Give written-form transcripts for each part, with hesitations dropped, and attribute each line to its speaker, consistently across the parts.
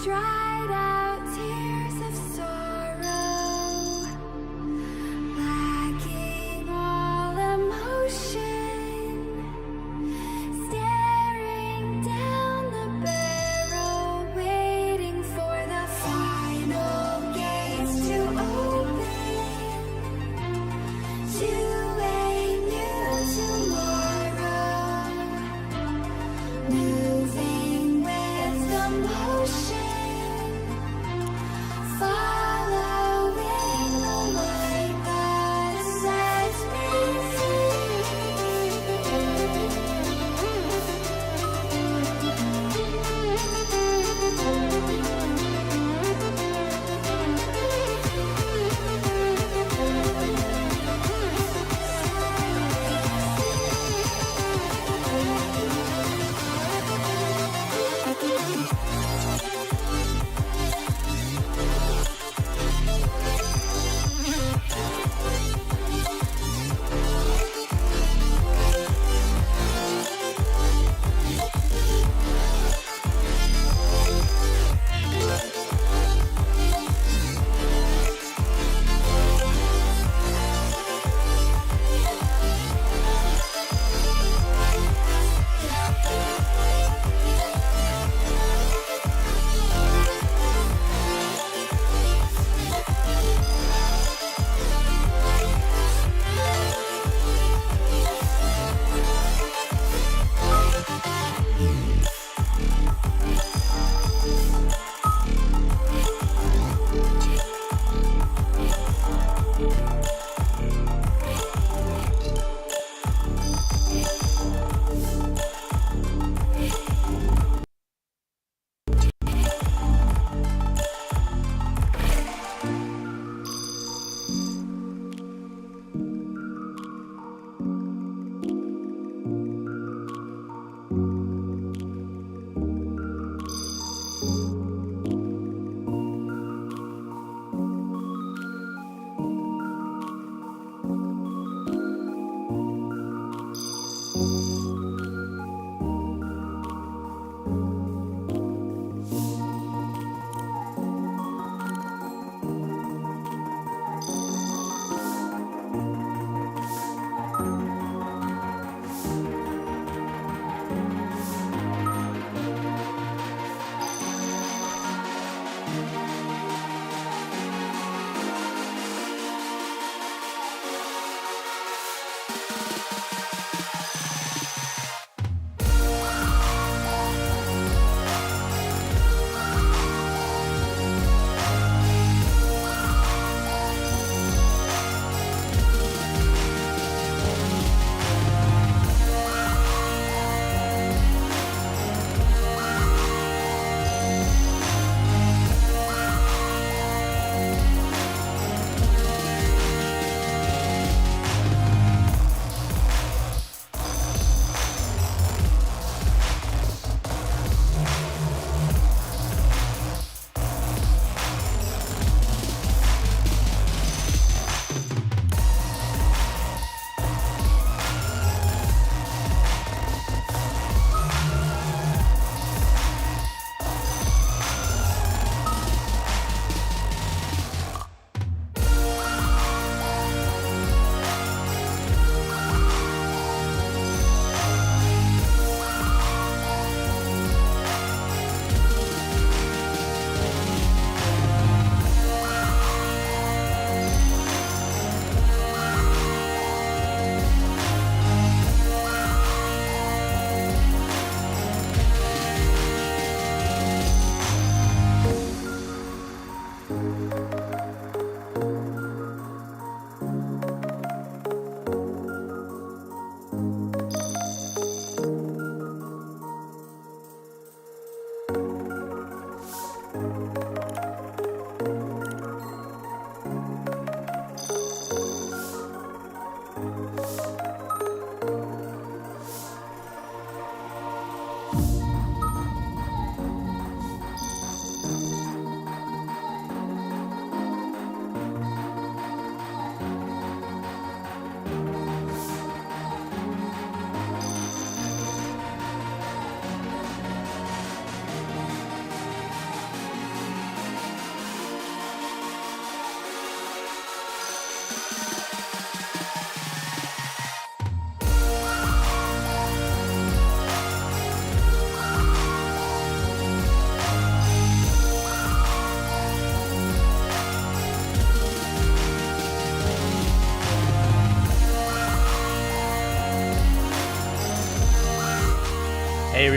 Speaker 1: dried out tears of sorrow, lacking all emotion, staring down the barrel, waiting for the final gates to open to a new tomorrow, moving with the motion.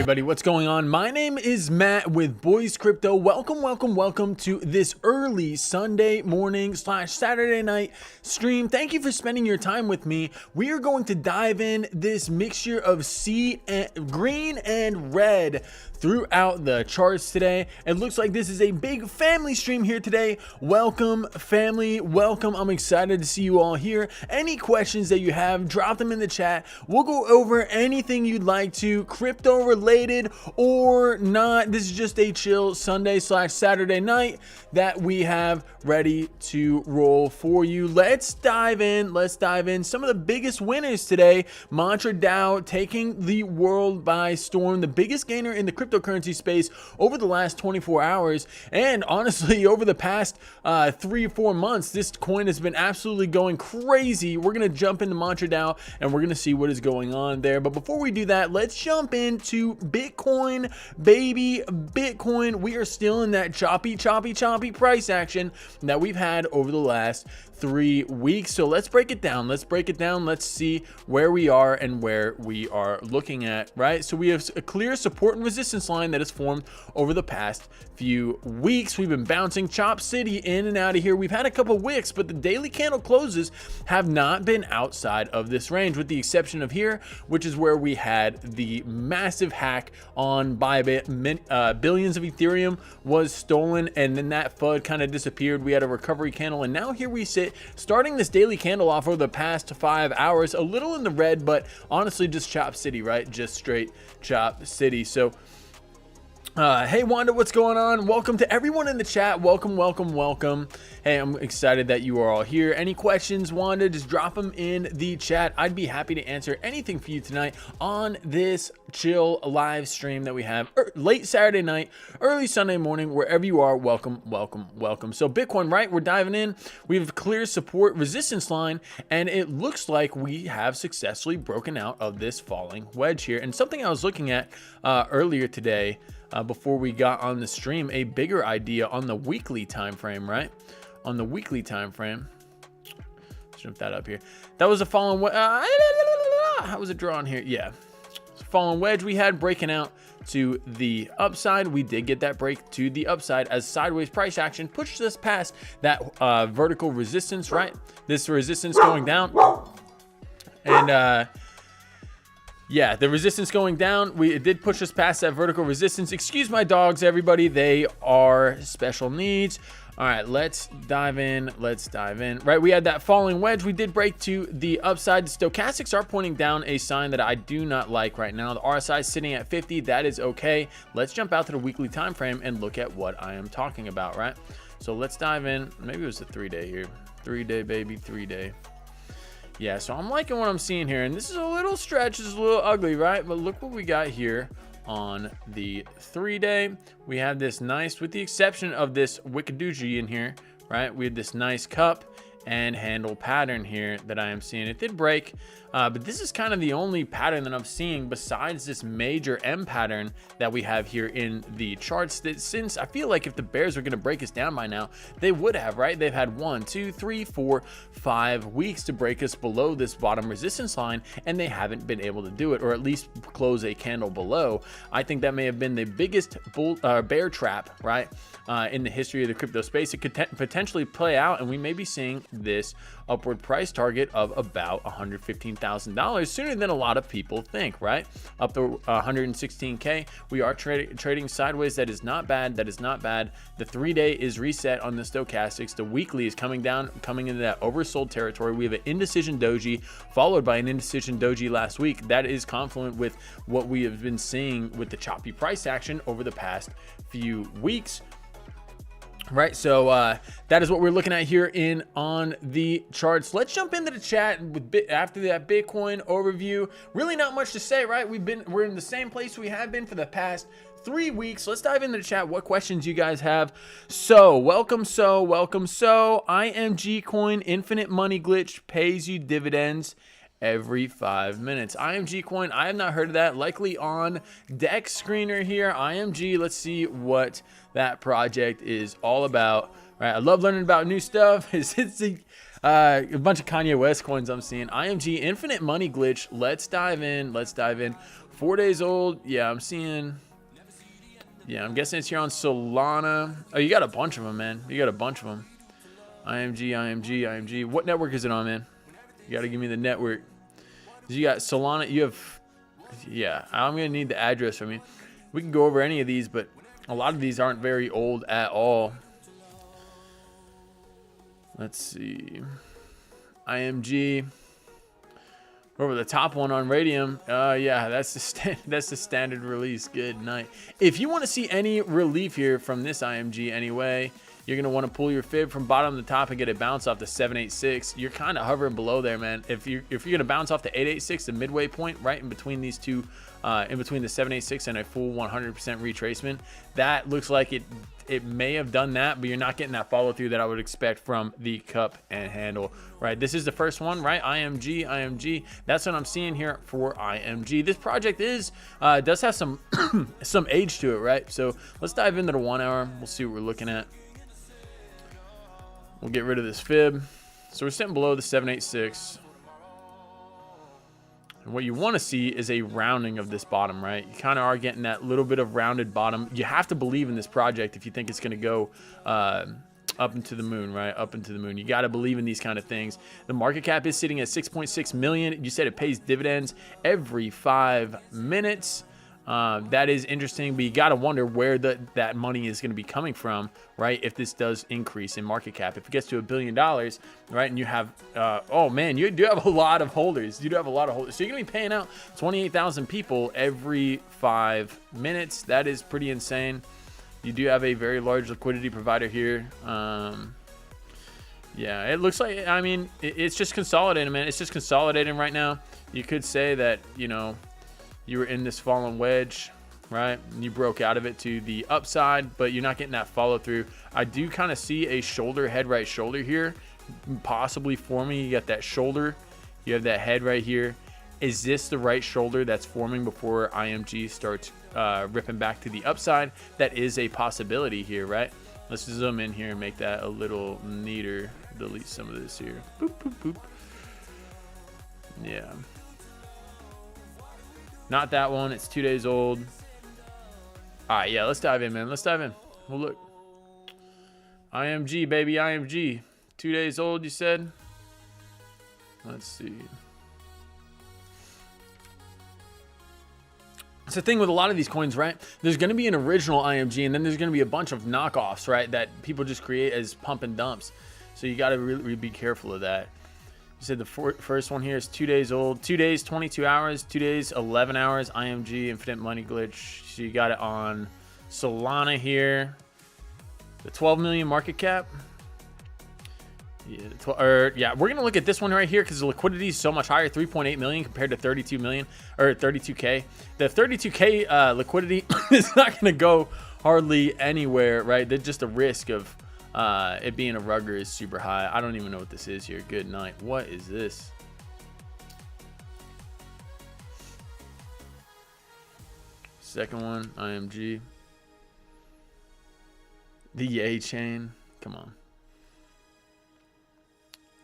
Speaker 2: everybody, what's going on? My name is Matt with Boyce Crypto. Welcome to this early Sunday morning / Saturday night stream. Thank you for spending your time with me. We are going to dive in this mixture of green and red throughout the charts today. It looks like this is a big family stream here today. Welcome, family, welcome. I'm excited to see you all here. Any questions that you have, drop them in the chat. We'll go over anything you'd like to, crypto related or not. This is just a chill Sunday / Saturday night that we have ready to roll for you. Let's dive in. Some of the biggest winners today. Mantra DAO taking the world by storm, the biggest gainer in the cryptocurrency space over the last 24 hours. And honestly, over the past 3 or 4 months, this coin has been absolutely going crazy. We're going to jump into Mantra DAO and we're going to see what is going on there. But before we do that, let's jump into Bitcoin, baby. Bitcoin, we are still in that choppy price action that we've had over the last 3 weeks. So let's break it down. Let's see where we are and where we are looking at, right? So we have a clear support and resistance line that has formed over the past few weeks. We've been bouncing Chop City in and out of here. We've had a couple wicks, but the daily candle closes have not been outside of this range, with the exception of here, which is where we had the massive hack on Bybit. Billions of Ethereum was stolen, and then that FUD kind of disappeared. We had a recovery candle, and now here we sit, starting this daily candle off over the past 5 hours, a little in the red, but honestly just Chop City, right? Just straight Chop City. So hey Wanda, what's going on? Welcome to everyone in the chat. Welcome. Hey, I'm excited that you are all here. Any questions, Wanda, just drop them in the chat. I'd be happy to answer anything for you tonight on this chill live stream that we have late Saturday night, early Sunday morning, wherever you are. Welcome. So Bitcoin, right? We're diving in. We have a clear support resistance line, and it looks like we have successfully broken out of this falling wedge here. And something I was looking at earlier today, before we got on the stream, a bigger idea on the weekly time frame, right? On the weekly time frame, jump that up here. That was a fallen wedge. How was it drawn here? Yeah, it's a fallen wedge we had breaking out to the upside. We did get that break to the upside as sideways price action pushed us past that vertical resistance, right? This resistance going down, and yeah, the resistance going down, it did push us past that vertical resistance. Excuse my dogs, everybody. They are special needs. All right, let's dive in. Right, we had that falling wedge. We did break to the upside. The stochastics are pointing down, a sign that I do not like right now. The RSI is sitting at 50. That is okay. Let's jump out to the weekly time frame and look at what I am talking about, right? So let's dive in. Maybe it was a 3-day here. 3-day, baby, 3-day. Yeah, so I'm liking what I'm seeing here, and this is a little stretch, this is a little ugly, right? But look what we got here on the 3-day. We have this nice, with the exception of this Wickadoogee in here, right? We had this nice cup and handle pattern here that I am seeing. It did break, but this is kind of the only pattern that I'm seeing besides this major M pattern that we have here in the charts, that since I feel like if the bears were going to break us down by now, they would have, right? They've had 1, 2, 3, 4, 5 weeks to break us below this bottom resistance line, and they haven't been able to do it, or at least close a candle below. I think that may have been the biggest bear trap, right, in the history of the crypto space. It could potentially play out, and we may be seeing this upward price target of about $115,000 sooner than a lot of people think, right? Up to 116K. We are trading sideways. That is not bad. The 3-day is reset on the stochastics. The weekly is coming down, coming into that oversold territory. We have an indecision doji followed by an indecision doji last week. That is confluent with what we have been seeing with the choppy price action over the past few weeks. Right, so that is what we're looking at here on the charts. Let's jump into the chat after that Bitcoin overview. Really not much to say, right? We're in the same place we have been for the past 3 weeks. Let's dive into the chat. What questions you guys have? Welcome. IMG coin infinite money glitch pays you dividends every 5 minutes. IMG coin, I have not heard of that. Likely on Dex Screener here. IMG, let's see what that project is all about. All right, I love learning about new stuff. It's a bunch of Kanye West coins I'm seeing. IMG infinite money glitch. Let's dive in. 4 days old. Yeah, I'm seeing. Yeah, I'm guessing it's here on Solana. Oh, you got a bunch of them, man. You got a bunch of them. IMG. What network is it on, man? You got to give me the network. You got Solana. You have. Yeah, I'm gonna need the address from you. We can go over any of these, but a lot of these aren't very old at all. Let's see. IMG. Over the top one on Radium. Yeah, that's the standard release. Good night. If you want to see any relief here from this IMG anyway, you're going to want to pull your fib from bottom to top and get it bounce off the 786. You're kind of hovering below there, man. If you're going to bounce off the 886, the midway point right in between these two, in between the 786 and a full 100% retracement, that looks like it may have done that, but you're not getting that follow through that I would expect from the cup and handle, right? This is the first one, right? IMG. That's what I'm seeing here for IMG. This project does have some some age to it, right? So let's dive into the 1 hour. We'll see what we're looking at. We'll get rid of this fib. So we're sitting below the 786. And what you want to see is a rounding of this bottom, right? You kind of are getting that little bit of rounded bottom. You have to believe in this project if you think it's going to go up into the moon, right? Up into the moon. You got to believe in these kind of things. The market cap is sitting at 6.6 million. You said it pays dividends every 5 minutes. That is interesting, but you got to wonder where that money is going to be coming from, right? If this does increase in market cap, if it gets to $1 billion, right? And you have, oh man, you do have a lot of holders. You do have a lot of holders. So you're going to be paying out 28,000 people every 5 minutes. That is pretty insane. You do have a very large liquidity provider here. Yeah, it looks like, I mean, it's just consolidating, man. It's just consolidating right now. You could say that, you know, you were in this fallen wedge, right? And you broke out of it to the upside, but you're not getting that follow through. I do kind of see a shoulder, head, right shoulder here, possibly forming. You got that shoulder, you have that head right here. Is this the right shoulder that's forming before IMG starts ripping back to the upside? That is a possibility here, right? Let's zoom in here and make that a little neater. Delete some of this here. Boop, boop, boop. Yeah. Not that one. It's 2 days old. All right, yeah, let's dive in, man. Let's dive in. Well, look. IMG, baby, IMG. 2 days old, you said? Let's see. It's the thing with a lot of these coins, right? There's going to be an original IMG, and then there's going to be a bunch of knockoffs, right, that people just create as pump and dumps. So you got to really be careful of that. You said the first one here is 2 days old. 2 days, 22 hours. 2 days, 11 hours. IMG, Infinite Money Glitch. So you got it on Solana here. The 12 million market cap. Yeah, we're going to look at this one right here because the liquidity is so much higher. 3.8 million compared to 32 million or 32K. The 32K liquidity is not going to go hardly anywhere, right? There's just a risk of it being a rugger is super high. I don't even know what this is here. Good night. What is this? Second one, IMG. The Yay chain. Come on.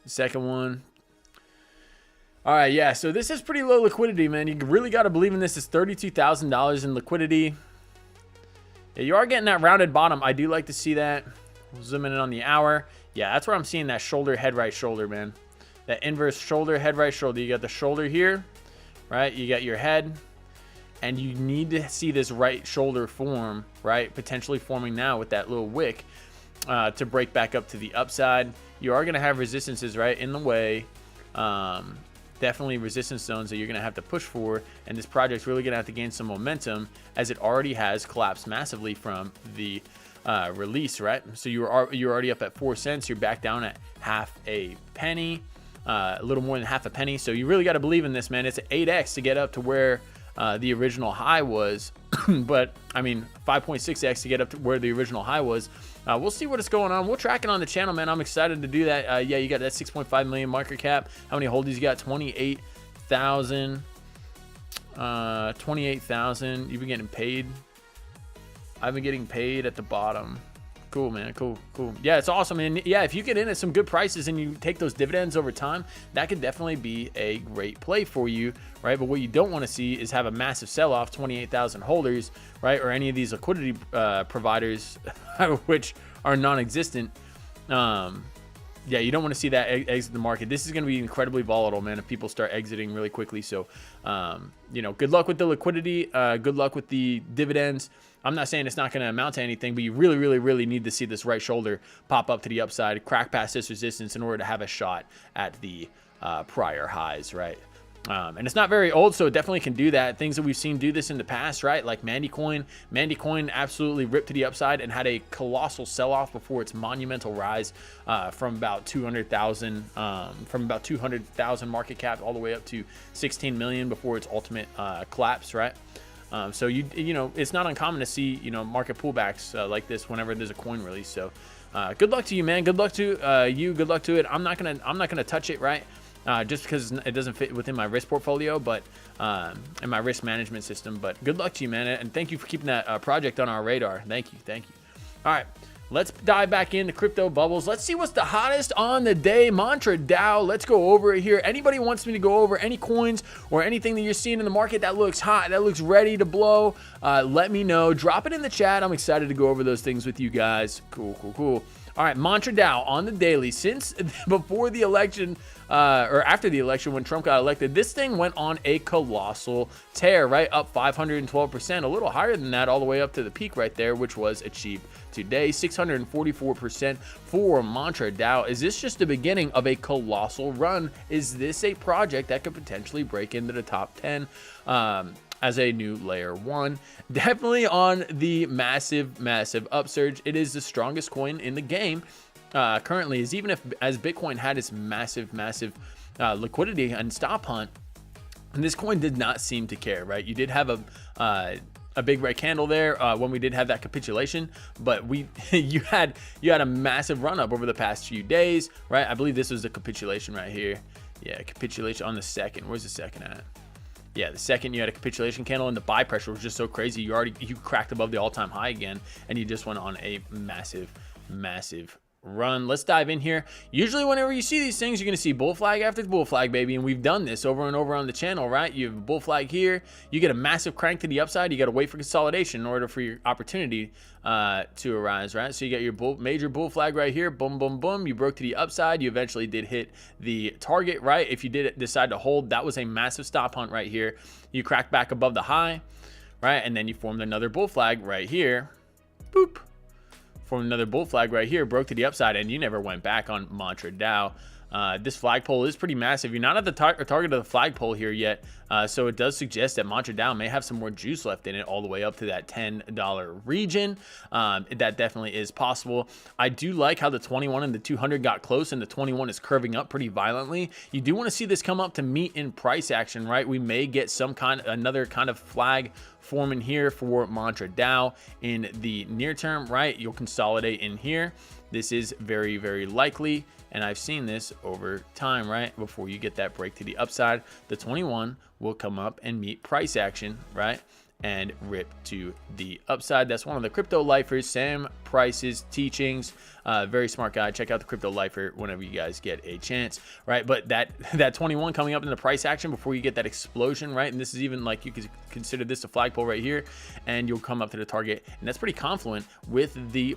Speaker 2: Second one. All right, yeah. So this is pretty low liquidity, man. You really got to believe in this. Is $32,000 in liquidity. Yeah, you are getting that rounded bottom. I do like to see that. We'll zoom in on the hour. Yeah, that's where I'm seeing that shoulder, head, right shoulder, man. That inverse shoulder, head, right shoulder. You got the shoulder here, right? You got your head. And you need to see this right shoulder form, right? Potentially forming now with that little wick to break back up to the upside. You are going to have resistances, right, in the way. Definitely resistance zones that you're going to have to push for. And this project's really going to have to gain some momentum as it already has collapsed massively from the release, right? So you're already up at 4 cents. You're back down at half a penny, a little more than half a penny. So you really got to believe in this, man. It's an 8x to get up to where the original high was, but I mean 5.6x to get up to where the original high was. We'll see what is going on. We'll track it on the channel, man. I'm excited to do that. Yeah, you got that 6.5 million market cap. How many holdings you got? 28,000. 28,000. You've been getting paid. I've been getting paid at the bottom. Cool, man. Cool. Yeah, it's awesome. And yeah, if you get in at some good prices and you take those dividends over time, that could definitely be a great play for you, right? But what you don't want to see is have a massive sell-off, 28,000 holders, right? Or any of these liquidity providers, which are non-existent. Yeah, you don't want to see that exit the market. This is going to be incredibly volatile, man, if people start exiting really quickly. So, you know, good luck with the liquidity. Good luck with the dividends. I'm not saying it's not going to amount to anything, but you really, really, really need to see this right shoulder pop up to the upside, crack past this resistance in order to have a shot at the prior highs, right? And it's not very old, so it definitely can do that. Things that we've seen do this in the past, right? Like Mandycoin. Mandycoin absolutely ripped to the upside and had a colossal sell-off before its monumental rise from about 200,000 market cap all the way up to 16 million before its ultimate collapse, right? So you know, it's not uncommon to see, you know, market pullbacks like this whenever there's a coin release. So good luck to you, man. Good luck to you. Good luck to it. I'm not gonna touch it, right? Just because it doesn't fit within my risk portfolio, but and my risk management system. But good luck to you, man, and thank you for keeping that project on our radar. Thank you. All right, let's dive back into crypto bubbles. Let's see what's the hottest on the day. Mantra DAO. Let's go over it here. Anybody wants me to go over any coins or anything that you're seeing in the market that looks hot, that looks ready to blow, let me know. Drop it in the chat. I'm excited to go over those things with you guys. Cool. All right, Mantra DAO on the daily. Since before the election, or after the election when Trump got elected, this thing went on a colossal tear, right? Up 512%, a little higher than that, all the way up to the peak right there, which was achieved today. 644% for Mantra DAO. Is this just the beginning of a colossal run? Is this a project that could potentially break into the top 10? As a new layer one? Definitely on the massive upsurge. It is the strongest coin in the game currently, is even if as Bitcoin had its massive liquidity and stop hunt, and this coin did not seem to care, right? You did have a big red candle there when we did have that capitulation, but you had a massive run up over the past few days, right? I believe this was the capitulation right here. Yeah, capitulation on the second. Where's the second at? Yeah, the second you had a capitulation candle, and the buy pressure was just so crazy. You cracked above the all-time high again, and you just went on a massive run. Let's dive in here. Usually whenever you see these things, you're going to see bull flag after bull flag, baby, and we've done this over and over on the channel, right? You have a bull flag here, you get a massive crank to the upside, you got to wait for consolidation in order for your opportunity to arise, right? So you got your major bull flag right here, boom, you broke to the upside, you eventually did hit the target, right? If you did decide to hold, that was a massive stop hunt right here. You cracked back above the high, right? And then you formed another bull flag right here, boop. Formed another bull flag right here, broke to the upside, and you never went back on Mantra DAO. This flagpole is pretty massive. You're not at the target of the flagpole here yet, so it does suggest that Mantra DAO may have some more juice left in it all the way up to that $10 region. That definitely is possible. I do like how the 21 and the 200 got close, and the 21 is curving up pretty violently. You do want to see this come up to meet in price action, right? We may get another kind of flag forming here for Mantra DAO in the near term, right? You'll consolidate in here. This is very likely, and I've seen this over time, right? Before you get that break to the upside, the 21 will come up and meet price action, right? And rip to the upside. That's one of the crypto lifers, Sam Price's teachings. Very smart guy. Check out the crypto lifer whenever you guys get a chance, right? But that 21 coming up in the price action before you get that explosion, right? And this is even like, you could consider this a flagpole right here, and you'll come up to the target, and that's pretty confluent with the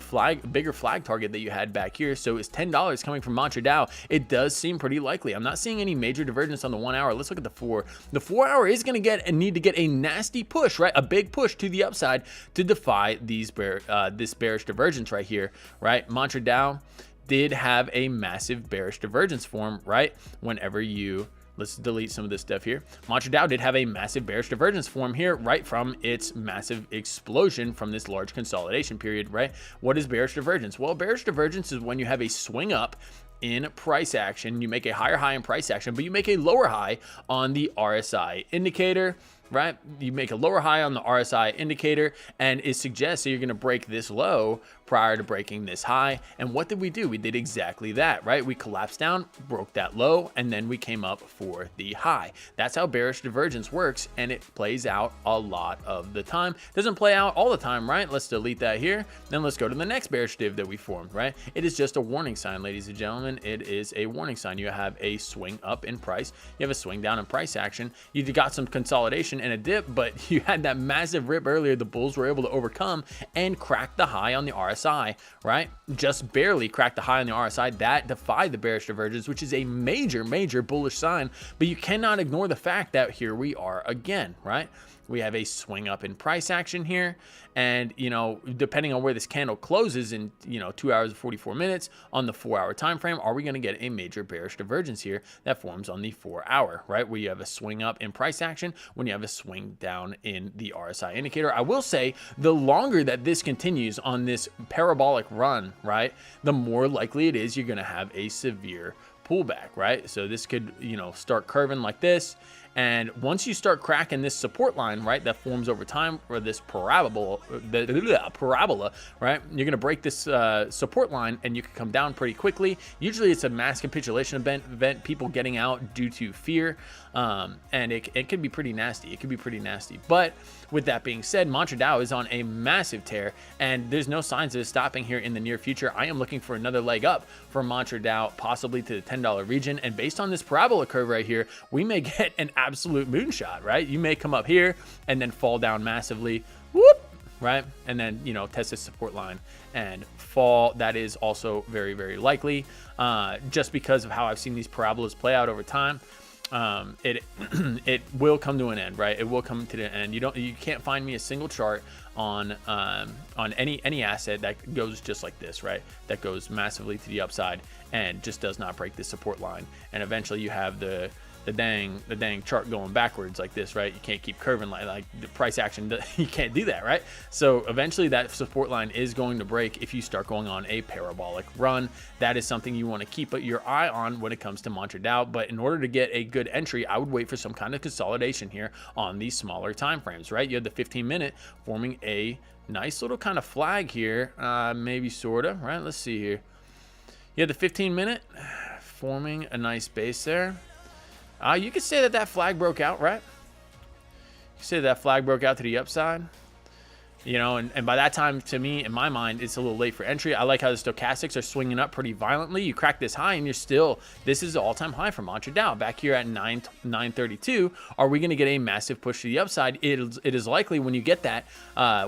Speaker 2: bigger flag target that you had back here. So it's $10 coming from Mantra DAO. It does seem pretty likely. I'm not seeing any major divergence on the 1 hour. Let's look at the 4. The 4 hour is going to need to get a nasty push, right? A big push to the upside to defy this bearish divergence right here, right? Mantra DAO did have a massive bearish divergence form, right? Let's delete some of this stuff here. Mantra DAO did have a massive bearish divergence form here, right from its massive explosion from this large consolidation period, right? What is bearish divergence? Well, bearish divergence is when you have a swing up in price action. You make a higher high in price action, but you make a lower high on the RSI indicator, right? You make a lower high on the RSI indicator, and it suggests that you're going to break this low prior to breaking this high. And what did we do? We did exactly that, right? We collapsed down, broke that low, and then we came up for the high. That's how bearish divergence works, and it plays out a lot of the time. It doesn't play out all the time, right? Let's delete that here. Then let's go to the next bearish div that we formed, right? It is just a warning sign, ladies and gentlemen. It is a warning sign. You have a swing up in price. You have a swing down in price action. You got some consolidation and a dip, but you had that massive rip earlier. The bulls were able to overcome and crack the high on the RSI, right? Just barely cracked the high on the RSI. That defied the bearish divergence, which is a major, major bullish sign. But you cannot ignore the fact that here we are again, right? We have a swing up in price action here. And, you know, depending on where this candle closes in, 2 hours and 44 minutes on the 4-hour time frame, are we going to get a major bearish divergence here that forms on the 4-hour, right? Where you have a swing up in price action when you have a swing down in the RSI indicator. I will say the longer that this continues on this parabolic run, right, the more likely it is you're going to have a severe pullback, right? So this could, start curving like this. And once you start cracking this support line, right, that forms over time, or this parabola, right, you're going to break this support line and you can come down pretty quickly. Usually it's a mass capitulation event, people getting out due to fear. And it can be pretty nasty. It could be pretty nasty. But with that being said, Mantra Dow is on a massive tear and there's no signs of it stopping here in the near future. I am looking for another leg up for Mantra Dow, possibly to the $10 region. And based on this parabola curve right here, we may get an absolute moonshot, right? You may come up here and then fall down massively, whoop, right? And then, test this support line and fall. That is also very, very likely, just because of how I've seen these parabolas play out over time. It will come to an end, right? It will come to the end. You can't find me a single chart on any asset that goes just like this, right? That goes massively to the upside and just does not break the support line. And eventually you have the dang chart going backwards like this, right? You can't keep curving like the price action. You can't do that, right? So eventually that support line is going to break if you start going on a parabolic run. That is something you want to keep your eye on when it comes to Mantra Dow. But in order to get a good entry, I would wait for some kind of consolidation here on these smaller time frames, right? You have the 15-minute forming a nice little kind of flag here, maybe sort of, right? Let's see here. You have the 15-minute forming a nice base there. You could say that flag broke out, right? You could say that flag broke out to the upside. And by that time, to me, in my mind, it's a little late for entry. I like how the stochastics are swinging up pretty violently. You crack this high and this is the all-time high for Mantra Dow back here at 932. Are we going to get a massive push to the upside? It is likely when you get that,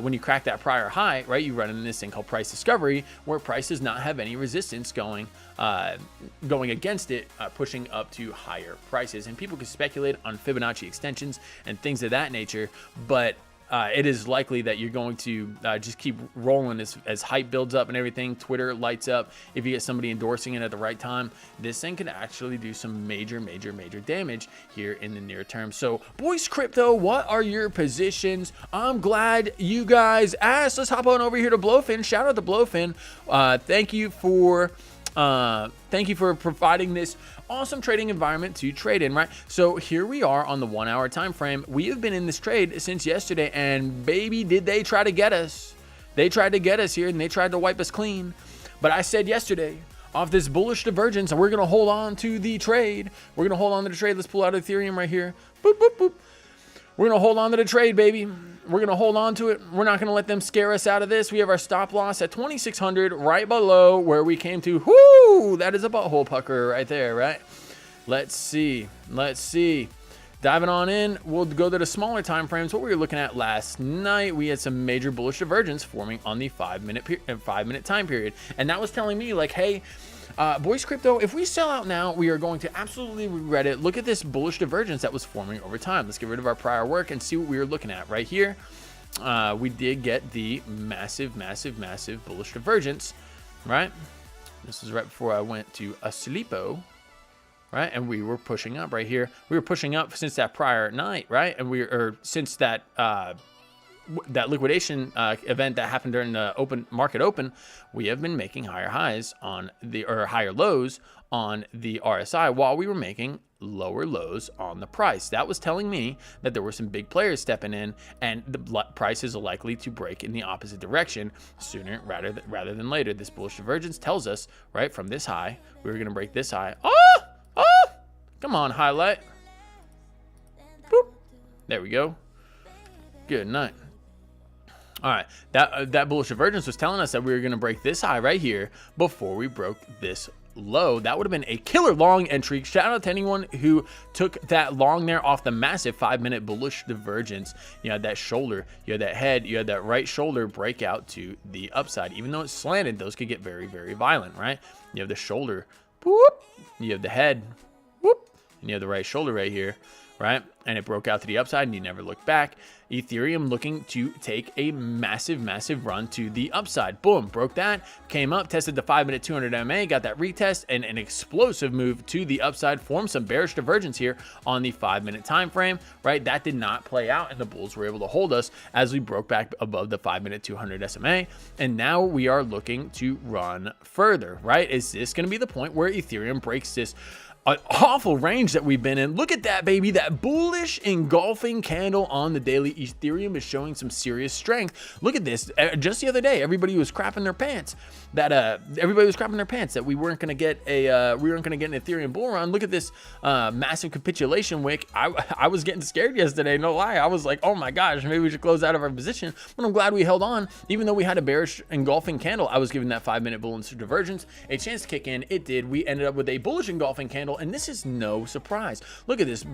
Speaker 2: when you crack that prior high, right? You run into this thing called price discovery, where price does not have any resistance going against it, pushing up to higher prices. And people can speculate on Fibonacci extensions and things of that nature, but it is likely that you're going to just keep rolling as hype builds up and everything. Twitter lights up. If you get somebody endorsing it at the right time, this thing could actually do some major, major, major damage here in the near term. So, Boyce Crypto, what are your positions? I'm glad you guys asked. Let's hop on over here to Blowfin. Shout out to Blowfin. Thank you for providing this awesome trading environment to trade in, right? So here we are on the 1-hour time frame. We have been in this trade since yesterday, and baby, did they try to get us. They tried to get us here, and they tried to wipe us clean. But I said yesterday, off this bullish divergence, we're going to hold on to the trade. We're going to hold on to the trade. Let's pull out Ethereum right here. Boop, boop, boop. We're going to hold on to the trade, baby. We're going to hold on to it. We're not going to let them scare us out of this. We have our stop loss at 2,600 right below where we came to. Whoo! That is a butthole pucker right there, right? Let's see. Diving on in, we'll go to the smaller time frames. What we were looking at last night, we had some major bullish divergence forming on the 5-minute time period. And that was telling me, like, hey, Boyce Crypto, if we sell out now, we are going to absolutely regret it. Look at this bullish divergence that was forming over time. Let's get rid of our prior work and see what we were looking at right here. We did get the massive, massive, massive bullish divergence, right? This is right before I went to Asleepo, right? And we were pushing up right here. We were pushing up since that prior night, right? And since that that liquidation event that happened during the market open, we have been making higher highs on higher lows on the RSI while we were making lower lows on the price. That was telling me that there were some big players stepping in, and the prices are likely to break in the opposite direction sooner rather than later. This bullish divergence tells us, right, from this high, we were going to break this high. Come on, highlight. Boop. There we go. Good night. All right, that bullish divergence was telling us that we were going to break this high right here before we broke this low. That would have been a killer long entry. Shout out to anyone who took that long there off the massive 5-minute bullish divergence. You had that shoulder, you had that head, you had that right shoulder break out to the upside. Even though it's slanted, those could get very, very violent, right? You have the shoulder, whoop, you have the head, whoop, and you have the right shoulder right here, right? And it broke out to the upside and you never looked back. Ethereum looking to take a massive, massive run to the upside. Boom, broke that, came up, tested the 5-minute 200 MA, got that retest, and an explosive move to the upside, formed some bearish divergence here on the 5-minute time frame, right? That did not play out, and the bulls were able to hold us as we broke back above the 5-minute 200 SMA, and now we are looking to run further, right? Is this going to be the point where Ethereum breaks this awful range that we've been in? Look at that, baby. That bullish engulfing candle on the daily. Ethereum is showing some serious strength. Look at this. Just the other day, everybody was crapping their pants that we weren't going to get an Ethereum bull run. Look at this massive capitulation wick. I was getting scared yesterday, no lie. I was like, oh my gosh, maybe we should close out of our position. But I'm glad we held on. Even though we had a bearish engulfing candle, I was giving that 5-minute bullish divergence a chance to kick in. It did. We ended up with a bullish engulfing candle, and this is no surprise. Look at this,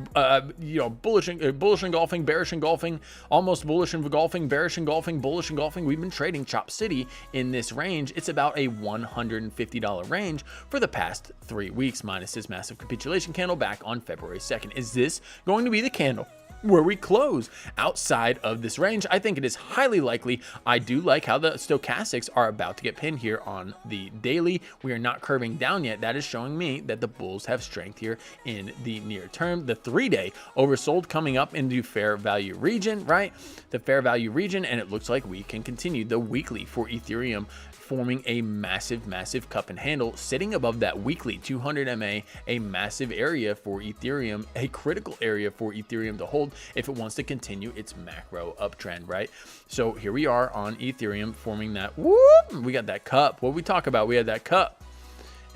Speaker 2: bullish engulfing, bearish engulfing, almost bullish engulfing, bearish engulfing, bullish engulfing. We've been trading Chop City in this range. It's about a $150 range for the past 3 weeks, minus this massive capitulation candle back on February 2nd. Is this going to be the candle where we close outside of this range? I think it is highly likely. I do like how the stochastics are about to get pinned here on the daily. We are not curving down yet. That is showing me that the bulls have strength here in the near term. The 3-day oversold coming up into fair value region, right? The fair value region, and it looks like we can continue the weekly for Ethereum, forming a massive, massive cup and handle, sitting above that weekly 200 MA, a massive area for Ethereum, a critical area for Ethereum to hold if it wants to continue its macro uptrend, right? So here we are on Ethereum forming that, whoop, we got that cup. What we talk about, we had that cup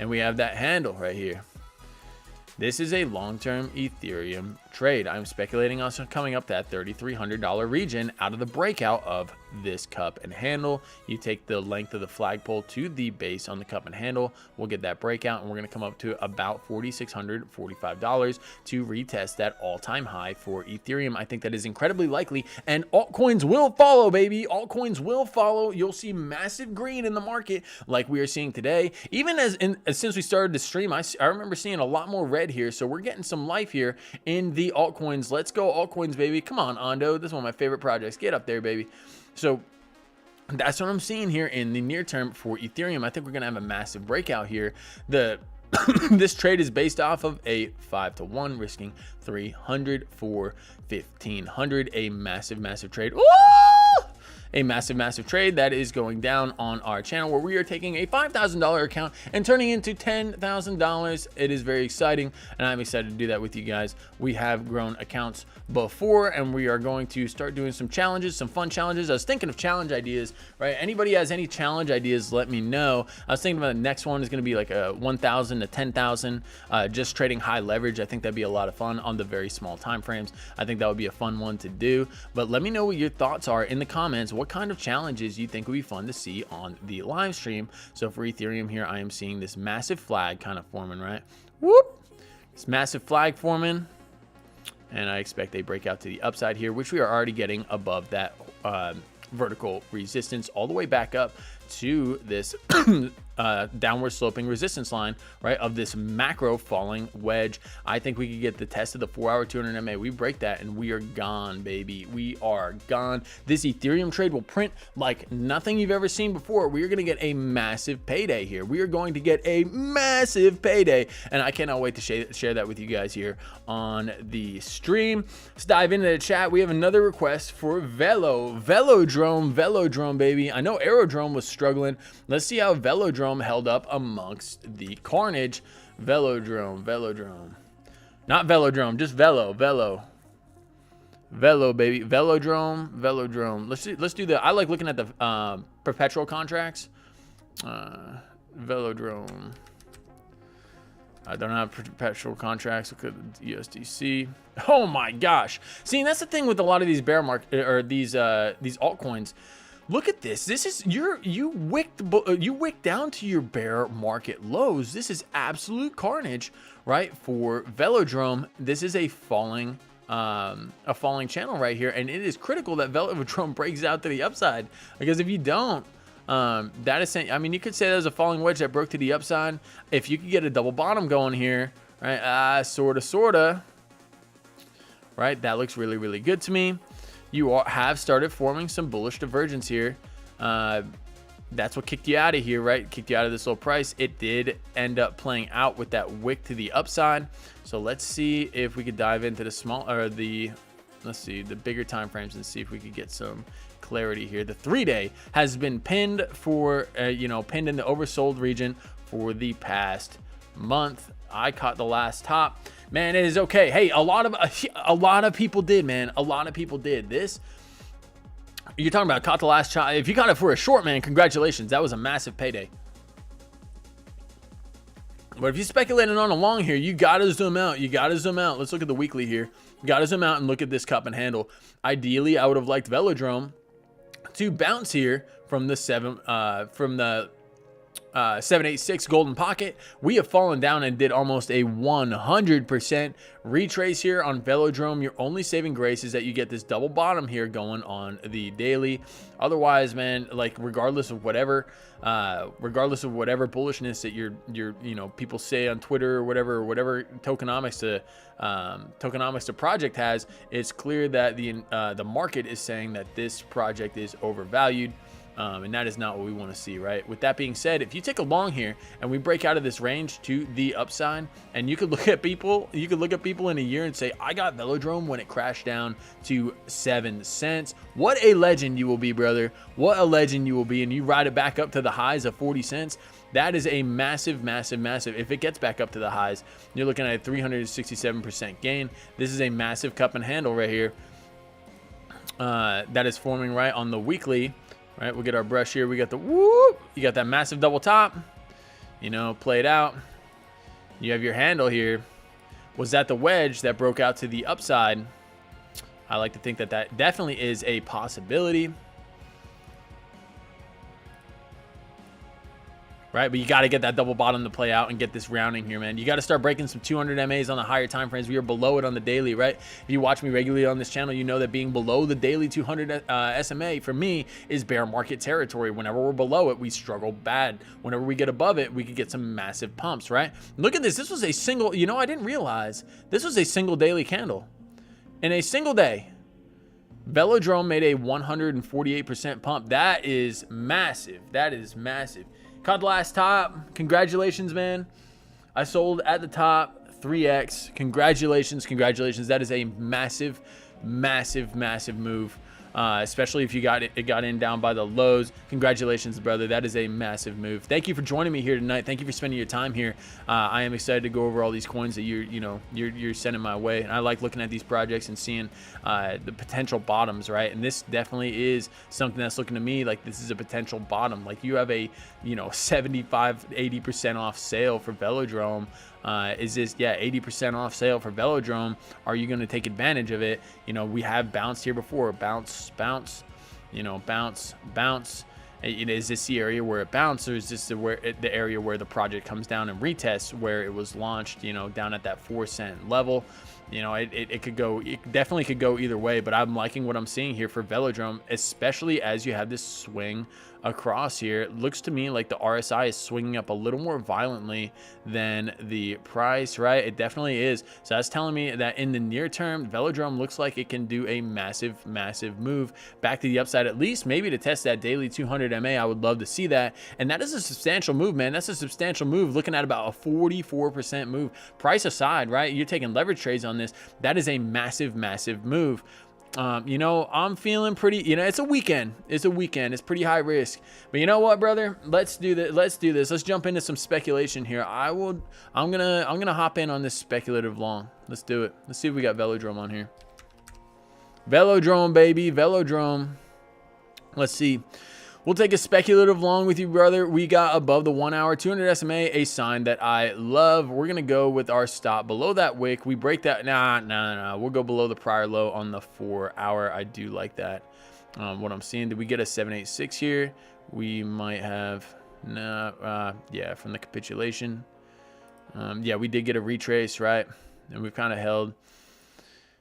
Speaker 2: and we have that handle right here. This is a long-term Ethereum trade. I'm speculating on coming up that $3,300 region out of the breakout of this cup and handle. You take the length of the flagpole to the base on the cup and handle. We'll get that breakout, and we're going to come up to about $4,645 to retest that all-time high for Ethereum. I think that is incredibly likely, and altcoins will follow, baby. Altcoins will follow. You'll see massive green in the market like we are seeing today. Even since we started the stream, I remember seeing a lot more red here, so we're getting some life here in the altcoins. Let's go altcoins, baby. Come on, Ondo. This is one of my favorite projects. Get up there, baby. So that's what I'm seeing here in the near term for Ethereum. I think we're going to have a massive breakout here. This trade is based off of a 5-to-1, risking 300 for 1,500. A massive, massive trade. Ooh! A massive, massive trade that is going down on our channel, where we are taking a $5,000 account and turning into $10,000. It is very exciting, and I'm excited to do that with you guys. We have grown accounts before, and we are going to start doing some challenges, some fun challenges. I was thinking of challenge ideas, right? Anybody has any challenge ideas, let me know. I was thinking about the next one is going to be like a 1,000 to 10,000, just trading high leverage. I think that'd be a lot of fun on the very small time frames. I think that would be a fun one to do, but let me know what your thoughts are in the comments. What kind of challenges you think would be fun to see on the live stream? So for Ethereum here, I am seeing this massive flag kind of forming, right? Whoop! This massive flag forming, and I expect a breakout to the upside here, which we are already getting above that vertical resistance all the way back up to this downward sloping resistance line, right, of this macro falling wedge. I think we could get the test of the 4-hour 200 MA. We break that and we are gone, baby. We are gone. This Ethereum trade will print like nothing you've ever seen before. We are going to get a massive payday here. We are going to get a massive payday, and I cannot wait to share that with you guys here on the stream. Let's dive into the chat. We have another request for Velodrome, baby. I know Aerodrome was struggling. Let's see how Velodrome held up amongst the carnage. Velodrome, not Velodrome, just Velo, baby. Velodrome. Let's do the. I like looking at the perpetual contracts. Velodrome. I don't have perpetual contracts. Look at USDC. Oh my gosh! See, that's the thing with a lot of these bear market or these altcoins. Look at this. This is you wicked down to your bear market lows. This is absolute carnage, right? For Velodrome, this is a falling channel right here, and it is critical that Velodrome breaks out to the upside, because if you don't, that is saying, I mean, you could say there's a falling wedge that broke to the upside. If you could get a double bottom going here, right? Sorta, right? That looks really, really good to me. You have started forming some bullish divergence here. That's what kicked you out of here, right? Kicked you out of this low price. It did end up playing out with that wick to the upside. So let's see if we could dive into the let's see the bigger time frames and see if we could get some clarity here. The 3-day has been pinned for pinned in the oversold region for the past month. I caught the last top. Man, it is okay. Hey, a lot of people did, man. A lot of people did this. You're talking about caught the last chop. If you got it for a short, man, congratulations. That was a massive payday. But if you speculated on a long here, you got to zoom out. Let's look at the weekly here. You got to zoom out and look at this cup and handle. Ideally, I would have liked Velodrome to bounce here from the 786 golden pocket. We have fallen down and did almost a 100% retrace here on Velodrome. Your only saving grace is that you get this double bottom here going on the daily. Otherwise, man, like regardless of whatever bullishness that you're people say on Twitter or whatever tokenomics to project has, it's clear that the market is saying that this project is overvalued. And that is not what we want to see, right? With that being said, if you take a long here and we break out of this range to the upside, and you could look at people in a year and say, I got Velodrome when it crashed down to 7 cents. What a legend you will be, brother. What a legend you will be. And you ride it back up to the highs of 40 cents. That is a massive. If it gets back up to the highs, you're looking at a 367% gain. This is a massive cup and handle right here. That is forming right on the weekly. Right, we'll get our brush here. We got the whoop. You got that massive double top. Play it out. You have your handle here. Was that the wedge that broke out to the upside? I like to think that that definitely is a possibility. Right, but you got to get that double bottom to play out and get this rounding here, man. You got to start breaking some 200 MAs on the higher time frames. We are below it on the daily, right? If you watch me regularly on this channel, you know that being below the daily 200 SMA for me is bear market territory. Whenever we're below it, we struggle bad. Whenever we get above it, we could get some massive pumps, right? Look at this. This was a single, I didn't realize this was a single daily candle. In a single day, Velodrome made a 148% pump. That is massive. Caught the last top. Congratulations, man. I sold at the top 3x. Congratulations. That is a massive move. Especially if you got in down by the lows. Congratulations, brother. That is a massive move. Thank you for joining me here tonight. Thank you for spending your time here. I am excited to go over all these coins that you're sending my way. And I like looking at these projects and seeing the potential bottoms, right? And this definitely is something that's looking to me like this is a potential bottom. Like you have a 75-80% off sale for Velodrome. Is this 80% off sale for Velodrome? Are you going to take advantage of it? We have bounced here before. Bounce, bounce. Is this the area where it bounced, or is this the area where the project comes down and retests where it was launched, down at that 4 cent level? You know, it could go, it definitely could go either way, but I'm liking what I'm seeing here for Velodrome, especially as you have this swing across here. It looks to me like the RSI is swinging up a little more violently than the price, right? It definitely is. So that's telling me that in the near term, Velodrome looks like it can do a massive, massive move back to the upside, at least maybe to test that daily 200 MA. I would love to see that. And that is a substantial move, man. That's a substantial move, looking at about a 44% move. Price aside, right? You're taking leverage trades on this. That is a massive, massive move. You know, I'm feeling pretty, you know, it's a weekend. It's a weekend. It's pretty high risk. But you know what, brother? Let's do this. Let's do this. Let's jump into some speculation here. I'm gonna hop in on this speculative long. Let's do it. Let's see if we got Velodrome on here. Velodrome, baby. Velodrome. Let's see. We'll take a speculative long with you, brother. We got above the 1 hour 200 SMA, a sign that I love. We're going to go with our stop below that wick. We break that. Nah. We'll go below the prior low on the 4 hour. I do like that. What I'm seeing, did we get a 786 here? We might have. Yeah, from the capitulation. Yeah, we did get a retrace, right? And we've kind of held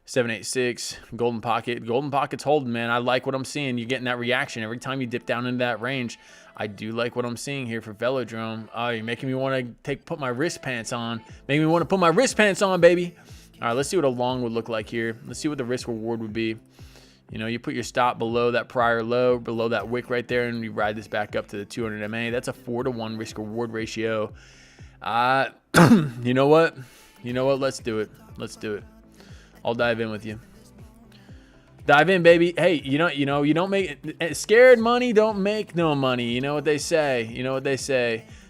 Speaker 2: 786 golden pocket's holding, man. I like what I'm seeing. You're getting that reaction every time you dip down into that range. I do like what I'm seeing here for Velodrome. Oh, you're making me want to put my wrist pants on. Making me want to put my wrist pants on, baby. All right, let's see what a long would look like here. Let's see what the risk reward would be. You know, you put your stop below that prior low, below that wick right there, and you ride this back up to the 200 MA. That's a 4-to-1 risk reward ratio. You know what? Let's do it. Let's do it. I'll dive in with you. Dive in, baby. Hey, you don't make scared money don't make no money. You know what they say.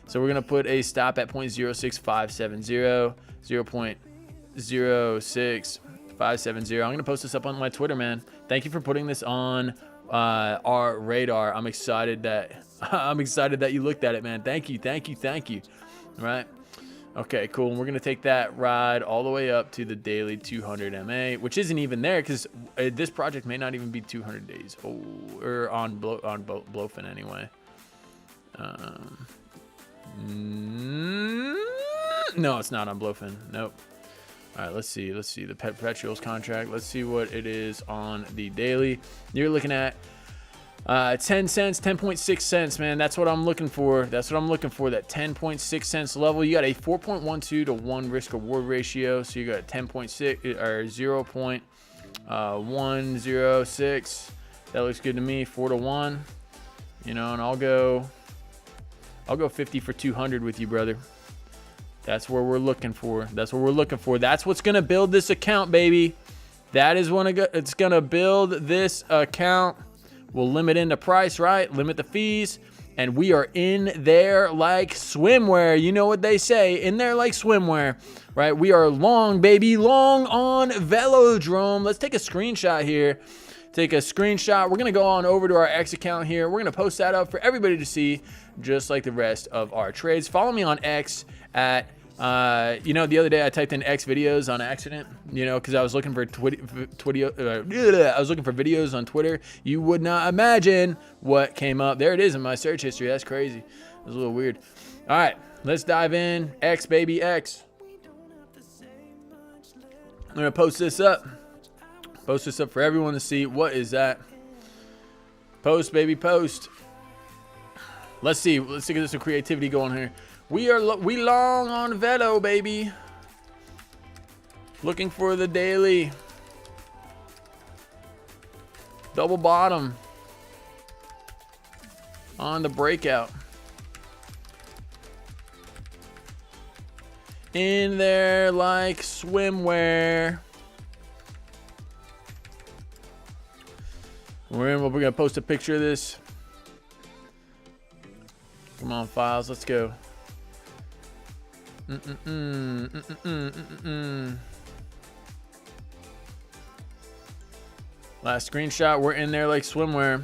Speaker 2: So we're gonna put a stop at 0.06570, 0.06570. I'm gonna post this up on my Twitter, man. Thank you for putting this on our radar. I'm excited that you looked at it, man. Thank you. All right. Okay, cool. And we're going to take that ride all the way up to the daily 200 MA, which isn't even there because this project may not even be 200 days. Oh, or on Blowfin anyway. No, it's not on Blowfin. Nope. All right, let's see the perpetuals contract. Let's see what it is on the daily. You're looking at 10 cents, 10.6 cents, man. That's what I'm looking for. That 10.6 cents level. You got a 4.12 to 1 risk reward ratio. So you got 10.6 or 0.106. That looks good to me. 4 to 1. You know, and I'll go 50 for 200 with you, brother. That's where we're looking for. That's what's gonna build this account, baby. That is when it's gonna build this account. We'll limit in the price, right? Limit the fees. And we are in there like swimwear. You know what they say, in there like swimwear, right? We are long, baby, long on Velodrome. Let's take a screenshot here. We're going to go on over to our X account here. We're going to post that up for everybody to see, just like the rest of our trades. Follow me on X at you know, the other day I typed in X videos on accident, you know, because I was looking for I was looking for videos on Twitter. You would not imagine what came up. There it is in my search history. That's crazy. It was a little weird. All right, let's dive in. X, baby, X. I'm gonna post this up for everyone to see. What is that? Post, baby, post. Let's see. Let's get some creativity going here. We long on Velo, baby. Looking for the daily. Double bottom. On the breakout. In there like swimwear. We're going to post a picture of this. Come on, files. Let's go. Last screenshot. We're in there like swimwear.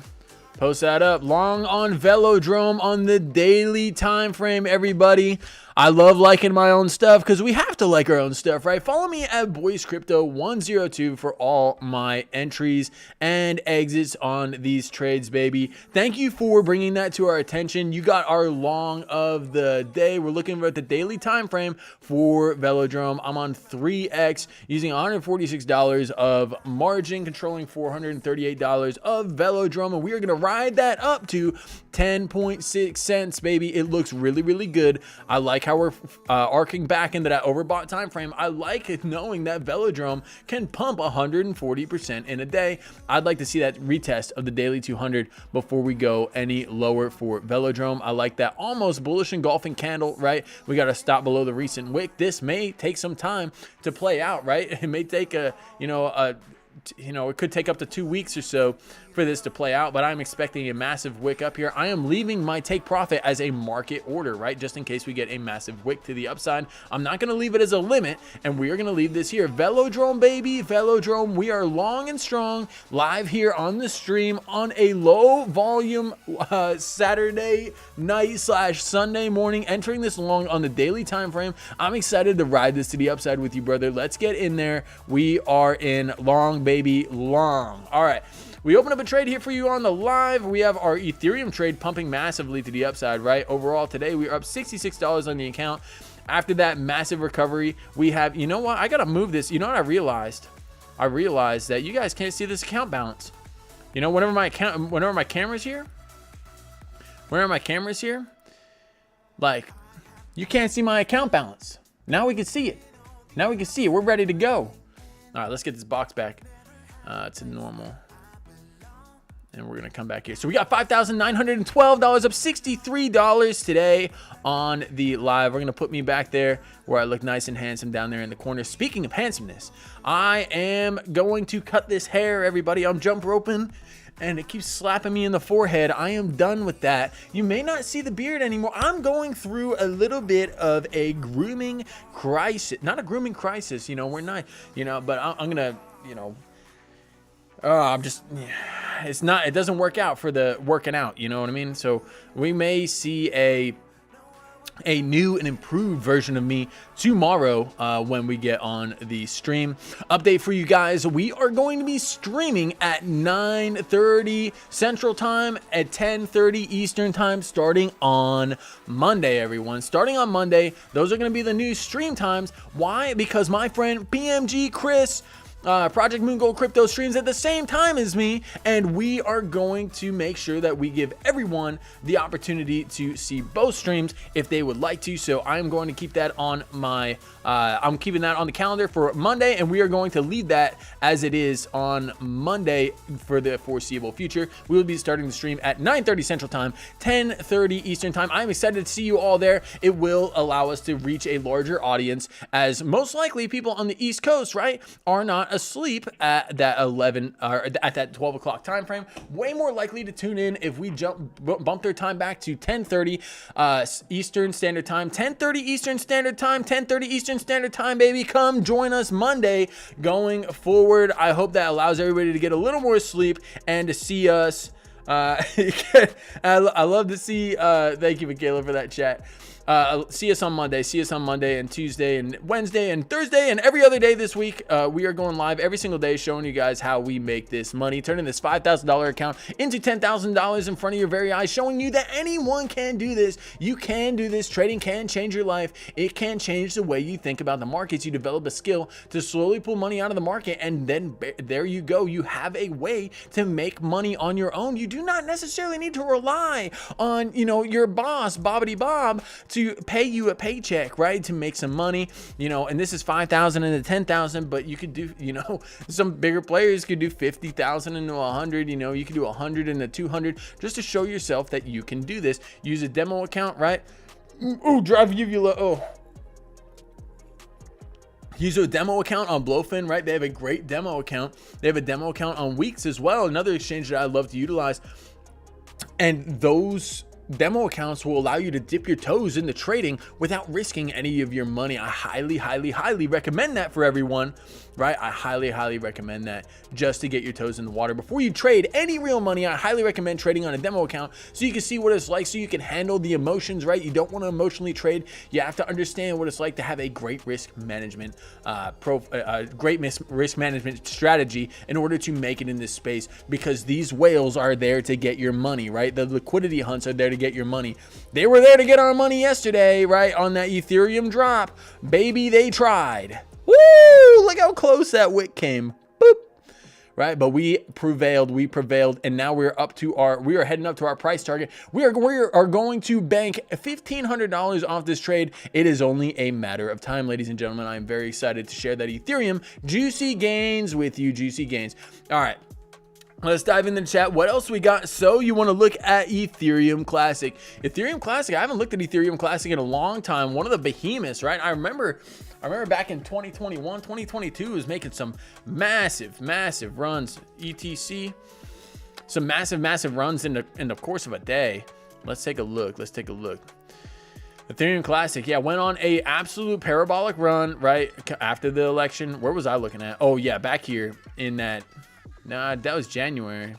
Speaker 2: Post that up. Long on Velodrome on the daily time frame, everybody. I love liking my own stuff because we have to like our own stuff, right? Follow me at Boyce Crypto 102 for all my entries and exits on these trades, baby. Thank you for bringing that to our attention. You got our long of the day. We're looking at the daily time frame for Velodrome. I'm on 3x using $146 of margin, controlling $438 of Velodrome, and we are going to ride that up to 10.6 cents, baby. It looks really, really good. I like how we're arcing back into that overbought time frame. I like it knowing that Velodrome can pump 140% in a day. I'd like to see that retest of the daily 200 before we go any lower for Velodrome. I like that almost bullish engulfing candle, right? We got to stop below the recent wick. This may take some time to play out, right? It may take it could take up to 2 weeks or so for this to play out, but I'm expecting a massive wick up here. I am leaving my take profit as a market order, right? Just in case we get a massive wick to the upside. I'm not going to leave it as a limit, and we are going to leave this here. Velodrome, baby, Velodrome. We are long and strong live here on the stream on a low volume Saturday night / Sunday morning, entering this long on the daily time frame. I'm excited to ride this to the upside with you, brother. Let's get in there. We are in long, baby, long. All right. We open up a trade here for you on the live. We have our Ethereum trade pumping massively to the upside, right? Overall today, we are up $66 on the account. After that massive recovery, we have, you know what? I got to move this. You know what I realized? I realized that you guys can't see this account balance. You know, whenever my camera's here, like, you can't see my account balance. Now we can see it. We're ready to go. All right, let's get this box back to normal. And we're going to come back here. So we got $5,912, up $63 today on the live. We're going to put me back there where I look nice and handsome down there in the corner. Speaking of handsomeness, I am going to cut this hair, everybody. I'm jump roping, and it keeps slapping me in the forehead. I am done with that. You may not see the beard anymore. I'm going through a little bit of a grooming crisis. Not a grooming crisis, we're not, but I'm going to, it doesn't work out for the working out, you know what I mean? So we may see a new and improved version of me tomorrow when we get on the stream. Update for you guys, we are going to be streaming at 9:30 Central Time, at 10:30 Eastern Time, starting on Monday, everyone. Starting on Monday, those are going to be the new stream times. Why? Because my friend PMG Chris, Project Moon Gold Crypto, streams at the same time as me, and we are going to make sure that we give everyone the opportunity to see both streams if they would like to. So I'm going to keep that on my I'm keeping that on the calendar for Monday, and we are going to leave that as it is on Monday for the foreseeable future. We will be starting the stream at 9:30 Central Time, 10:30 Eastern Time. I'm excited to see you all there. It will allow us to reach a larger audience, as most likely people on the East Coast, right, are not asleep at that 11 or at that 12 o'clock time frame. Way more likely to tune in if we bump their time back to 10:30 Eastern Standard Time, 10:30 Eastern Standard Time, 10:30 Eastern Standard Time, baby. Come join us Monday going forward. I hope that allows everybody to get a little more sleep and to see us. I love to see. Thank you, Michaela, for that chat. See us on Monday. See us on Monday and Tuesday and Wednesday and Thursday and every other day this week. We are going live every single day, showing you guys how we make this money, turning this $5,000 account into $10,000 in front of your very eyes, showing you that anyone can do this. You can do this. Trading can change your life. It can change the way you think about the markets. You develop a skill to slowly pull money out of the market, and then there you go. You have a way to make money on your own. You do not necessarily need to rely on, your boss, Bobbity Bob, to pay you a paycheck, right, to make some money, and this is 5,000 into 10,000, but you could do, some bigger players could do 50,000 into 100, you could do 100 into 200, just to show yourself that you can do this. Use a demo account, right? Ooh, drive uvula. Oh. Use a demo account on Blowfin, right? They have a great demo account. They have a demo account on Weeks as well, another exchange that I love to utilize. And those demo accounts will allow you to dip your toes into trading without risking any of your money. I highly recommend that for everyone, right? I highly recommend that just to get your toes in the water. Before you trade any real money, I highly recommend trading on a demo account so you can see what it's like, so you can handle the emotions, right? You don't want to emotionally trade. You have to understand what it's like to have a great risk management, risk management strategy in order to make it in this space, because these whales are there to get your money, right? The liquidity hunts are there to get your money. They were there to get our money yesterday, right? On that Ethereum drop, baby, they tried. Woo! Look how close that wick came. Boop. Right? But we prevailed, and now we are heading up to our price target. We are going to bank $1,500 off this trade. It is only a matter of time, ladies and gentlemen. I am very excited to share that Ethereum juicy gains with you, juicy gains. All right. Let's dive into the chat. What else we got? So you want to look at Ethereum Classic. Ethereum Classic, I haven't looked at Ethereum Classic in a long time. One of the behemoths, right? I remember back in 2021, 2022 was making some massive runs. ETC, some massive runs in the course of a day. Let's take a look. Ethereum Classic, yeah, went on a absolute parabolic run right after the election. Where was I looking at? Oh yeah, back here in that. Nah, that was January.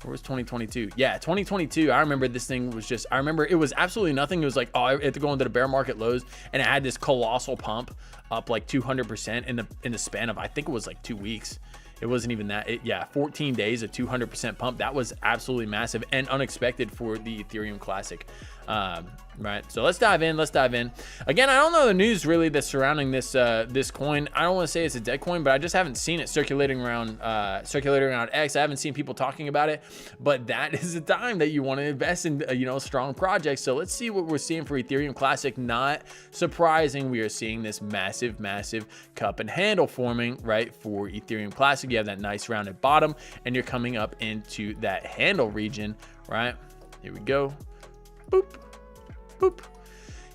Speaker 2: Where was 2022? Yeah, 2022. I remember this thing was just, I remember it was absolutely nothing. It was like, oh, it had to go into the bear market lows, and it had this colossal pump up like 200% in the span of, I think it was like 2 weeks. It wasn't even that. Yeah, 14 days, a 200% pump. That was absolutely massive and unexpected for the Ethereum Classic. Right, so let's dive in. Again, I don't know the news really that's surrounding this this coin. I don't want to say it's a dead coin, but I just haven't seen it circulating around X. I haven't seen people talking about it, but that is the time that you want to invest in strong projects. So let's see what we're seeing for Ethereum Classic. Not surprising, we are seeing this massive cup and handle forming right for Ethereum Classic. You have that nice rounded bottom, and you're coming up into that handle region. Right, here we go. Boop, boop.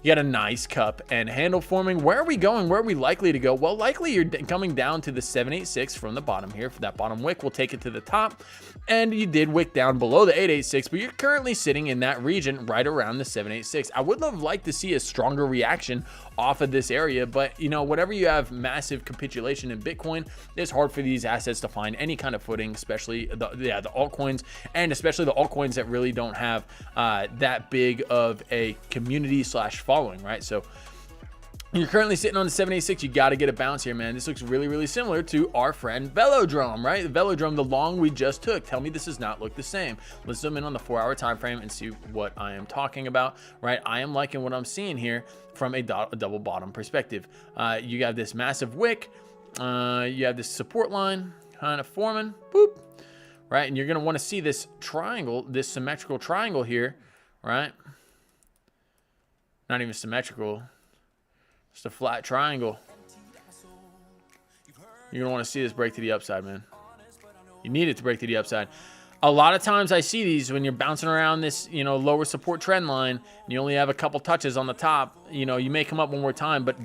Speaker 2: You got a nice cup and handle forming. Where are we going? Where are we likely to go? Well, likely you're coming down to the 786 from the bottom here. For that bottom wick, we'll take it to the top. And you did wick down below the 886, but you're currently sitting in that region right around the 786. I would have liked to see a stronger reaction off of this area, but whenever you have massive capitulation in Bitcoin, it's hard for these assets to find any kind of footing, especially the altcoins, and especially the altcoins that really don't have that big of a community / following, right? So you're currently sitting on the 786. You got to get a bounce here, man. This looks really similar to our friend Velodrome, right? The Velodrome, the long we just took. Tell me this does not look the same. Let's zoom in on the 4-hour time frame and see what I am talking about, right? I am liking what I'm seeing here from a double bottom perspective. You have this massive wick. You have this support line kind of forming, boop, right? And you're going to want to see this triangle, this symmetrical triangle here, right? Not even symmetrical. Just a flat triangle. You're going to want to see this break to the upside, man. You need it to break to the upside. A lot of times I see these when you're bouncing around this, lower support trend line, and you only have a couple touches on the top. You may come up one more time, but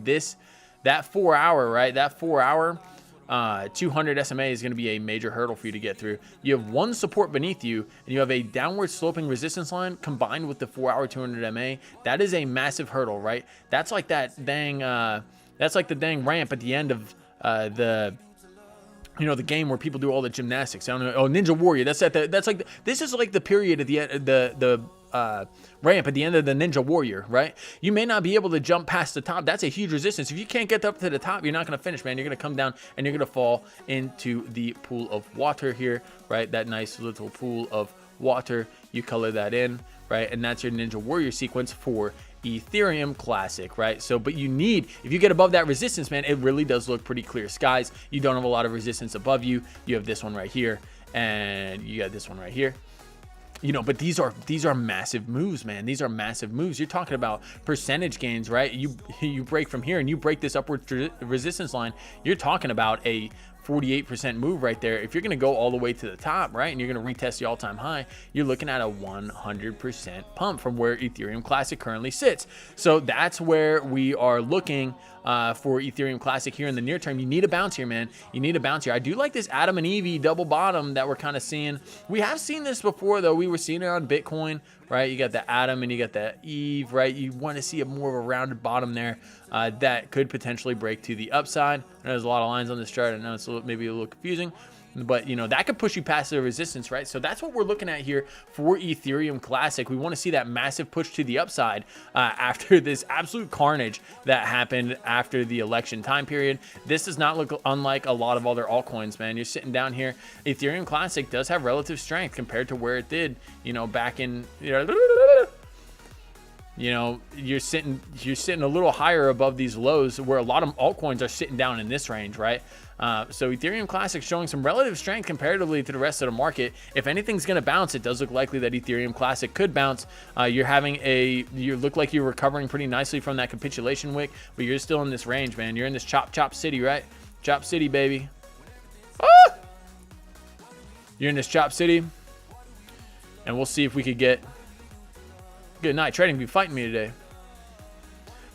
Speaker 2: that 4 hour, right? That 4 hour, 200 SMA is going to be a major hurdle for you to get through. You have one support beneath you, and you have a downward sloping resistance line combined with the 4 hour 200 MA. That is a massive hurdle, right? That's like that dang, that's like the dang ramp at the end of the game where people do all the gymnastics. I don't know. Oh, Ninja Warrior. This is like the period at the end, the ramp at the end of the Ninja Warrior, right? You may not be able to jump past the top. That's a huge resistance. If you can't get up to the top, you're not going to finish, man. You're going to come down and you're going to fall into the pool of water here, right? That nice little pool of water. You color that in, right? And that's your Ninja Warrior sequence for Ethereum Classic, right? So, but if you get above that resistance, man, it really does look pretty clear skies. You don't have a lot of resistance above you. You have this one right here, and you got this one right here. But these are massive moves, man. These are massive moves. You're talking about percentage gains, right? You break from here and you break this upward resistance line. You're talking about a 48% move right there. If you're going to go all the way to the top, right, and you're going to retest the all-time high, you're looking at a 100% pump from where Ethereum Classic currently sits. So that's where we are looking for Ethereum Classic here in the near term. You need a bounce here, man. You need a bounce here. I do like this Adam and Evie double bottom that we're kind of seeing. We have seen this before, though. We were seeing it on Bitcoin, right? You got the Adam and you got the Eve, right? You want to see a more of a rounded bottom there that could potentially break to the upside. I know there's a lot of lines on this chart. I know it's maybe a little confusing, but you know, that could push you past the resistance, right? So that's what we're looking at here for Ethereum Classic. We want to see that massive push to the upside after this absolute carnage that happened after the election time period. This does not look unlike a lot of other altcoins, man. You're sitting down here. Ethereum Classic does have relative strength compared to where it did, you know, back in, you're sitting a little higher above these lows where a lot of altcoins are sitting down in this range, right? So Ethereum Classic showing some relative strength comparatively to the rest of the market. If anything's going to bounce, it does look likely that Ethereum Classic could bounce. You look like you're recovering pretty nicely from that capitulation wick, but you're still in this range, man. You're in this chop city, right? Chop city, baby. Ah! You're in this chop city, and we'll see if we could get. Good night, TradingView fighting me today.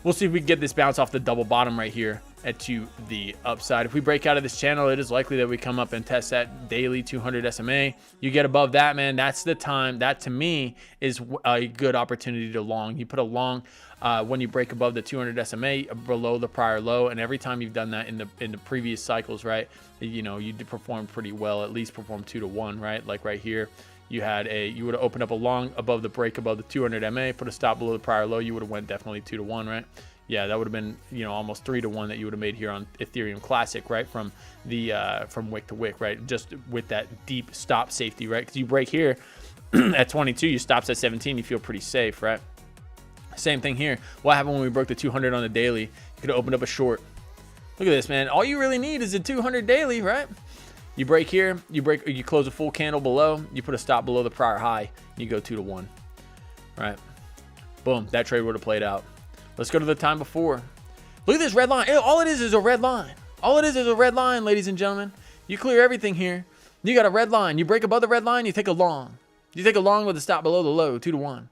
Speaker 2: We'll see if we can get this bounce off the double bottom right here to the upside. If we break out of this channel, it is likely that we come up and test that daily 200 SMA. You get above that, man, that's the time. That to me is a good opportunity to long. You put a long when you break above the 200 SMA below the prior low, and every time you've done that in the previous cycles, right, you know, you perform pretty well, at least perform 2 to 1, right? Like right here. You would have opened up a long above the break above the 200 MA, put a stop below the prior low. You would have went definitely 2 to 1, right? Yeah, that would have been, you know, almost 3 to 1 that you would have made here on Ethereum Classic, right? From the from wick to wick, right? Just with that deep stop safety, right? Because you break here at 22, you stops at 17, you feel pretty safe, right? Same thing here. What happened when we broke the 200 on the daily? You could have opened up a short. Look at this, man. All you really need is a 200 daily, right? You break here, you close a full candle below, you put a stop below the prior high, you go 2 to 1, right? Boom, that trade would have played out. Let's go to the time before. Look at this red line. All it is a red line. All it is a red line, ladies and gentlemen. You clear everything here. You got a red line. You break above the red line, you take a long. You take a long with a stop below the low, 2 to 1,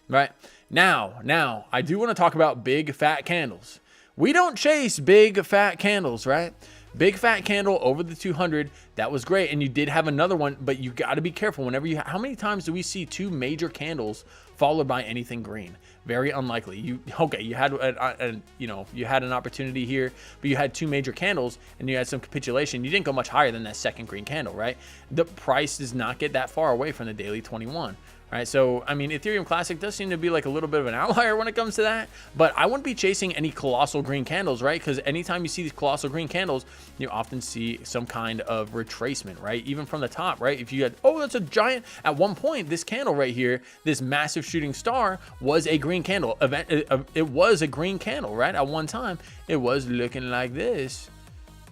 Speaker 2: right? Now, I do want to talk about big fat candles. We don't chase big fat candles, right? Big fat candle over the 200, that was great, and you did have another one, but you got to be careful whenever you. How many times do we see 2 major candles followed by anything green? Very unlikely. You had you had an opportunity here, but you had 2 major candles and you had some capitulation. You didn't go much higher than that second green candle, right? The price does not get that far away from the daily 21. Right, so I mean, Ethereum Classic does seem to be like a little bit of an outlier when it comes to that, but I wouldn't be chasing any colossal green candles, right? Because anytime you see these colossal green candles, you often see some kind of retracement, right? Even from the top, right? If you had, oh, that's a giant, at one point, this candle right here, this massive shooting star was a green candle. It was a green candle, right? At one time, it was looking like this,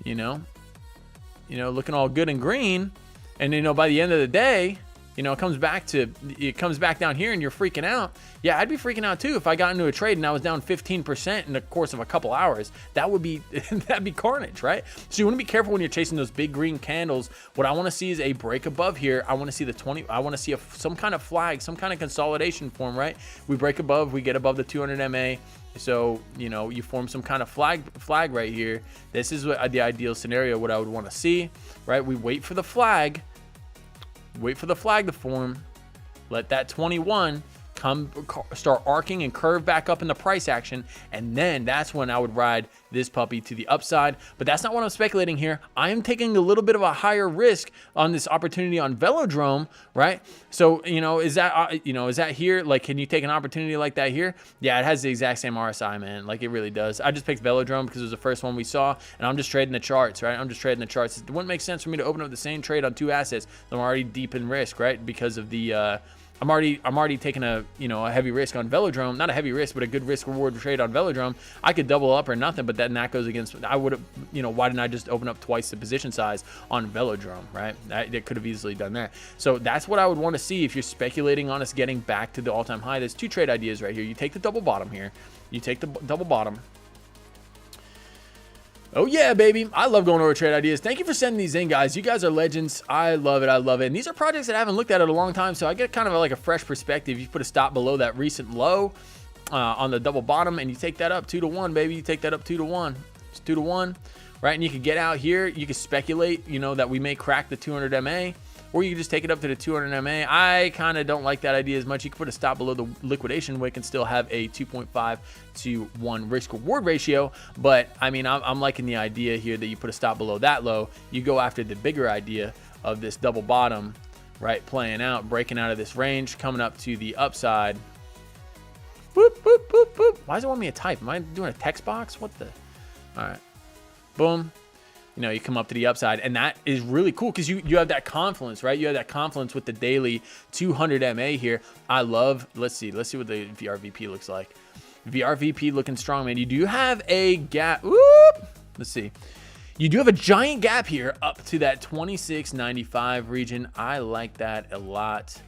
Speaker 2: you know, looking all good and green, and you know, by the end of the day, you know, it comes back down here and you're freaking out. Yeah, I'd be freaking out too if I got into a trade and I was down 15% in the course of a couple hours. That'd be carnage, right? So you want to be careful when you're chasing those big green candles. What I want to see is a break above here. I want to see the 20. I want to see some kind of flag, some kind of consolidation form, right? We break above, we get above the 200 MA. So, you know, you form some kind of flag right here. This is what the ideal scenario, what I would want to see, right? We wait for the flag. Wait for the flag to form. Let that 21 start arcing and curve back up in the price action, and then that's when I would ride this puppy to the upside. But that's not what I'm speculating here. I am taking a little bit of a higher risk on this opportunity on Velodrome, right? So, you know, is that here? Like, can you take an opportunity like that here? Yeah, it has the exact same RSI, man. Like, it really does. I just picked Velodrome because it was the first one we saw, and I'm just trading the charts, right? I'm just trading the charts. It wouldn't make sense for me to open up the same trade on 2 assets. I'm already deep in risk, right? Because of the I'm already taking a heavy risk on Velodrome. Not a heavy risk, but a good risk reward trade on Velodrome. I could double up or nothing, but then that goes against. I would have, why didn't I just open up twice the position size on Velodrome, right? That could have easily done that. So that's what I would want to see if you're speculating on us getting back to the all-time high. There's 2 trade ideas right here. You take the double bottom here. You take the double bottom. Oh yeah, baby. I love going over trade ideas. Thank you for sending these in, guys. You guys are legends. I love it. I love it. And these are projects that I haven't looked at in a long time, so I get kind of like a fresh perspective. You put a stop below that recent low on the double bottom, and you take that up 2 to 1, baby. You take that up 2 to 1. It's 2 to 1, right? And you could get out here. You could speculate, that we may crack the 200 MA, or you can just take it up to the 200 MA. I kind of don't like that idea as much. You can put a stop below the liquidation where it can still have a 2.5 to 1 risk reward ratio. But I mean, I'm liking the idea here that you put a stop below that low. You go after the bigger idea of this double bottom, right? Playing out, breaking out of this range, coming up to the upside. Boop, boop, boop, boop. Why does it want me to type? Am I doing a text box? What the? All right. Boom. You know, you come up to the upside, and that is really cool because you have that confluence, right? You have that confluence with the daily 200 MA here. I love, let's see what the VRVP looks like. VRVP looking strong, man. You do have a gap. Whoop. Let's see. You do have a giant gap here up to that 26.95 region. I like that a lot.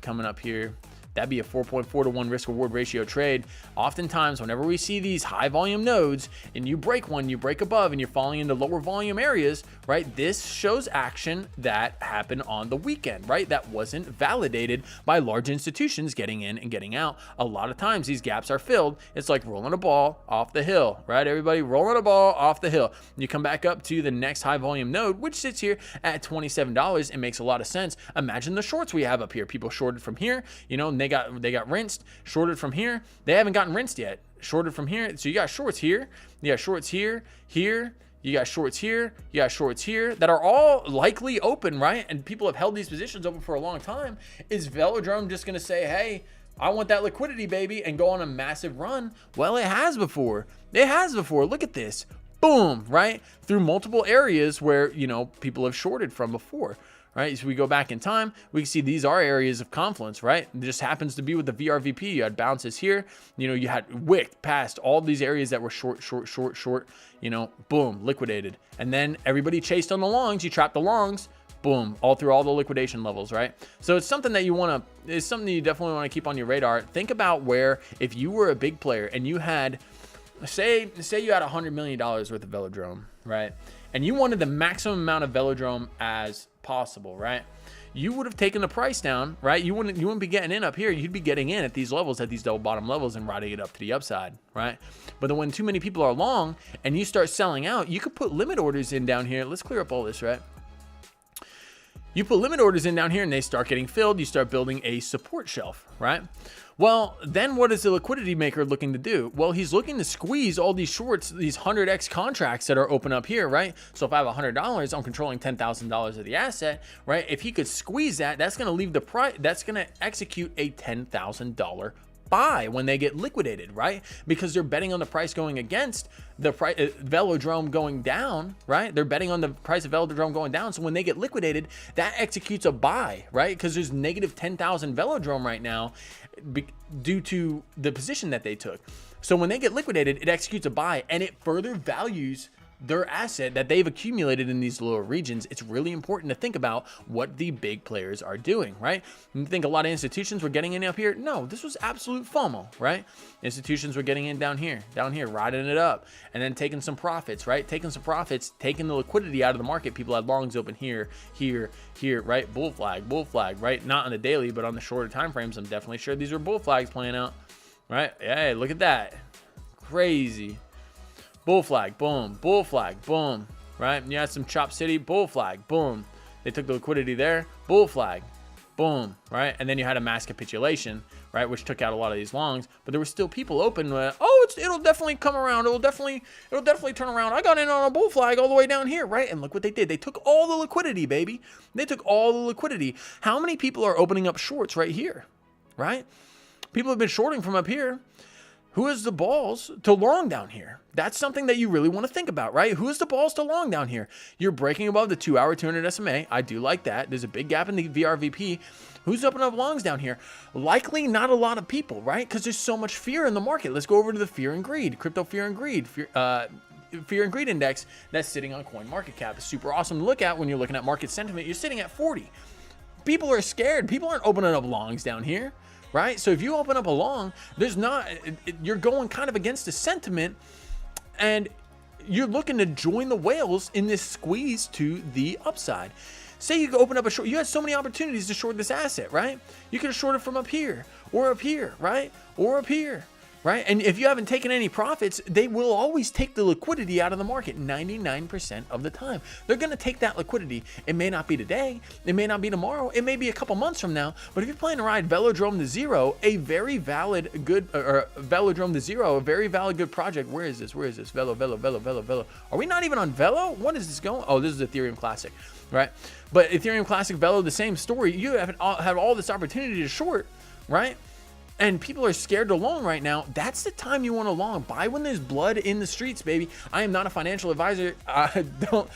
Speaker 2: Coming up here. That'd be a 4.4 to 1 risk reward ratio trade. Oftentimes, whenever we see these high volume nodes and you break one, you break above and you're falling into lower volume areas, right? This shows action that happened on the weekend, right? That wasn't validated by large institutions getting in and getting out. A lot of times these gaps are filled. It's like rolling a ball off the hill, right? Everybody rolling a ball off the hill. You come back up to the next high volume node, which sits here at $27. It makes a lot of sense. Imagine the shorts we have up here. People shorted from here, you know, they got rinsed, shorted from here. They haven't gotten rinsed yet. Shorted from here. So you got shorts here. You got shorts here, here. You got shorts here. You got shorts here that are all likely open, right? And people have held these positions open for a long time. Is Velodrome just going to say, hey, I want that liquidity, baby, and go on a massive run? Well, it has before. It has before. Look at this. Boom, right? Through multiple areas where, you know, people have shorted from before. Right, so we go back in time, we can see these are areas of confluence, right? It just happens to be with the VRVP. You had bounces here, you know, you had wick past all these areas that were short, you know, boom, liquidated. And then everybody chased on the longs, you trapped the longs, boom, all through all the liquidation levels, right? So it's something that it's something that you definitely want to keep on your radar. Think about where, if you were a big player and you had, say you had $100 million worth of Velodrome, right? And you wanted the maximum amount of Velodrome as possible, right? You would have taken the price down, right? You wouldn't be getting in up here. You'd be getting in at these levels, at these double bottom levels, and riding it up to the upside, right? But then when too many people are long and you start selling out, you could put limit orders in down here. Let's clear up all this, right? You put limit orders in down here and they start getting filled. You start building a support shelf, right? Well, then what is the liquidity maker looking to do? Well, he's looking to squeeze all these shorts, these 100x contracts that are open up here, right? So if I have $100, I'm controlling $10,000 of the asset, right? If he could squeeze that, that's going to leave the price, that's going to execute a $10,000 buy when they get liquidated, right? Because they're betting on the price going against the price, Velodrome going down, right? They're betting on the price of Velodrome going down. So when they get liquidated, that executes a buy, right? Because there's negative 10,000 Velodrome right now due to the position that they took. So when they get liquidated, it executes a buy and it further values their asset that they've accumulated in these lower regions. It's really important to think about what the big players are doing, right? You think a lot of institutions were getting in up here? No, this was absolute FOMO, right? Institutions were getting in down here, riding it up, and then taking some profits, right? Taking some profits, taking the liquidity out of the market. People had longs open here, right? Bull flag, right? Not on the daily, but on the shorter time frames, I'm definitely sure these were bull flags playing out, right? Hey, look at that. Crazy. Bull flag, boom, right? You had some Chop City, bull flag, boom. They took the liquidity there, bull flag, boom, right? And then you had a mass capitulation, right? Which took out a lot of these longs, but there were still people open. It'll definitely come around. It'll definitely turn around. I got in on a bull flag all the way down here, right? And look what they did. They took all the liquidity, baby. They took all the liquidity. How many people are opening up shorts right here, right? People have been shorting from up here. Who has the balls to long down here? That's something that you really want to think about, right? Who has the balls to long down here? You're breaking above the 2-hour 200 SMA. I do like that. There's a big gap in the VRVP. Who's opening up longs down here? Likely not a lot of people, right? Because there's so much fear in the market. Let's go over to the fear and greed, crypto fear and greed, fear and greed index that's sitting on CoinMarketCap. It's super awesome to look at when you're looking at market sentiment. You're sitting at 40. People are scared. People aren't opening up longs down here, right? So if you open up a long, you're going kind of against the sentiment and you're looking to join the whales in this squeeze to the upside. Say you open up a short, you had so many opportunities to short this asset, right? You could have shorted from up here, right? Or up here, right? And if you haven't taken any profits, they will always take the liquidity out of the market 99% of the time. They're going to take that liquidity. It may not be today. It may not be tomorrow. It may be a couple months from now. But if you're planning to ride Velodrome to Zero, a very valid good, or Velodrome to Zero, a very valid good project. Where is this? Where is this? Velo. Are we not even on Velo? What is this going? Oh, this is Ethereum Classic, right? But Ethereum Classic, Velo, the same story. You have all this opportunity to short, right? And people are scared to long right now. That's the time you want to long. Buy when there's blood in the streets, baby. I am not a financial advisor. I don't.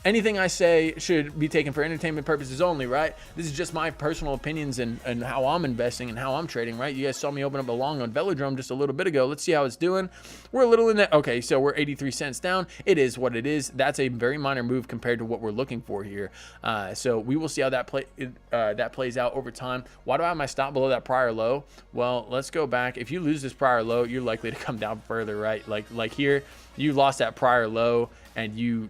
Speaker 2: Anything I say should be taken for entertainment purposes only, right? This is just my personal opinions and how I'm investing and how I'm trading, right? You guys saw me open up a long on Velodrome just a little bit ago. Let's see how it's doing. We're a little in that. Okay, so we're 83 cents down. It is what it is. That's a very minor move compared to what we're looking for here. So we will see how that plays out over time. Why do I have my stop below that prior low? Well, let's go back. If you lose this prior low, you're likely to come down further, right? Like here, you lost that prior low and you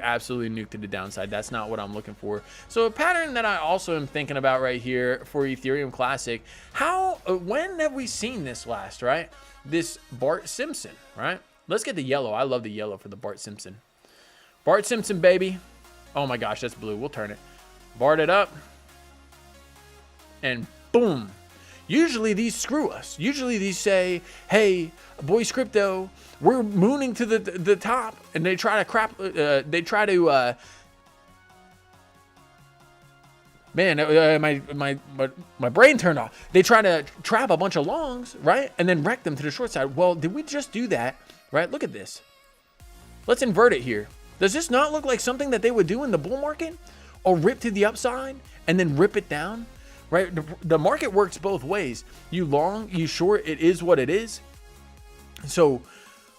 Speaker 2: absolutely nuked to the downside. That's not what I'm looking for. So a pattern that I also am thinking about right here for Ethereum Classic, when have we seen this last, right? This Bart Simpson, right? Let's get the yellow. I love the yellow for the Bart Simpson. Bart Simpson, baby. Oh my gosh, that's blue. We'll turn it. Bart it up. And boom. Usually these screw us. Usually these say, hey, Boyce Crypto, we're mooning to the top. And they try to my brain turned off. They try to trap a bunch of longs, right? And then wreck them to the short side. Well, did we just do that, right? Look at this. Let's invert it here. Does this not look like something that they would do in the bull market? Or rip to the upside and then rip it down? Right, the market works both ways. You long, you short, it is what it is. So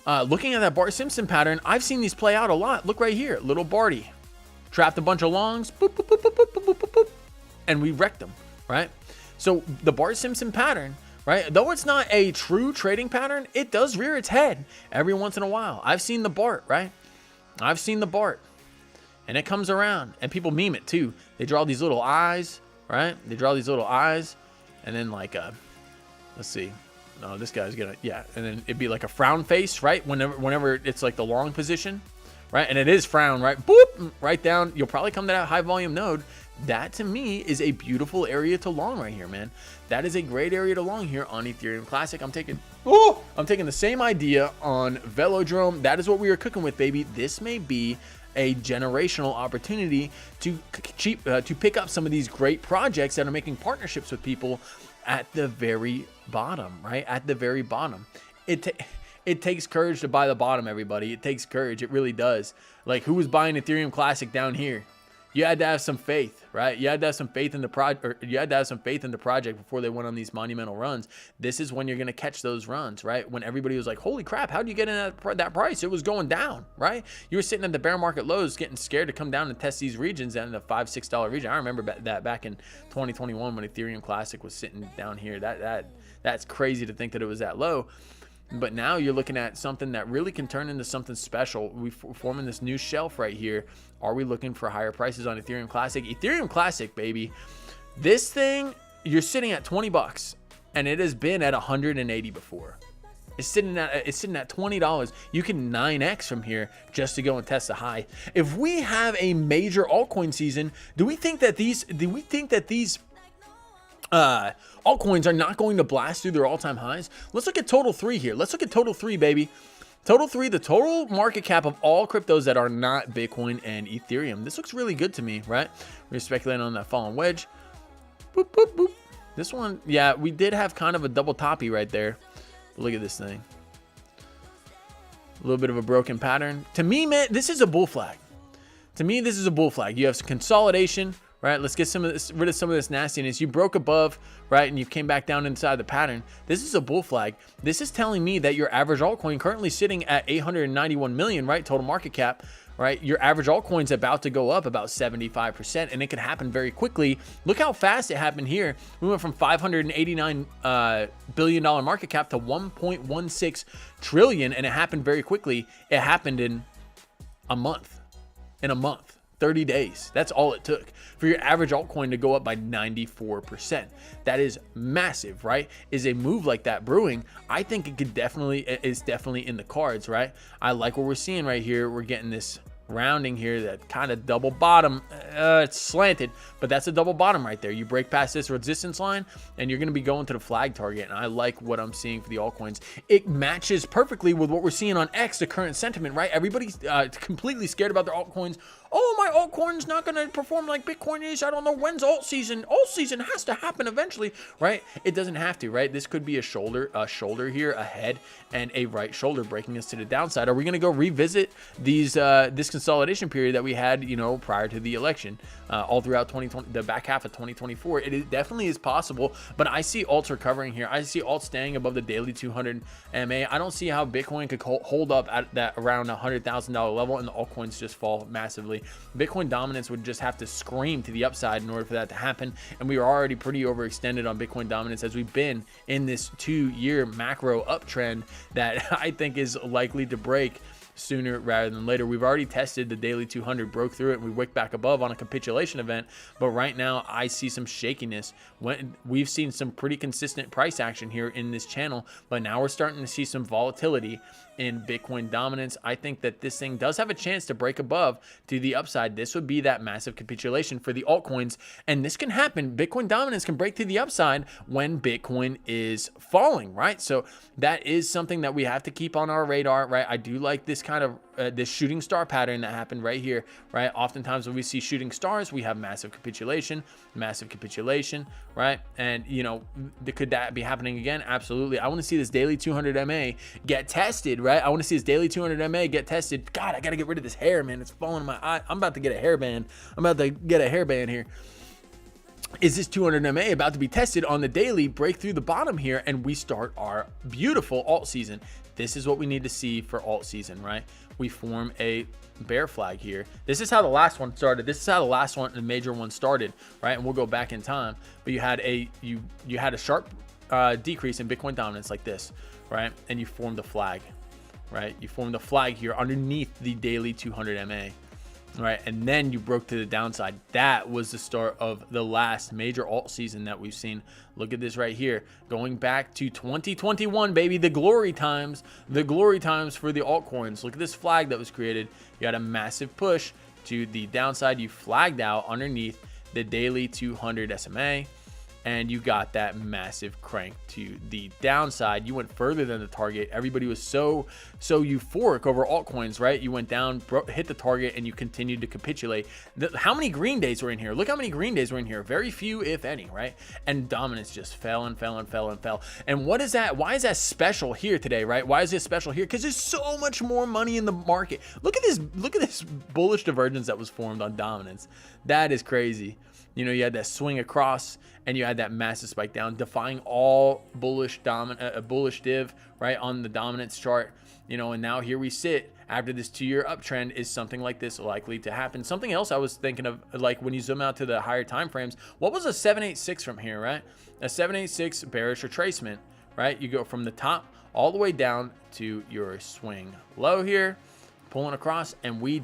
Speaker 2: looking at that Bart Simpson pattern, I've seen these play out a lot. Look right here, little Barty. Trapped a bunch of longs, boop, boop, boop, boop, boop, boop, boop, boop, and we wrecked them, right? So the Bart Simpson pattern, right, though it's not a true trading pattern, it does rear its head every once in a while. I've seen the Bart, right? I've seen the Bart. And it comes around, and people meme it too. They draw these little eyes, right? They draw these little eyes, and then like let's see. No, this guy's gonna, yeah. And then it'd be like a frown face, right? Whenever it's like the long position, right? And it is frown, right? Boop, right down. You'll probably come to that high volume node. That to me is a beautiful area to long right here, man. That is a great area to long here on Ethereum Classic. I'm taking the same idea on Velodrome. That is what we are cooking with, baby. This may be a generational opportunity to pick up some of these great projects that are making partnerships with people at the very bottom, right? At the very bottom. It takes courage to buy the bottom, everybody. It takes courage. It really does. Like, who was buying Ethereum Classic down here? You had to have some faith, right? You had to have some faith in the project before they went on these monumental runs. This is when you're going to catch those runs, right? When everybody was like, holy crap, how did you get in that price? It was going down, right? You were sitting at the bear market lows getting scared to come down and test these regions in the $5-6 region. I remember that back in 2021 when Ethereum Classic was sitting down here. That's crazy to think that it was that low. But now you're looking at something that really can turn into something special. We're forming this new shelf right here. Are we looking for higher prices on Ethereum Classic? Ethereum Classic, baby. This thing, you're sitting at 20 bucks, and it has been at 180 before. It's sitting at $20. You can 9x from here just to go and test the high. If we have a major altcoin season, do we think that these altcoins are not going to blast through their all-time highs? Let's look at total 3 here. Let's look at total 3, baby. Total 3, the total market cap of all cryptos that are not Bitcoin and Ethereum. This looks really good to me, right? We're speculating on that fallen wedge. Boop, boop, boop. This one, yeah, we did have kind of a double toppy right there. But look at this thing. A little bit of a broken pattern. To me, man, this is a bull flag. To me, this is a bull flag. You have some consolidation, right? Let's get rid of some of this nastiness. You broke above, right? And you came back down inside the pattern. This is a bull flag. This is telling me that your average altcoin currently sitting at 891 million, right? Total market cap, right? Your average altcoin's about to go up about 75%, and it could happen very quickly. Look how fast it happened here. We went from $589 billion market cap to 1.16 trillion, and it happened very quickly. It happened in a month. 30 days. That's all it took for your average altcoin to go up by 94%. That is massive, right? Is a move like that brewing? I think it's definitely in the cards, right? I like what we're seeing right here. We're getting this rounding here, that kind of double bottom. It's slanted, but that's a double bottom right there. You break past this resistance line and you're going to be going to the flag target, and I like what I'm seeing for the altcoins. It matches perfectly with what we're seeing on X, the current sentiment, right? Everybody's completely scared about their altcoins. Oh, my altcoin's not going to perform like Bitcoin is. I don't know when's alt season. Alt season has to happen eventually, right? It doesn't have to, right? This could be a shoulder here, a head, and a right shoulder breaking us to the downside. Are we going to go revisit these this consolidation period that we had, you know, prior to the election, all throughout 2020, the back half of 2024? Definitely is possible, but I see alts recovering here. I see alts staying above the daily 200 MA. I don't see how Bitcoin could hold up at that around $100,000 level and the altcoins just fall massively. Bitcoin dominance would just have to scream to the upside in order for that to happen, and we are already pretty overextended on Bitcoin dominance as we've been in this 2-year macro uptrend that I think is likely to break sooner rather than later. We've already tested the daily 200, broke through it, and we wicked back above on a capitulation event, but right now I see some shakiness. When we've seen some pretty consistent price action here in this channel, but now we're starting to see some volatility in Bitcoin dominance. I think that this thing does have a chance to break above to the upside. This would be that massive capitulation for the altcoins, and this can happen. Bitcoin dominance can break to the upside when Bitcoin is falling, right? So that is something that we have to keep on our radar, right? I do like this kind of this shooting star pattern that happened right here, right? Oftentimes when we see shooting stars, we have massive capitulation, right? And you know, could that be happening again? Absolutely. I want to see this daily 200 MA get tested, right? I want to see this daily 200 MA get tested. God, I got to get rid of this hair, man. It's falling in my eye. I'm about to get a hairband. Here. Is this 200 MA about to be tested on the daily, break through the bottom here, and we start our beautiful alt season? This is what we need to see for alt season, right? We form a bear flag here. This is how the last one started. This is how the last one, the major one, started, right? And we'll go back in time, but you had a sharp decrease in Bitcoin dominance like this, right? And you formed a flag, right? You formed a flag here underneath the daily 200 MA. Right, and then you broke to the downside. That was the start of the last major alt season that we've seen. Look at this right here, going back to 2021, baby, the glory times for the altcoins. Look at this flag that was created. You had a massive push to the downside. You flagged out underneath the daily 200 SMA, and you got that massive crank to the downside. You went further than the target. Everybody was so euphoric over altcoins, right? You went down, hit the target, and you continued to capitulate. How many green days were in here? Look how many green days were in here. Very few, if any, right? And dominance just fell and fell and fell and fell. And what is that? Why is that special here today, right? Why is this special here? Because there's so much more money in the market. Look at this bullish divergence that was formed on dominance. That is crazy. You know, you had that swing across and you had that massive spike down, defying all bullish div, right, on the dominance chart. You know, and now here we sit after this 2-year uptrend. Is something like this likely to happen? Something else I was thinking of, like when you zoom out to the higher time frames, what was a 786 from here, right? A 786 bearish retracement, right? You go from the top all the way down to your swing low here, pulling across, and we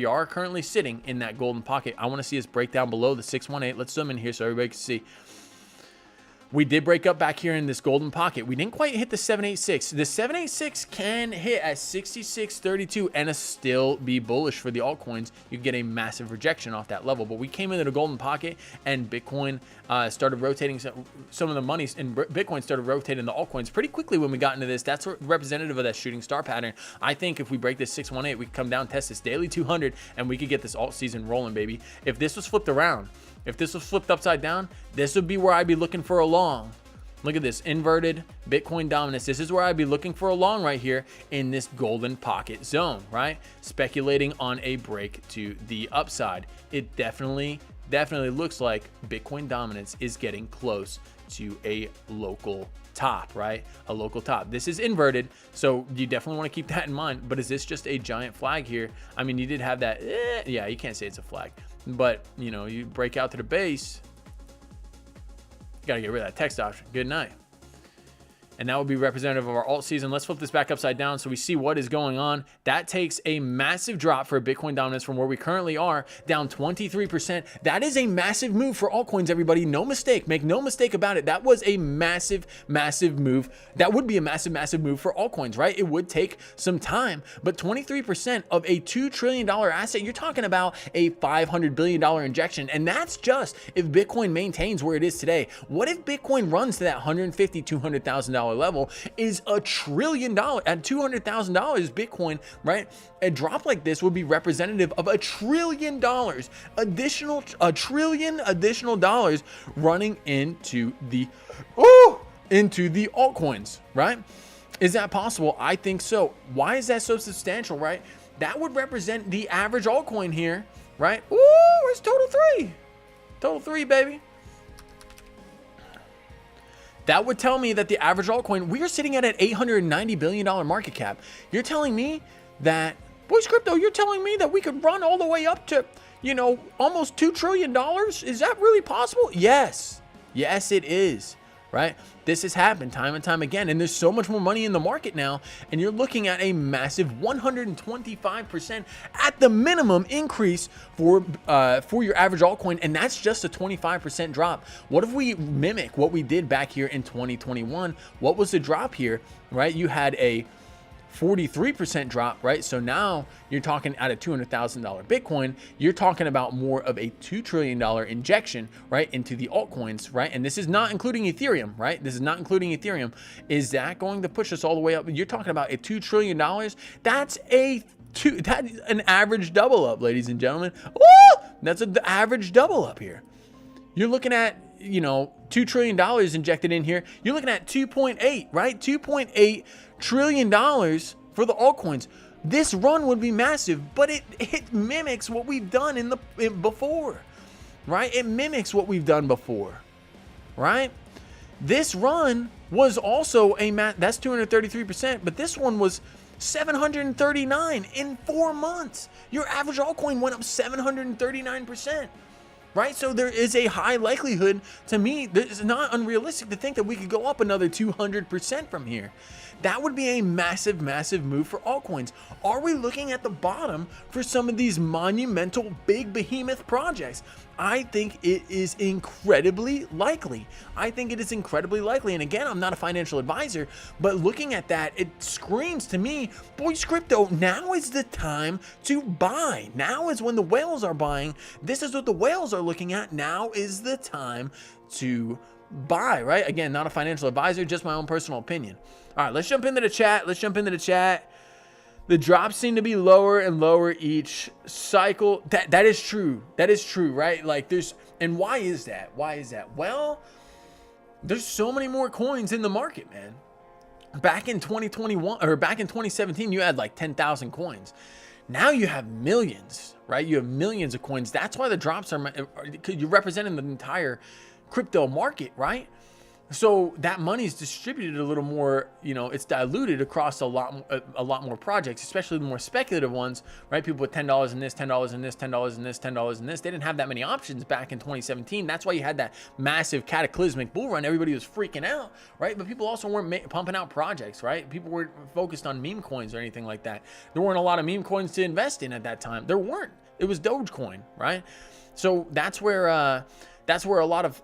Speaker 2: are currently sitting in that golden pocket. I want to see us break down below the 618. Let's zoom in here so everybody can see. We did break up back here in this golden pocket. We didn't quite hit the 786. The 786 can hit at 66.32 and still be bullish for the altcoins. You get a massive rejection off that level, but we came into the golden pocket and Bitcoin started rotating. Some of the money in Bitcoin started rotating the altcoins pretty quickly when we got into this. That's representative of that shooting star pattern. I think if we break this 618, we can come down, test this daily 200, and we could get this alt season rolling, baby. If this was flipped around, if this was flipped upside down, this would be where I'd be looking for a long. Look at this inverted Bitcoin dominance. This is where I'd be looking for a long right here in this golden pocket zone, right? Speculating on a break to the upside. It definitely looks like Bitcoin dominance is getting close to a local top, right? A local top. This is inverted, so you definitely want to keep that in mind. But is this just a giant flag here? I mean, you did have that, yeah, you can't say it's a flag, but you know, you break out to the base, you gotta get rid of that text option. Good night. and that would be representative of our alt season. Let's flip this back upside down so we see what is going on. That takes a massive drop for Bitcoin dominance from where we currently are, down 23%. That is a massive move for altcoins, everybody. No mistake. Make no mistake about it. That was a massive, massive move. That would be a massive, massive move for altcoins, right? It would take some time, but 23% of a $2 trillion asset, you're talking about a $500 billion injection. And that's just if Bitcoin maintains where it is today. What if Bitcoin runs to that $150,000, $200,000 level? Is $1 trillion at $200,000 Bitcoin, right? A drop like this would be representative of $1 trillion additional, $1 trillion additional dollars running into the altcoins, right? Is that possible? I think so. Why is that so substantial, right? That would represent the average altcoin here, right? Ooh, it's total 3. Total 3, baby. That would tell me that the average altcoin, we are sitting at an $890 billion market cap. You're telling me that, Boyce Crypto, you're telling me that we could run all the way up to, you know, almost $2 trillion? Is that really possible? Yes. Yes, it is, right? This has happened time and time again, and there's so much more money in the market now, and you're looking at a massive 125% at the minimum increase for your average altcoin, and that's just a 25% drop. What if we mimic what we did back here in 2021? What was the drop here, right? You had a 43% drop, right? So now you're talking at a $200,000 Bitcoin, you're talking about more of a $2 trillion injection, right, into the altcoins, right? And this is not including Ethereum, right? This is not including Ethereum. Is that going to push us all the way up? You're talking about a $2 trillion. That's an average double up, ladies and gentlemen. Woo! That's an average double up here. You're looking at, you know, $2 trillion injected in here. You're looking at 2.8, right? $2.8 trillion for the altcoins. This run would be massive, but it mimics what we've done before, right? It mimics what we've done before, right? This run was also that's 233%, but this one was 739 in 4 months. Your average altcoin went up 739%. Right? So there is a high likelihood, to me, it's not unrealistic to think that we could go up another 200% from here. That would be a massive, massive move for altcoins. Are we looking at the bottom for some of these monumental, big behemoth projects? I think it is incredibly likely. I think it is incredibly likely. And again, I'm not a financial advisor, but looking at that, it screams to me, Boyce Crypto, now is the time to buy. Now is when the whales are buying. This is what the whales are looking at. Now is the time to buy, right? Again, not a financial advisor, just my own personal opinion. All right, let's jump into the chat. The drops seem to be lower and lower each cycle. That is true. That is true, right? Like and why is that? Well, there's so many more coins in the market, man. Back in 2021 or back in 2017, you had like 10,000 coins. Now you have millions, right? You have millions of coins. That's why the drops you're representing the entire crypto market, right? So that money is distributed a little more, you know, it's diluted across a lot more projects, especially the more speculative ones, right? People with $10 in this, $10 in this, $10 in this, $10 in this. They didn't have that many options back in 2017. That's why you had that massive cataclysmic bull run. Everybody was freaking out, right? But people also weren't pumping out projects, right? People weren't focused on meme coins or anything like that. There weren't a lot of meme coins to invest in at that time. There weren't. It was Dogecoin, right? So that's where a lot of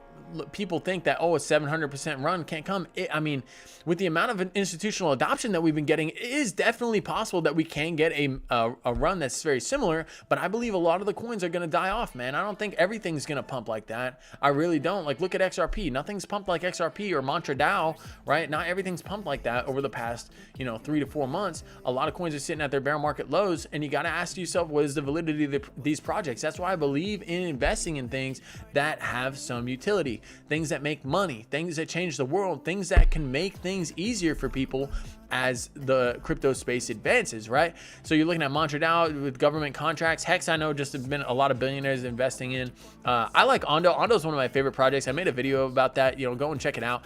Speaker 2: people think that, oh, a 700% run can't come. I mean, with the amount of institutional adoption that we've been getting, it is definitely possible that we can get a run that's very similar, but I believe a lot of the coins are going to die off, man. I don't think everything's going to pump like that. I really don't. Like, look at XRP. Nothing's pumped like XRP or Mantra DAO, right? Not everything's pumped like that over the past, 3 to 4 months. A lot of coins are sitting at their bear market lows, and you got to ask yourself, what is the validity of these projects? That's why I believe in investing in things that have some utility, things that make money, things that change the world, things that can make things easier for people as the crypto space advances, right? So you're looking at Mantra DAO with government contracts. Hex, I know, just have been a lot of billionaires investing in. I like Ondo. Ondo is one of my favorite projects. I made a video about that. Go and check it out.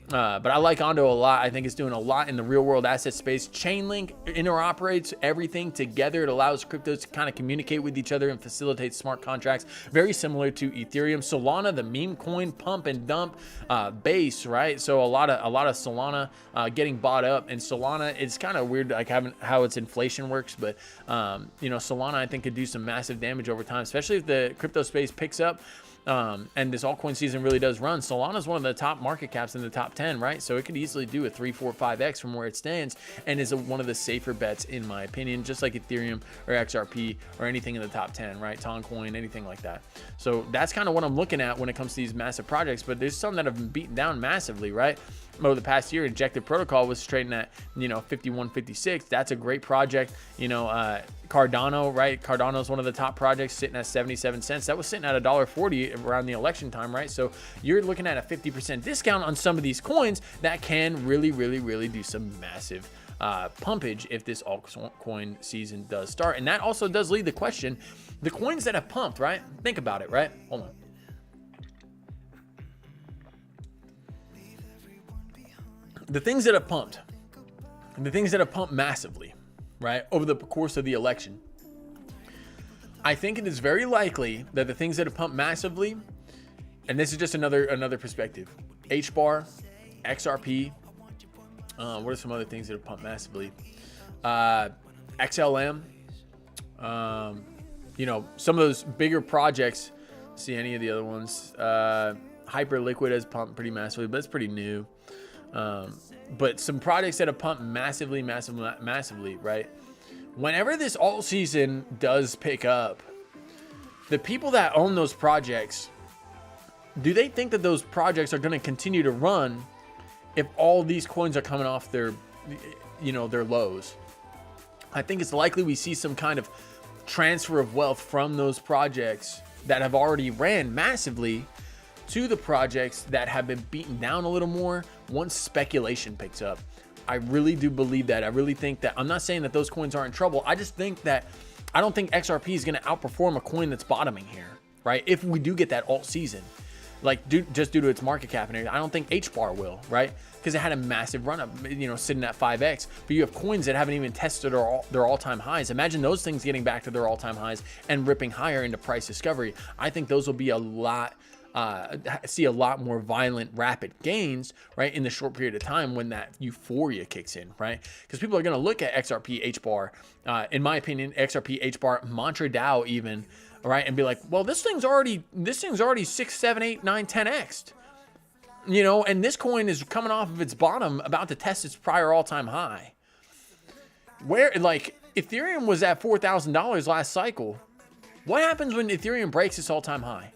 Speaker 2: But I like Ondo a lot. I think it's doing a lot in the real world asset space. Chainlink interoperates everything together. It allows cryptos to kind of communicate with each other and facilitate smart contracts, very similar to Ethereum. Solana, the meme coin, pump and dump base, right? So a lot of Solana getting bought up, and Solana, it's kind of weird like how its inflation works, but you know, Solana I think could do some massive damage over time, especially if the crypto space picks up. And this altcoin season really does run. Solana is one of the top market caps in the top 10, right? So it could easily do a 3, 4, 5x from where it stands, and is one of the safer bets in my opinion, just like Ethereum or XRP or anything in the top 10, right? Toncoin, anything like that. So that's kind of what I'm looking at when it comes to these massive projects, but there's some that have been beaten down massively, right? Over the past year, Injective Protocol was trading at, you know, 51, 56. That's a great project. You know, Cardano, right? Cardano is one of the top projects, sitting at 77 cents. That was sitting at $1.40 around the election time, right? So you're looking at a 50% discount on some of these coins that can really do some massive pumpage if this altcoin season does start. And that also does lead the question, the coins that have pumped, right? Think about it, right? Hold on. The things that have pumped, and the things that have pumped massively, right, over the course of the election, I think it is very likely that the things that have pumped massively, and this is just another perspective, HBAR, XRP, what are some other things that have pumped massively? XLM, you know, some of those bigger projects. See any of the other ones? Hyperliquid has pumped pretty massively, but it's pretty new. But some projects that have pumped massively, right? Whenever this alt season does pick up, the people that own those projects, do they think that those projects are going to continue to run if all these coins are coming off their, you know, their lows? I think it's likely we see some kind of transfer of wealth from those projects that have already ran massively to the projects that have been beaten down a little more once speculation picks up. I really do believe that. I really think that. I'm not saying that those coins aren't in trouble. I just think that I don't think XRP is going to outperform a coin that's bottoming here, right? If we do get that alt season, like just due to its market cap and everything, I don't think HBAR will, right? Because it had a massive run up, you know, sitting at 5x. But you have coins that haven't even tested their all-time highs. Imagine those things getting back to their all-time highs and ripping higher into price discovery. I think those will be a lot. See a lot more violent, rapid gains, right, in the short period of time when that euphoria kicks in, right? Because people are going to look at XRP, HBAR, in my opinion, XRP, HBAR, Mantra DAO even, right, and be like, well, this thing's already 6, 7, 8, 9, 10x, you know, and this coin is coming off of its bottom, about to test its prior all-time high. Where, like, Ethereum was at $4,000 last cycle. What happens when Ethereum breaks its all-time high?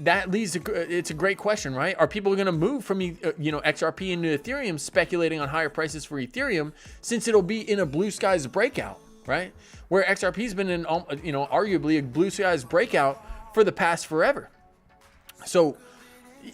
Speaker 2: That leads to, it's a great question, right? Are people going to move from, you know, XRP into Ethereum, speculating on higher prices for Ethereum, since it'll be in a blue skies breakout, right? Where XRP's been in, you know, arguably a blue skies breakout for the past forever. So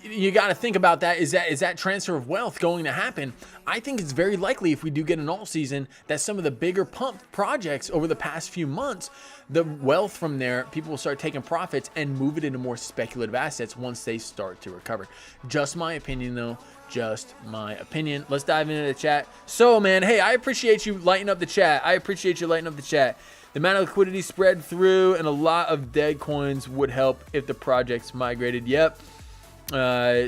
Speaker 2: you got to think about that. Is that transfer of wealth going to happen? I think it's very likely, if we do get an alt season, that some of the bigger pump projects over the past few months, the wealth from there, people will start taking profits and move it into more speculative assets once they start to recover. Just my opinion, though. Just my opinion. Let's dive into the chat. So, man, hey, I appreciate you lighting up the chat. The amount of liquidity spread through and a lot of dead coins would help if the projects migrated. Yep.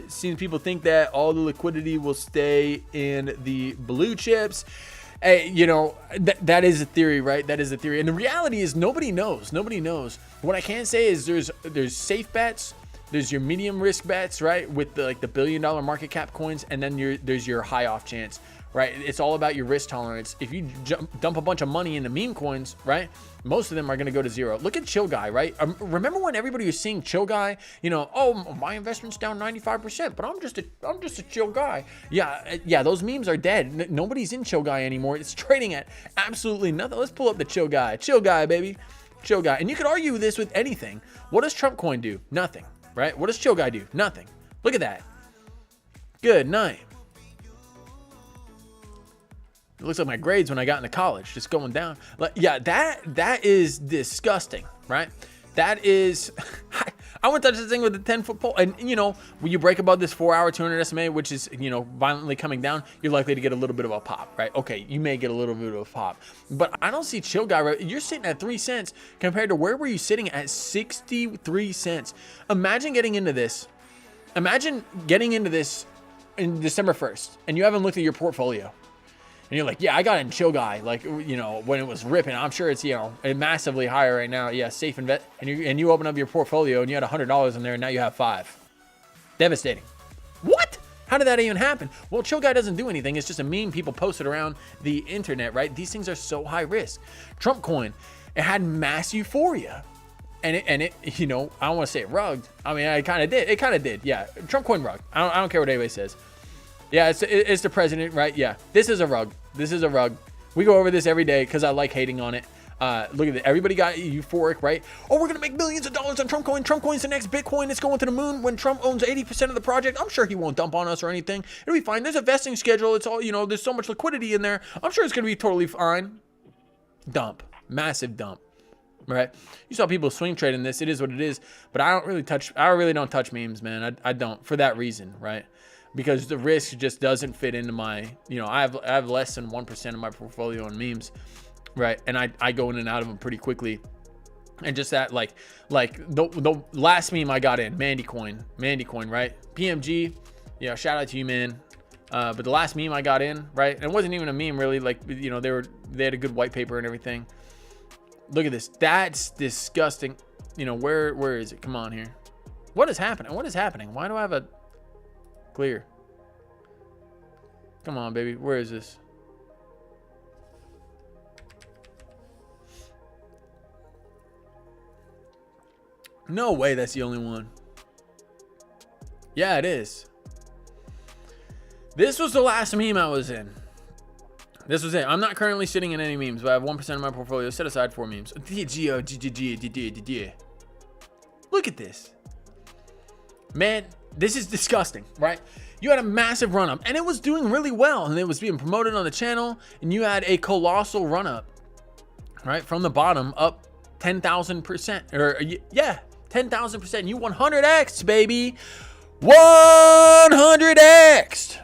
Speaker 2: Seeing people think that all the liquidity will stay in the blue chips. Hey, you know, that is a theory, right? That is a theory. And the reality is nobody knows. What I can say is there's safe bets. There's your medium risk bets, right? With the $1 billion market cap coins. And then there's your high off chance, right? It's all about your risk tolerance. If you dump a bunch of money into meme coins, right, most of them are going to go to zero. Look at Chill Guy, right? Remember when everybody was seeing Chill Guy, you know, oh, my investment's down 95%, but I'm just a chill guy. Yeah, those memes are dead. Nobody's in Chill Guy anymore. It's trading at absolutely nothing. Let's pull up the Chill Guy, baby. Chill Guy. And you could argue this with anything. What does Trump coin do? Nothing, right? What does Chill Guy do? Nothing. Look at that. Good night. It looks like my grades when I got into college, just going down. Like, yeah, that is disgusting, right? That is, I wouldn't touch this thing with a 10-foot pole. And, you know, when you break above this 4-hour 200 SMA, which is, you know, violently coming down, you're likely to get a little bit of a pop, right? Okay, you may get a little bit of a pop. But I don't see chill guy, right? You're sitting at 3 cents compared to where were you sitting at 63 cents. Imagine getting into this. Imagine getting into this in December 1st, and you haven't looked at your portfolio. And you're like, yeah, I got in chill guy, like, you know, when it was ripping. I'm sure it's, you know, massively higher right now. Yeah, safe invest. And you open up your portfolio and you had $100 in there, and now you have 5. Devastating. What? How did that even happen? Well, chill guy doesn't do anything. It's just a meme people posted around the internet, right? These things are so high risk. Trump coin, it had mass euphoria. And it, you know, I don't want to say it rugged. I mean, it kind of did. It kind of did. Yeah, Trump coin rugged. I don't care what anybody says. Yeah, it's the president, right? Yeah, this is a rug. This is a rug. We go over this every day because I like hating on it. Look at it. Everybody got euphoric, right? Oh, we're going to make millions of dollars on Trump coin. Trump coin's the next Bitcoin. It's going to the moon. When Trump owns 80% of the project, I'm sure he won't dump on us or anything. It'll be fine. There's a vesting schedule. It's all, you know, there's so much liquidity in there. I'm sure it's going to be totally fine. Dump. Massive dump. Right? You saw people swing trading this. It is what it is. But I really don't touch memes, man. I don't, for that reason, right? Because the risk just doesn't fit into my, you know, I have less than 1% of my portfolio on memes, right? And I go in and out of them pretty quickly. And just that, like the last meme I got in, Mandy coin, right? PMG, yeah, shout out to you, man. But the last meme I got in, right? And it wasn't even a meme really, like, you know, they had a good white paper and everything. Look at this. That's disgusting. You know, where is it? Come on here. What is happening? What is happening? Why do I have a clear? Come on, baby. Where is this? No way that's the only one. Yeah, it is. This was the last meme I was in. This was it. I'm not currently sitting in any memes, but I have 1% of my portfolio set aside for memes. Look at this. Man, this is disgusting, right? You had a massive run up and it was doing really well and it was being promoted on the channel, and you had a colossal run up, right? From the bottom up 10,000%, or yeah, 10,000%. You 100x, baby. 100x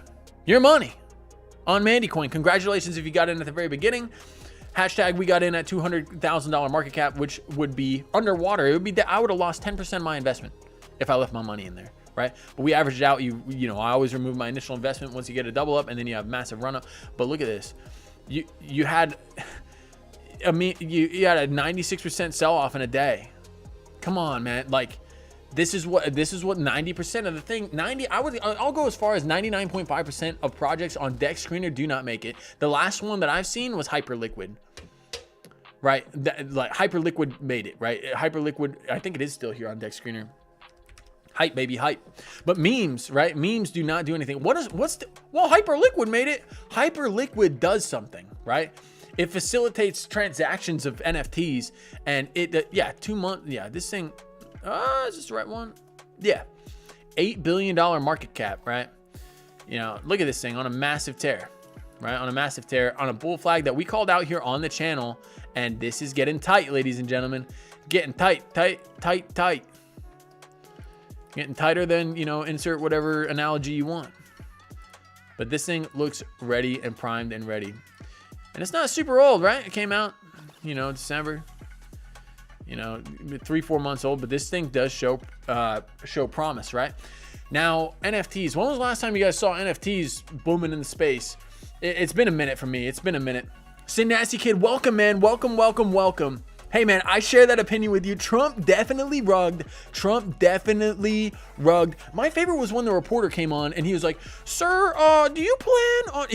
Speaker 2: your money on Mandy coin. Congratulations if you got in at the very beginning. Hashtag we got in at $200,000 market cap, which would be underwater. It would be that I would have lost 10% of my investment if I left my money in there, right? But we averaged out. You know, I always remove my initial investment once you get a double up, and then you have massive run up. But look at this. You had a 96% sell off in a day. Come on, man. Like, this is what 90% of the thing. I'll go as far as 99.5% of projects on Dex Screener do not make it. The last one that I've seen was Hyperliquid, right? Like Hyperliquid made it, right? Hyperliquid, I think it is still here on Dex Screener. Hype, baby, hype. But memes, right? Memes do not do anything. Well, Hyperliquid made it. Hyperliquid does something, right? It facilitates transactions of NFTs, and yeah, 2 months. Yeah, this thing. Is this the right one? Yeah. $8 billion market cap, right? You know, look at this thing on a massive tear, right? On a massive tear, on a bull flag that we called out here on the channel. And this is getting tight, ladies and gentlemen. Getting tight. Getting tighter than, you know, insert whatever analogy you want. But this thing looks ready and primed and ready. And it's not super old, right? It came out, you know, December. You know, 3-4 months old, but this thing does show promise, right? Now, NFTs. When was the last time you guys saw NFTs booming in the space? It's been a minute for me. It's been a minute. Sin Nasty Kid, welcome, man. Welcome. Hey, man, I share that opinion with you. Trump definitely rugged. My favorite was when the reporter came on and he was like, "Sir, do you plan on?"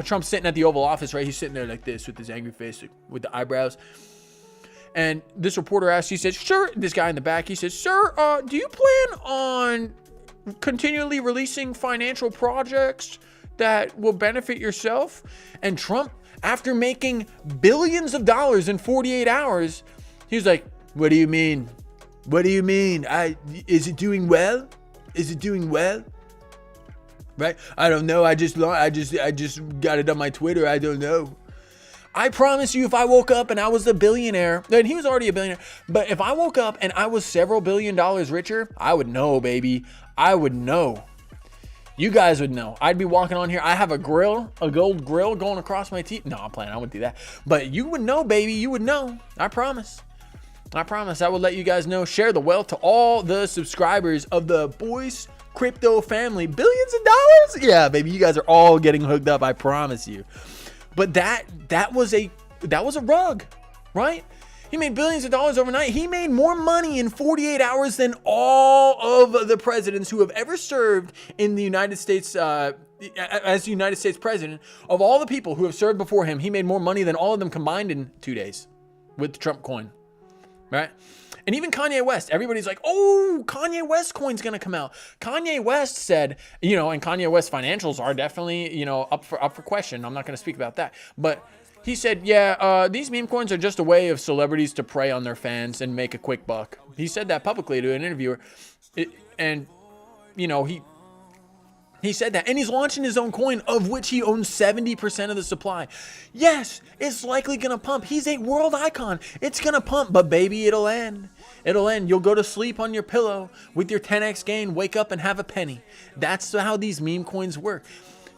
Speaker 2: Trump's sitting at the Oval Office, right? He's sitting there like this with his angry face, like, with the eyebrows. And this reporter asked, he said, "Sir," this guy in the back, he says, "Sir, do you plan on continually releasing financial projects that will benefit yourself?" And Trump, after making billions of dollars in 48 hours, he was like, "What do you mean? Is it doing well? Right? I don't know. I just got it on my Twitter. I don't know." I promise you, if I woke up and I was a billionaire, then he was already a billionaire, but if I woke up and I was several $billion richer, I would know, baby. I would know. You guys would know. I'd be walking on here. I have a grill, a gold grill going across my teeth. No, I'm playing. I wouldn't do that. But you would know, baby. You would know. I promise. I promise. I will let you guys know. Share the wealth to all the subscribers of the Boyce crypto family. Billions of dollars? Yeah, baby. You guys are all getting hooked up. I promise you. But that was a rug, right? He made billions of dollars overnight. He made more money in 48 hours than all of the presidents who have ever served in the United States as the United States president. Of all the people who have served before him, he made more money than all of them combined in 2 days with the Trump coin, right? And even Kanye West, everybody's like, oh, Kanye West coin's going to come out. Kanye West said, you know, and Kanye West financials are definitely, you know, up for question. I'm not going to speak about that. But he said, yeah, these meme coins are just a way of celebrities to prey on their fans and make a quick buck. He said that publicly to an interviewer. And, you know, he said that. And he's launching his own coin, of which he owns 70% of the supply. Yes, it's likely going to pump. He's a world icon. It's going to pump, but baby, it'll end. It'll end. You'll go to sleep on your pillow with your 10x gain, wake up and have a penny. That's how these meme coins work.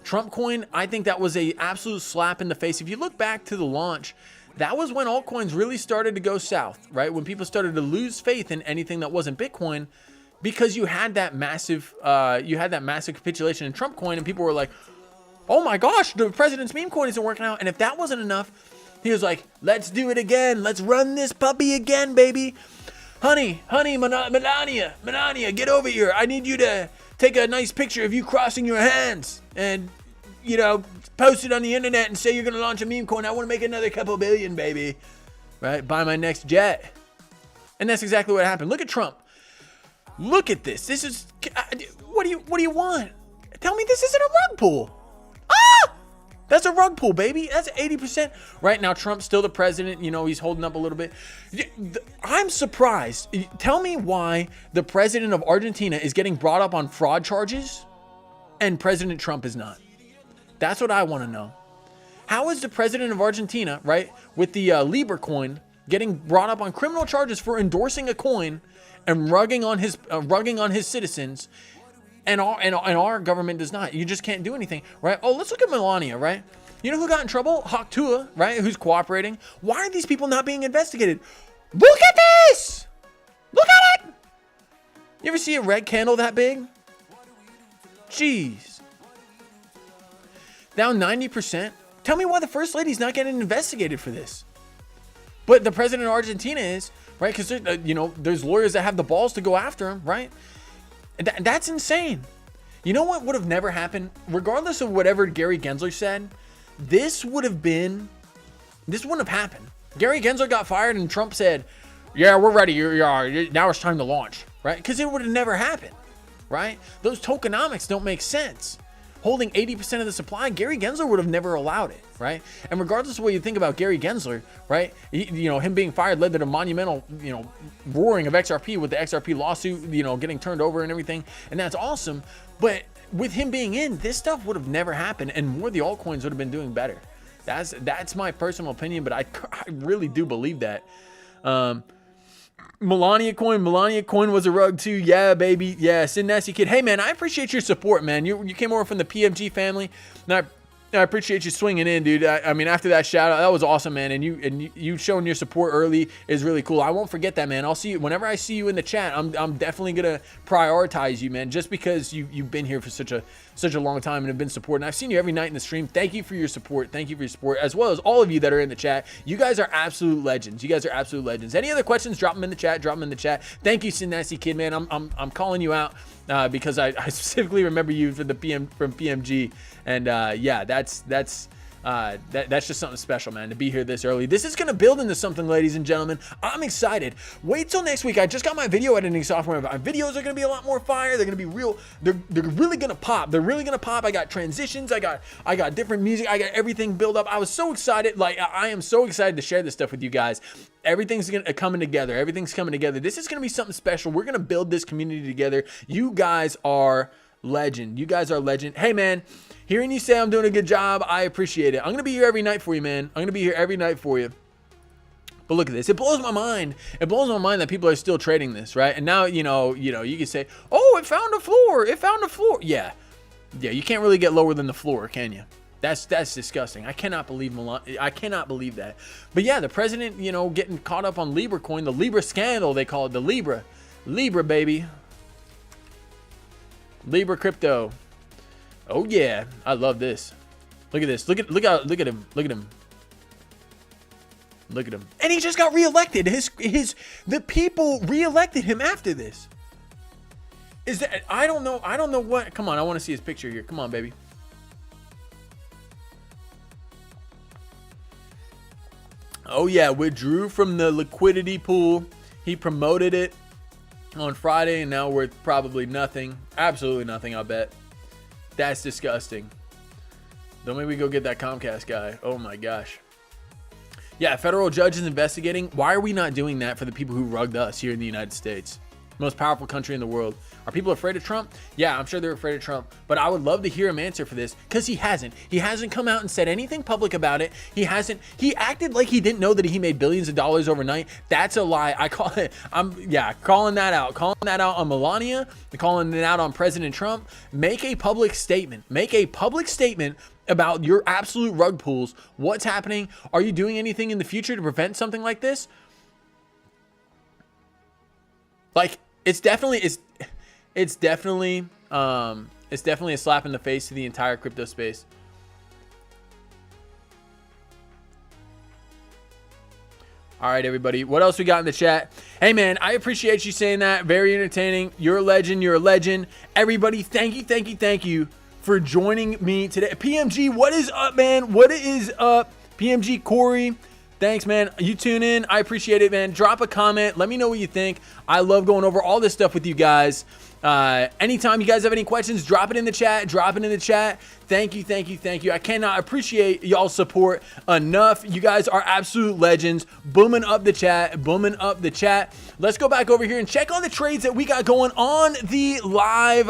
Speaker 2: Trump coin, I think that was a absolute slap in the face. If you look back to the launch, that was when altcoins really started to go south, right? When people started to lose faith in anything that wasn't Bitcoin, because you had that massive capitulation in Trump coin, and people were like, oh my gosh, the president's meme coin isn't working out. And if that wasn't enough, he was like, let's do it again. Let's run this puppy again, baby. Honey, Melania, get over here. I need you to take a nice picture of you crossing your hands and, you know, post it on the internet and say you're going to launch a meme coin. I want to make another couple billion, baby. Right? Buy my next jet. And that's exactly what happened. Look at Trump. Look at this. This is, what do you want? Tell me this isn't a rug pull. Ah! That's a rug pull, baby. That's 80%. Right now, Trump's still the president. You know, he's holding up a little bit. I'm surprised. Tell me why the president of Argentina is getting brought up on fraud charges and President Trump is not. That's what I want to know. How is the president of Argentina, right, with the Libra coin, getting brought up on criminal charges for endorsing a coin and rugging on his citizens? And our government does not. You just can't do anything, right? Oh, let's look at Melania, right? You know who got in trouble? Hawk Tua, right? Who's cooperating. Why are these people not being investigated? Look at this! Look at it! You ever see a red candle that big? Jeez. Down 90%. Tell me why the first lady's not getting investigated for this. But the president of Argentina is, right? Because, you know, there's lawyers that have the balls to go after him, right? That's insane. You know what would have never happened? Regardless of whatever Gary Gensler said, this wouldn't have happened. Gary Gensler got fired and Trump said, yeah, we're ready. Now it's time to launch, right? Because it would have never happened, right? Those tokenomics don't make sense. Holding 80% of the supply, Gary Gensler would have never allowed it, right? And regardless of what you think about Gary Gensler, right? You know, him being fired led to the monumental, you know, roaring of XRP with the XRP lawsuit, you know, getting turned over and everything. And that's awesome. But with him being in, this stuff would have never happened and more of the altcoins would have been doing better. That's my personal opinion, but I really do believe that. Melania coin was a rug too. Yeah, baby. Yeah, Sin Nasty Kid. Hey, man, I appreciate your support, man. You came over from the PMG family, and I appreciate you swinging in, dude. I mean, after that shout out, that was awesome, man. And you showing your support early is really cool. I won't forget that, man. I'll see you whenever I see you in the chat. I'm definitely gonna prioritize you, man, just because you've been here for such a long time and have been supporting. I've seen you every night in the stream. Thank you for your support. Thank you for your support, as well as all of you that are in the chat. You guys are absolute legends. You guys are absolute legends. Any other questions? Drop them in the chat. Drop them in the chat. Thank you, Sin Nasty Kid, man. I'm calling you out because I specifically remember you from PMG, and yeah, that's just something special, man, to be here this early. This is going to build into something, ladies and gentlemen. I'm excited. Wait till next week. I just got my video editing software. My videos are going to be a lot more fire. They're going to be real. They're really going to pop. They're really going to pop. I got transitions. I got different music. I got everything built up. I was so excited. Like, I am so excited to share this stuff with you guys. Everything's coming together. Everything's coming together. This is going to be something special. We're going to build this community together. You guys are Legend. You guys are legend. Hey, man, hearing you say I'm doing a good job, I appreciate it. I'm going to be here every night for you, man. I'm going to be here every night for you. But look at this. It blows my mind. It blows my mind that people are still trading this, right? And now, you can say, oh, it found a floor. It found a floor. Yeah. Yeah, you can't really get lower than the floor, can you? That's disgusting. I cannot believe that. But yeah, the president, getting caught up on Libra coin, the Libra scandal, they call it, the Libra, baby. Libra crypto. Oh yeah, I love this. Look at this. Look at him. And he just got reelected. The people reelected him after this. Is that, I don't know what. Come on, I want to see his picture here. Come on, baby. Oh yeah, withdrew from the liquidity pool. He promoted it on Friday, and now worth probably nothing. Absolutely nothing, I bet. That's disgusting. Don't make me go get that Comcast guy. Oh my gosh. Yeah, federal judge is investigating. Why are we not doing that for the people who rugged us here in the United States? Most powerful country in the world. Are people afraid of Trump? Yeah, I'm sure they're afraid of Trump, but I would love to hear him answer for this, because he hasn't come out and said anything public about it. He acted like he didn't know that he made billions of dollars overnight. That's a lie. Calling that out on Melania, calling it out on President Trump. Make a public statement about your absolute rug pulls. What's happening? Are you doing anything in the future to prevent something like this? Like, it's definitely a slap in the face to the entire crypto space. All right, everybody. What else we got in the chat? Hey, man, I appreciate you saying that. Very entertaining. You're a legend. You're a legend. Everybody, thank you for joining me today. PMG, what is up, man? What is up? PMG Corey. Thanks, man. You tune in. I appreciate it, man. Drop a comment. Let me know what you think. I love going over all this stuff with you guys. Anytime you guys have any questions, drop it in the chat. Thank you. I cannot appreciate y'all's support enough. You guys are absolute legends. Booming up the chat. Let's go back over here and check on the trades that we got going on the live,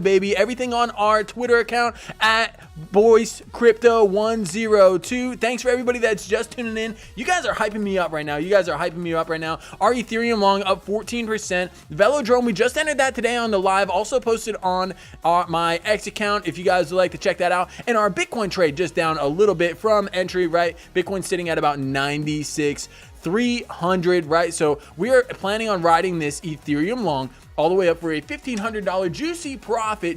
Speaker 2: baby. Everything on our Twitter account at Boyce Crypto 102. Thanks for everybody that's just tuning in. You guys are hyping me up right now. Our Ethereum long up 14%. Velodrome, we just entered that today on the live. Also posted on my X account if you guys would like to check that out. And our Bitcoin trade just down a little bit from entry, right? Bitcoin sitting at about 96,300, right? So we are planning on riding this Ethereum long all the way up for a $1,500 juicy profit,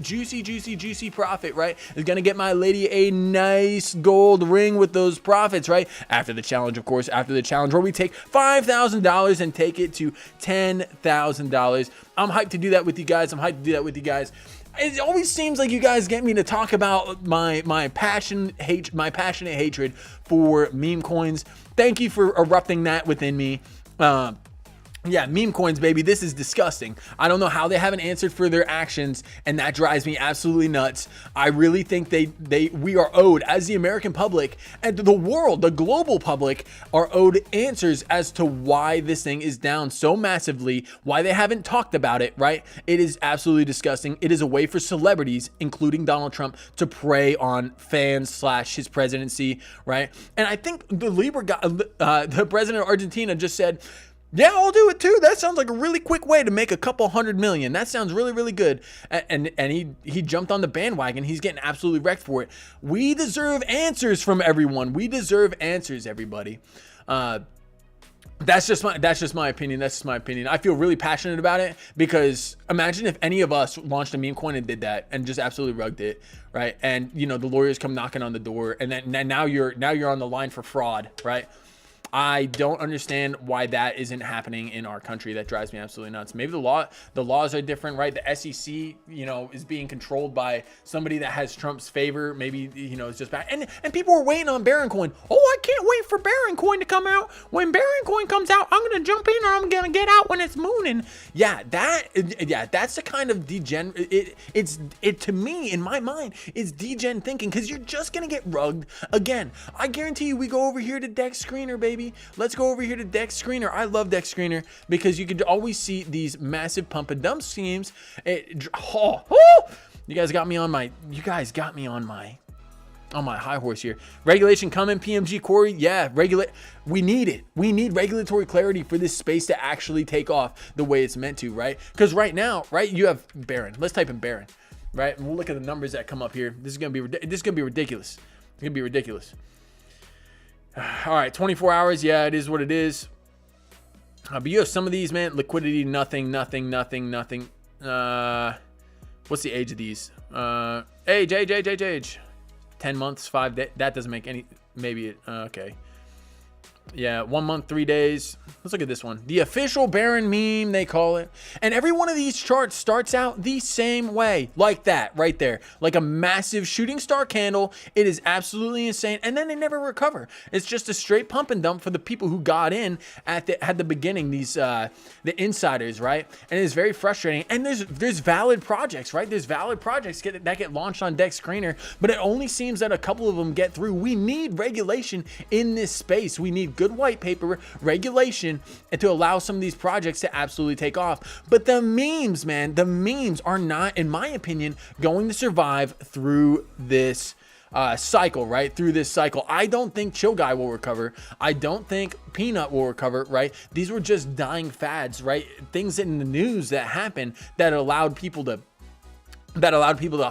Speaker 2: right? Is gonna get my lady a nice gold ring with those profits, right? After the challenge, of course, where we take $5,000 and take it to $10,000. I'm hyped to do that with you guys. It always seems like you guys get me to talk about my passionate hatred for meme coins. Thank you for erupting that within me. Yeah, meme coins, baby. This is disgusting. I don't know how they haven't answered for their actions, and that drives me absolutely nuts. I really think we are owed, as the American public and the world, the global public, are owed answers as to why this thing is down so massively, why they haven't talked about it, right? It is absolutely disgusting. It is a way for celebrities, including Donald Trump, to prey on fans / his presidency, right? And I think the Libra guy, the president of Argentina, just said, yeah, I'll do it too. That sounds like a really quick way to make a couple $100 million. That sounds really, really good. And he jumped on the bandwagon. He's getting absolutely wrecked for it. We deserve answers from everyone. We deserve answers, everybody. That's just my opinion. I feel really passionate about it, because imagine if any of us launched a meme coin and did that and just absolutely rugged it, right? And the lawyers come knocking on the door, and then now you're on the line for fraud, right? I don't understand why that isn't happening in our country. That drives me absolutely nuts. Maybe the laws are different, right? The SEC, is being controlled by somebody that has Trump's favor. Maybe, it's just bad. And people are waiting on Baron Coin. Oh, I can't wait for Baron Coin to come out. When Baron Coin comes out, I'm going to jump in, or I'm going to get out when it's mooning. Yeah, that's the kind of it to me, in my mind, is degen thinking, because you're just going to get rugged again. I guarantee you, we go over here to Dex Screener, baby. Let's go over here to Dex Screener. I love Dex Screener because you could always see these massive pump and dump schemes. You guys got me on my high horse here. Regulation coming, PMG Corey. Yeah, we need it. We need regulatory clarity for this space to actually take off the way it's meant to, right? Because right now, right, you have Barron. Let's type in Barron, right? And we'll look at the numbers that come up here. This is gonna be ridiculous. It's gonna be ridiculous. All right, 24 hours. Yeah, it is what it is. But you have some of these, man. Liquidity, nothing. What's the age of these? Age. 10 months, 5 days. That doesn't make any, maybe it, okay. Yeah, 1 month, 3 days. Let's look at this one. The official Baron meme, they call it. And every one of these charts starts out the same way, like that, right there. Like a massive shooting star candle. It is absolutely insane. And then they never recover. It's just a straight pump and dump for the people who got in at the beginning, these the insiders, right? And it's very frustrating. And there's valid projects, right? There's valid projects that get launched on Dex Screener, but it only seems that a couple of them get through. We need regulation in this space. We need good white paper regulation and to allow some of these projects to absolutely take off. But the memes, man, the memes are not, in my opinion, going to survive through this cycle, right? Through this cycle. I don't think Chill Guy will recover. I don't think Peanut will recover, right? These were just dying fads, right? Things in the news that happened that allowed people to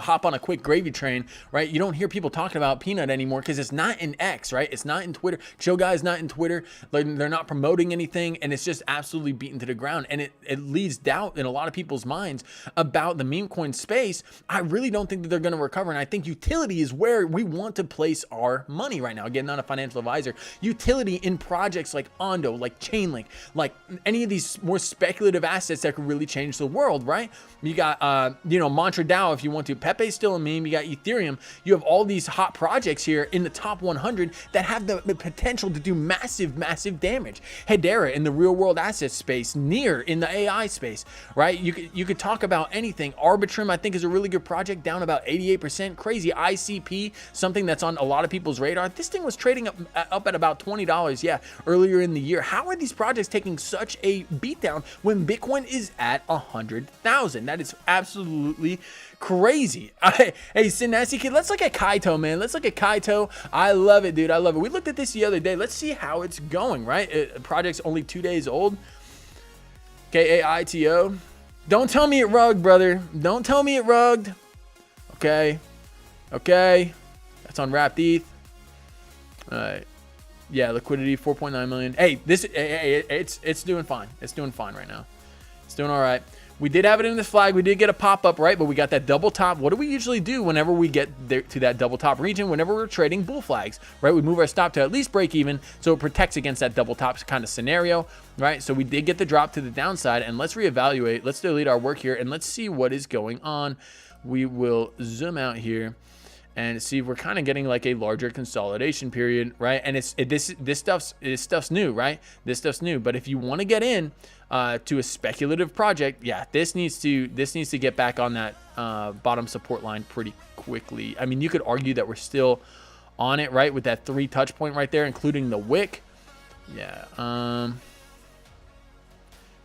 Speaker 2: hop on a quick gravy train, right? You don't hear people talking about Peanut anymore because it's not in X, right? It's not in Twitter. Chill Guy's not in Twitter. They're not promoting anything, and it's just absolutely beaten to the ground. And it leaves doubt in a lot of people's minds about the meme coin space. I really don't think that they're going to recover, and I think utility is where we want to place our money right now. Again, not a financial advisor. Utility in projects like Ondo, like Chainlink, like any of these more speculative assets that could really change the world, right? You got, Mantra DAO if you want to. Pepe's still a meme. You got Ethereum. You have all these hot projects here in the top 100 that have the potential to do massive damage. Hedera in the real world asset space, Near in the AI space, right? You could talk about anything. Arbitrum, I think, is a really good project, down about 88%. Crazy. ICP, something that's on a lot of people's radar. This thing was trading up at about $20, yeah, earlier in the year. How are these projects taking such a beatdown when Bitcoin is at 100,000? That is absolutely crazy. Hey, Sinassi Kid, let's look at Kaito, man. Let's look at Kaito. I love it, dude. I love it. We looked at this the other day. Let's see how it's going, right? Project's only 2 days old. Kaito. Don't tell me it rugged, brother. Don't tell me it rugged. Okay. That's on Wrapped ETH. All right. Yeah, liquidity 4.9 million. Hey, it's doing fine. It's doing fine right now. It's doing all right. We did have it in this flag. We did get a pop-up, right? But we got that double top. What do we usually do whenever we get there to that double top region? Whenever we're trading bull flags, right? We move our stop to at least break even, so it protects against that double top kind of scenario, right? So we did get the drop to the downside, and let's reevaluate. Let's delete our work here, and let's see what is going on. We will zoom out here and see, we're kind of getting like a larger consolidation period, right? And this stuff's new, right? This stuff's new. But if you want to get in to a speculative project, yeah, this needs to get back on that bottom support line pretty quickly. I mean, you could argue that we're still on it, right, with that 3 touch point right there, including the wick. Yeah.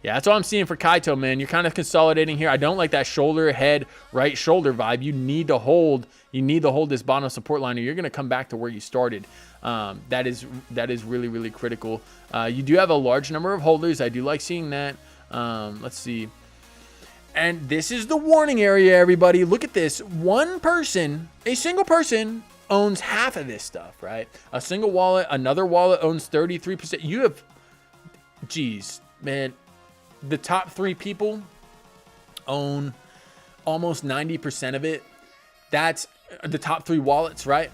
Speaker 2: Yeah, that's all I'm seeing for Kaito, man. You're kind of consolidating here. I don't like that shoulder, head, right shoulder vibe. You need to hold this bottom support line, or you're going to come back to where you started. That is really critical. You do have a large number of holders. I do like seeing that. Let's see. And this is the warning area, everybody. Look at this. A single person owns half of this stuff, right? A single wallet, another wallet owns 33%. You have, geez, man. The top 3 people own almost 90% of it. That's the top 3 wallets, right?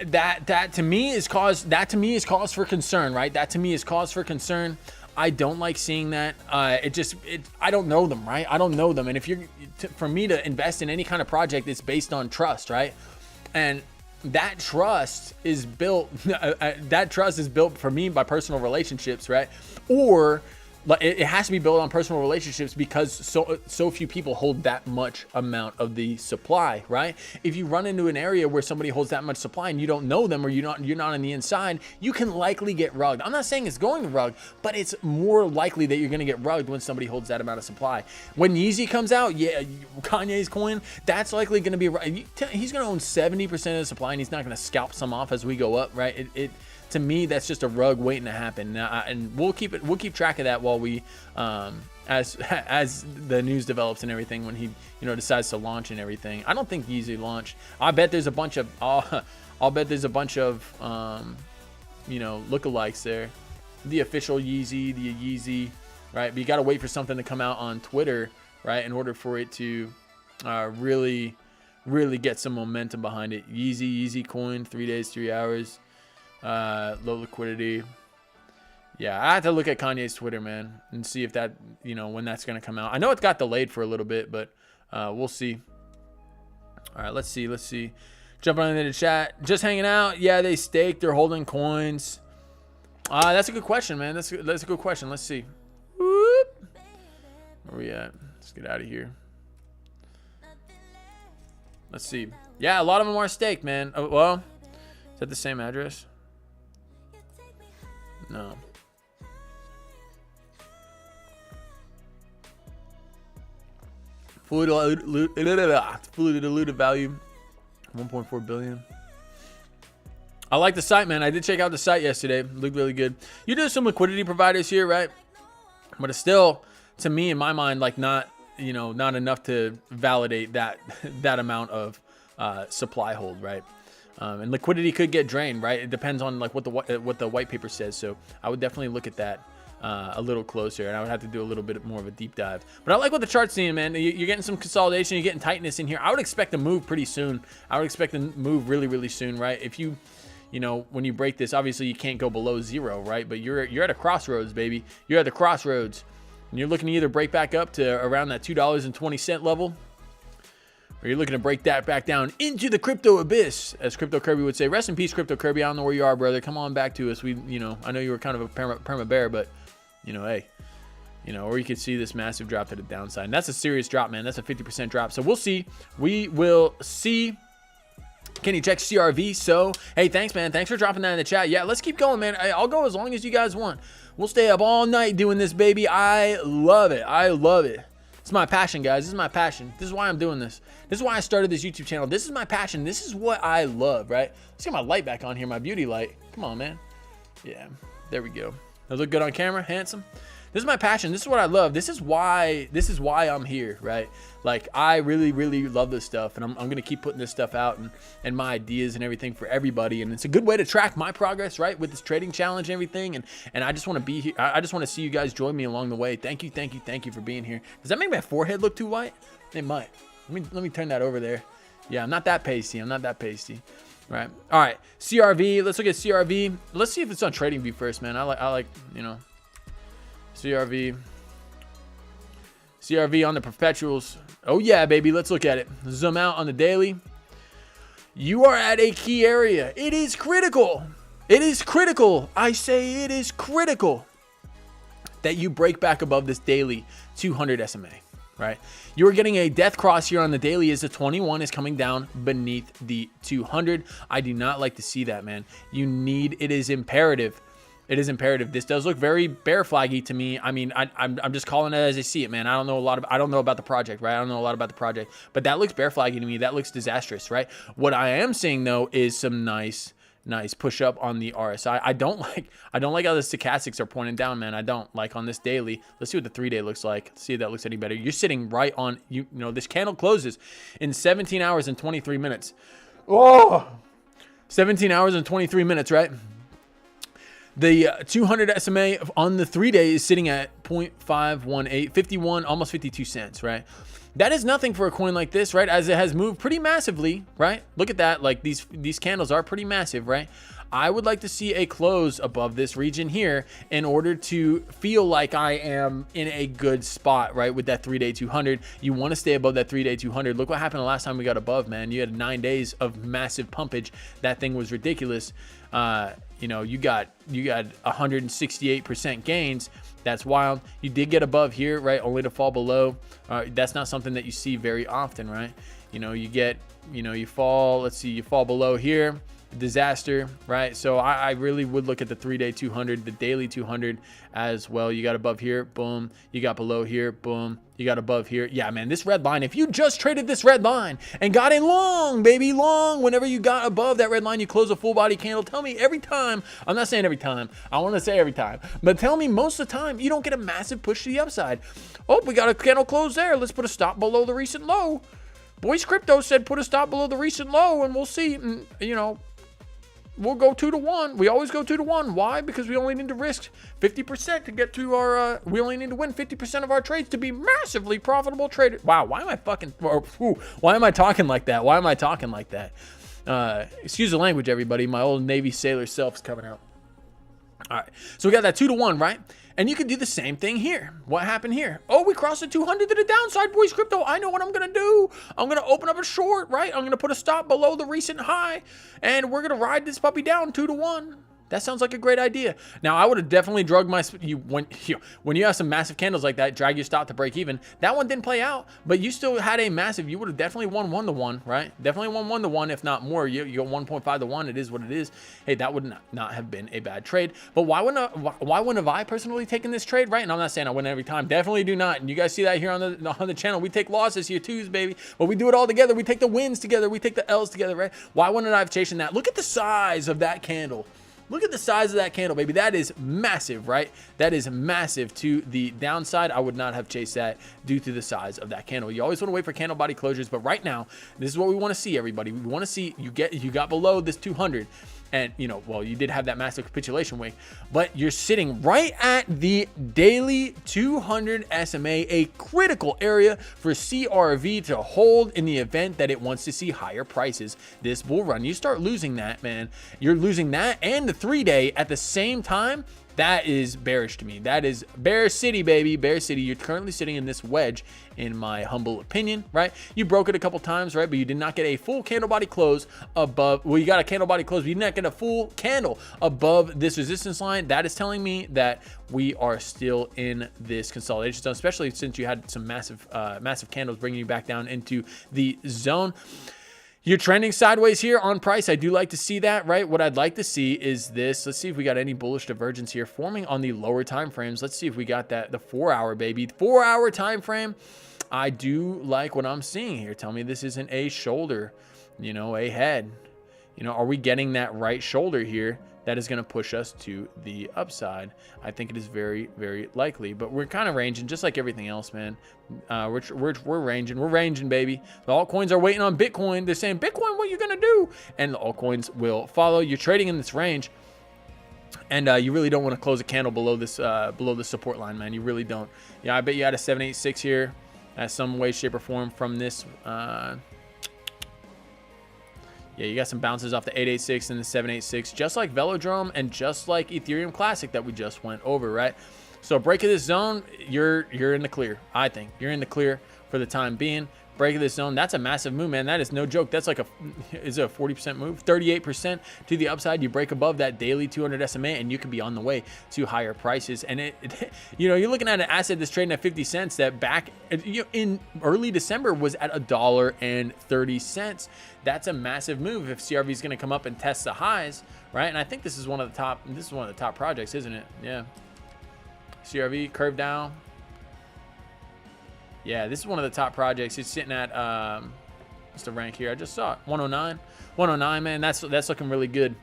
Speaker 2: That to me is cause for concern, right? That to me is cause for concern. I don't like seeing that. I don't know them, right? I don't know them. And for me to invest in any kind of project, it's based on trust, right? And that trust is built for me by personal relationships, right? Or it has to be built on personal relationships because so few people hold that much amount of the supply, right? If you run into an area where somebody holds that much supply and you don't know them, or you're not on the inside, you can likely get rugged. I'm not saying it's going to rug, but it's more likely that you're going to get rugged when somebody holds that amount of supply. When Yeezy comes out, yeah, Kanye's coin, that's likely going to be, he's going to own 70% of the supply, and he's not going to scalp some off as we go up, right? To me, that's just a rug waiting to happen, and we'll keep track of that while we, as the news develops and everything. When he, decides to launch and everything, I don't think Yeezy launched. I bet there's a bunch of, I'll bet there's a bunch of, lookalikes there. The official Yeezy, the Yeezy, right? But you got to wait for something to come out on Twitter, right, in order for it to really get some momentum behind it. Yeezy coin, 3 days, 3 hours. Low liquidity. Yeah, I have to look at Kanye's Twitter, man, and see if that, when that's going to come out. I know it got delayed for a little bit, but we'll see. All right, let's see. Jumping into the chat. Just hanging out. Yeah, they staked. They're holding coins. That's a good question, man. That's a good question. Let's see. Whoop. Where we at? Let's get out of here. Let's see. Yeah, a lot of them are staked, man. Oh, well, is that the same address? No. Fully diluted value, 1.4 billion. I like the site, man. I did check out the site yesterday. It looked really good. You do some liquidity providers here, right? But it's still, to me, in my mind, like not enough to validate that amount of supply hold, right? And liquidity could get drained, right? It depends on like what the white paper says. So I would definitely look at that a little closer, and I would have to do a little bit more of a deep dive. But I like what the chart's seeing, man. You're getting some consolidation, you're getting tightness in here. I would expect to move pretty soon. I would expect to move really, really soon, right? If you when you break this, obviously you can't go below zero, right? But you're at a crossroads, baby. You're at the crossroads, and you're looking to either break back up to around that $2.20 level, or you're looking to break that back down into the crypto abyss, as Crypto Kirby would say. Rest in peace, Crypto Kirby. I don't know where you are, brother. Come on back to us. I know you were kind of a perma bear, but hey, or you could see this massive drop to the downside. And that's a serious drop, man. That's a 50% drop. So we'll see. We will see. Can you check CRV? So, hey, thanks, man. Thanks for dropping that in the chat. Yeah, let's keep going, man. I'll go as long as you guys want. We'll stay up all night doing this, baby. I love it. I love it. It's my passion, guys. This is my passion. This is why I'm doing this. This is why I started this YouTube channel. This is my passion. This is what I love, right? Let's get my light back on here, my beauty light. Come on, man. Yeah, there we go. Does it look good on camera? Handsome. This is my passion. This is what I love. This is why I'm here, right? Like, I really, really love this stuff, and I'm going to keep putting this stuff out and my ideas and everything for everybody. And it's a good way to track my progress, right? With this trading challenge and everything. And I just want to be here. I just want to see you guys join me along the way. Thank you for being here. Does that make my forehead look too white? It might. Let me turn that over there. Yeah, I'm not that pasty. Right. All right. CRV. Let's look at CRV. Let's see if it's on TradingView first, man. I like, CRV on the perpetuals. Oh yeah, baby. Let's look at it. Zoom out on the daily. You are at a key area. It is critical. It is critical. I say it is critical that you break back above this daily 200 SMA, right? You are getting a death cross here on the daily as the 21 is coming down beneath the 200. I do not like to see that, man. It is imperative. It is imperative. This does look very bear flaggy to me. I mean, I'm just calling it as I see it, man. I don't know about the project, right? I don't know a lot about the project, but that looks bear flaggy to me. That looks disastrous, right? What I am seeing though is some nice push up on the RSI. I don't like how the stochastics are pointing down, man. I don't like on this daily. Let's see what the 3-day looks like. Let's see if that looks any better. You're sitting right on, this candle closes in 17 hours and 23 minutes. Oh, 17 hours and 23 minutes, right? The 200 SMA on the 3-day is sitting at 0.518, 51, almost 52 cents, right? That is nothing for a coin like this, right? As it has moved pretty massively, right? Look at that. Like these candles are pretty massive, right? I would like to see a close above this region here in order to feel like I am in a good spot, right? With that 3-day 200, you want to stay above that 3-day 200. Look what happened the last time we got above, man. You had 9 days of massive pumpage. That thing was ridiculous. You got 168% gains. That's wild. You did get above here, right? Only to fall below. That's not something that you see very often, right? You know, you get, you know, you fall, let's see, you fall below here. Disaster, right? So I really would look at the 3-day 200, the daily 200 as well. You got above here, boom. You got below here, boom. You got above here. Yeah, man, this red line, if you just traded this red line and got in long, baby, long, whenever you got above that red line, you close a full body candle. Tell me every time, I'm not saying every time, I want to say every time, but tell me most of the time you don't get a massive push to the upside. Oh, we got a candle close there. Let's put a stop below the recent low. Boyce Crypto said put a stop below the recent low, and we'll see, you know, we'll go 2 to 1. We always go 2 to 1. Why? Because we only need to risk 50% to get to our, we only need to win 50% of our trades to be massively profitable traders. Wow. Why am I why am I talking like that? Why am I talking like that? Excuse the language, everybody. My old Navy sailor self is coming out. All right. So we got that 2 to 1, right? And you could do the same thing here. What happened here? Oh, we crossed the 200 to the downside, Boyce Crypto. I know what I'm going to do. I'm going to open up a short, right? I'm going to put a stop below the recent high, and we're going to ride this puppy down 2 to 1. That sounds like a great idea. Now, I would have definitely drugged when you have some massive candles like that, drag your stop to break even. That one didn't play out, but you still had a massive, you would have definitely won 1 to 1, right? Definitely won 1 to 1, if not more. You got 1.5 to 1. It is what it is. Hey, that would not have been a bad trade. But why wouldn't have I personally taken this trade, right? And I'm not saying I win every time. Definitely do not. And you guys see that here on the channel. We take losses here too, baby. But we do it all together. We take the wins together. We take the L's together, right? Why wouldn't I have chasing that? Look at the size of that candle. Look at the size of that candle, baby. That is massive, right? That is massive to the downside. I would not have chased that due to the size of that candle. You always want to wait for candle body closures, but right now, this is what we want to see, everybody. We want to see you got below this 200. And, you know, well, you did have that massive capitulation wave, but you're sitting right at the daily 200 SMA, a critical area for CRV to hold in the event that it wants to see higher prices this bull run. You start losing that, man. You're losing that and the 3-day at the same time. That is bearish to me. That is bear city, baby. Bear city. You're currently sitting in this wedge, in my humble opinion, right? You broke it a couple times, right? But you did not get a full candle body close above. Well, you got a candle body close, but you did not get a full candle above this resistance line. That is telling me that we are still in this consolidation zone, especially since you had some massive candles bringing you back down into the zone. You're trending sideways here on price. I do like to see that, right? What I'd like to see is this. Let's see if we got any bullish divergence here forming on the lower time frames. Let's see if we got that, the 4-hour, baby. 4-hour time frame. I do like what I'm seeing here. Tell me this isn't a shoulder, you know, a head. You know, are we getting that right shoulder here? That is going to push us to the upside. I think it is very, very likely, but we're kind of ranging just like everything else, man. We're ranging, baby. The altcoins are waiting on Bitcoin. They're saying, Bitcoin, what you going to do? And the altcoins will follow. You're trading in this range, and you really don't want to close a candle below this support line, man. You really don't. Yeah, I bet you had a 786 here at some way, shape, or form from this. Yeah, you got some bounces off the 886 and the 786, just like Velodrome and just like Ethereum Classic that we just went over, right? So break of this zone, you're in the clear. I think you're in the clear for the time being. Break of this zone, that's a massive move, man. That is no joke. That's like is it a 40% move? 38% to the upside. You break above that daily 200 SMA and you can be on the way to higher prices. And you know, you're looking at an asset that's trading at 50 cents that back in early December was at $1.30. That's a massive move if CRV is going to come up and test the highs, right? And I think this is one of the top projects, isn't it? Yeah. CRV curve down. Yeah, this is one of the top projects. It's sitting at what's the rank here? I just saw it. 109. 109, man. That's looking really good.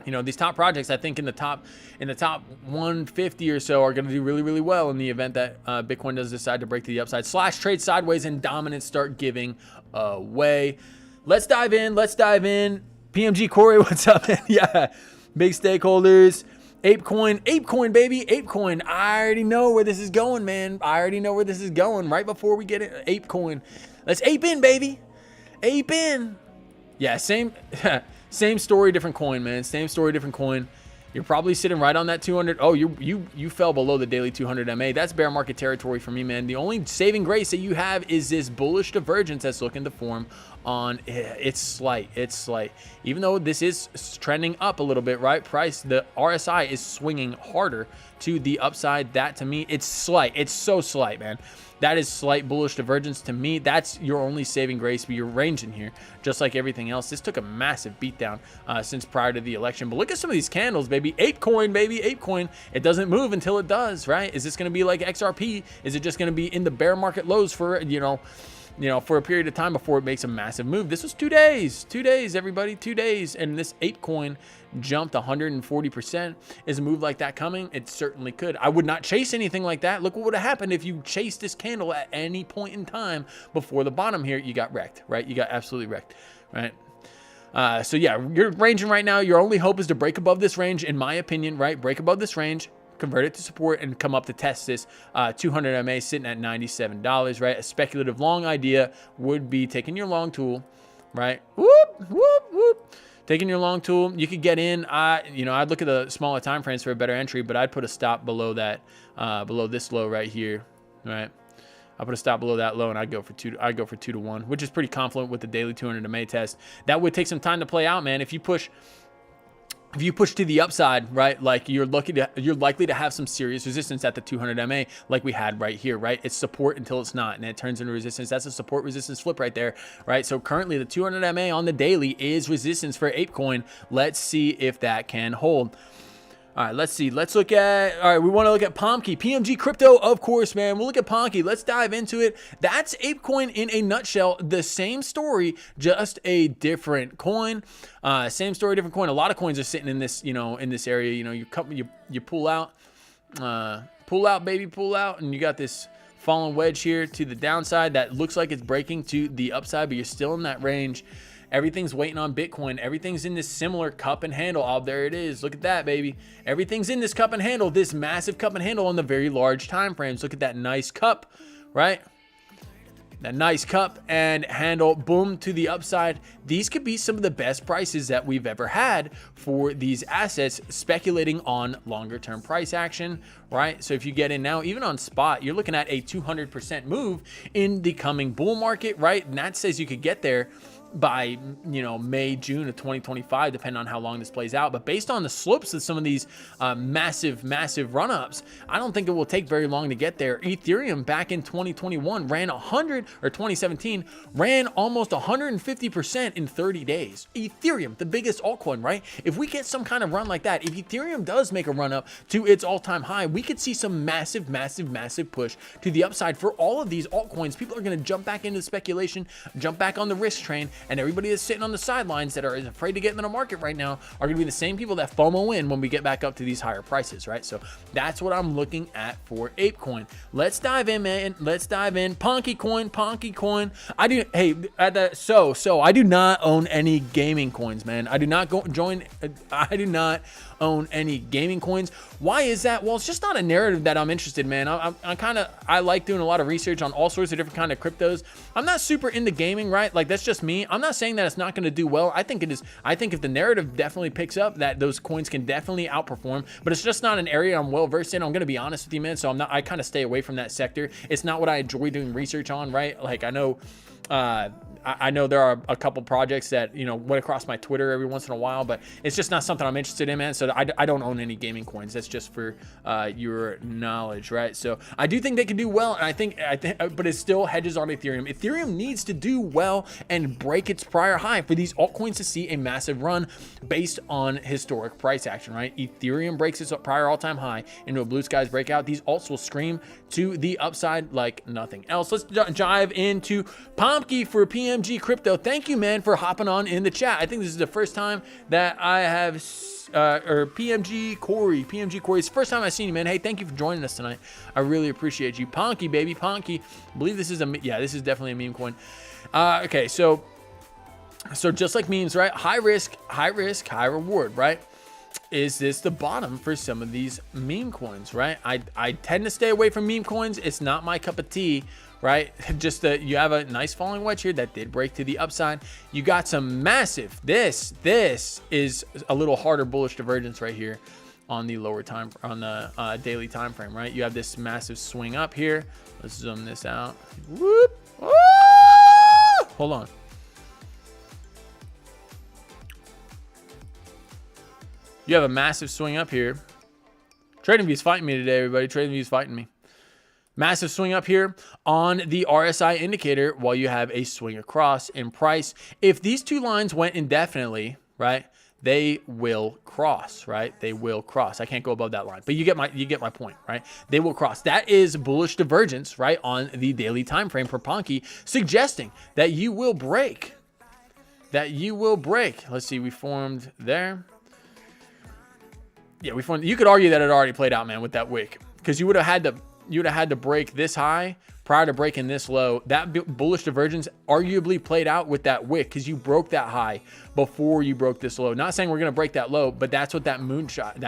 Speaker 2: You know, these top projects, I think in the top 150 or so are going to do really, really well in the event that Bitcoin does decide to break to the upside, slash trade sideways and dominance start giving away. Let's dive in. PMG Corey, what's up, man? Yeah, big stakeholders. ApeCoin, baby, ApeCoin. I already know where this is going, man. I already know where this is going. Right before we get it, ApeCoin. Let's ape in, baby. Ape in. Yeah, same story, different coin, man. Same story, different coin. You're probably sitting right on that 200. Oh, you fell below the daily 200 MA. That's bear market territory for me, man. The only saving grace that you have is this bullish divergence that's looking to form on it's slight. Even though this is trending up a little bit, right? Price, the RSI is swinging harder to the upside. That to me, it's slight. It's so slight, man. That is slight bullish divergence to me. That's your only saving grace, but your range in here, just like everything else. This took a massive beatdown since prior to the election. But look at some of these candles, baby. ApeCoin, baby, ApeCoin. It doesn't move until it does, right? Is this going to be like XRP? Is it just going to be in the bear market lows for, for a period of time before it makes a massive move? This was 2 days. 2 days, everybody. 2 days. And this ApeCoin jumped 140%. Is a move like that coming? It certainly could. I would not chase anything like that. Look what would have happened if you chased this candle at any point in time before the bottom here. You got wrecked, right? You got absolutely wrecked, right? So yeah, you're ranging right now. Your only hope is to break above this range, in my opinion, right? Break above this range, convert it to support, and come up to test this 200 MA sitting at $97, right? A speculative long idea would be taking your long tool, right? Whoop, whoop, whoop. Taking your long tool, you could get in. I'd look at the smaller time frames for a better entry, but I'd put a stop below that, below this low right here, right? I put a stop below that low, and I'd go for 2 to 1, which is pretty confluent with the daily 200 MA test. That would take some time to play out, man. If you push to the upside, right, like you're likely to have some serious resistance at the 200 MA, like we had right here, right? It's support until it's not, and it turns into resistance. That's a support resistance flip right there, right? So currently the 200 MA on the daily is resistance for ApeCoin. Let's see if that can hold. All right, let's see. Let's look at, all right, we want to look at PMG crypto, of course, man. We'll look at Pomki. Let's dive into it. That's ApeCoin in a nutshell. The same story, just a different coin. Same story, different coin. A lot of coins are sitting in this, in this area. You pull out, baby, pull out, and you got this fallen wedge here to the downside that looks like it's breaking to the upside, but you're still in that range. Everything's waiting on Bitcoin. Everything's in this similar cup and handle. Oh, there it is. Look at that, baby. Everything's in this cup and handle, this massive cup and handle on the very large time frames. Look at that nice cup, right? That nice cup and handle, boom, to the upside. These could be some of the best prices that we've ever had for these assets, speculating on longer term price action, right? So if you get in now, even on spot, you're looking at a 200% move in the coming bull market, right? And that says you could get there by May, June of 2025, depending on how long this plays out. But based on the slopes of some of these massive run-ups, I don't think it will take very long to get there. Ethereum back in 2021 ran 2017 ran almost 150% in 30 days. Ethereum, the biggest altcoin, right? If we get some kind of run like that, if Ethereum does make a run up to its all-time high, we could see some massive push to the upside for all of these altcoins. People are going to jump back into speculation, jump back on the risk train, and everybody that's sitting on the sidelines that are afraid to get into the market right now are going to be the same people that FOMO in when we get back up to these higher prices, right? So that's what I'm looking at for ApeCoin. Let's dive in, man. Let's dive in. Pomki coin. I do not own any gaming coins, man. I do not own any gaming coins. Why is that? Well, it's just not a narrative that I'm interested in, man. I like doing a lot of research on all sorts of different kind of cryptos. I'm not super into gaming, right? Like, that's just me. I'm not saying that it's not going to do well. I think it is. I think if the narrative definitely picks up, that those coins can definitely outperform, but it's just not an area I'm well versed in. I'm going to be honest with you, man. So I kind of stay away from that sector. It's not what I enjoy doing research on, right? Like, I know there are a couple projects that, went across my Twitter every once in a while, but it's just not something I'm interested in, man. So I don't own any gaming coins. That's just for your knowledge, right? So I do think they can do well, and I think, but it still hedges on Ethereum. Ethereum needs to do well and break its prior high for these altcoins to see a massive run based on historic price action, right? Ethereum breaks its prior all-time high into a blue skies breakout. These alts will scream to the upside like nothing else. Let's dive into Pomki for PMG crypto. Thank you, man, for hopping on in the chat. I think this is the first time that I have or PMG Corey. It's the first time I've seen you, man. Hey, thank you for joining us tonight. I really appreciate you. Pomki, baby, Pomki. I believe this is this is definitely a meme coin. Okay, so just like memes, right? High risk, high reward, right? Is this the bottom for some of these meme coins, right? I tend to stay away from meme coins. It's not my cup of tea, right? Just you have a nice falling wedge here that did break to the upside. You got some massive, this is a little harder bullish divergence right here on the lower time, on the daily time frame, right? You have this massive swing up here. Let's zoom this out. Whoop. Woo! Hold on. You have a massive swing up here. TradingView's fighting me today, everybody. TradingView's fighting me. Massive swing up here on the RSI indicator while you have a swing across in price. If these two lines went indefinitely, right, they will cross, right? They will cross. I can't go above that line, but you get my point, right? They will cross. That is bullish divergence, right, on the daily time frame for Ponki, suggesting that you will break. That you will break. Let's see, we formed there. Yeah, we formed. You could argue that it already played out, man, with that wick, because you would have had to break this high prior to breaking this low. That bullish divergence arguably played out with that wick, because you broke that high before you broke this low. Not saying we're going to break that low, but that's what that moonshot,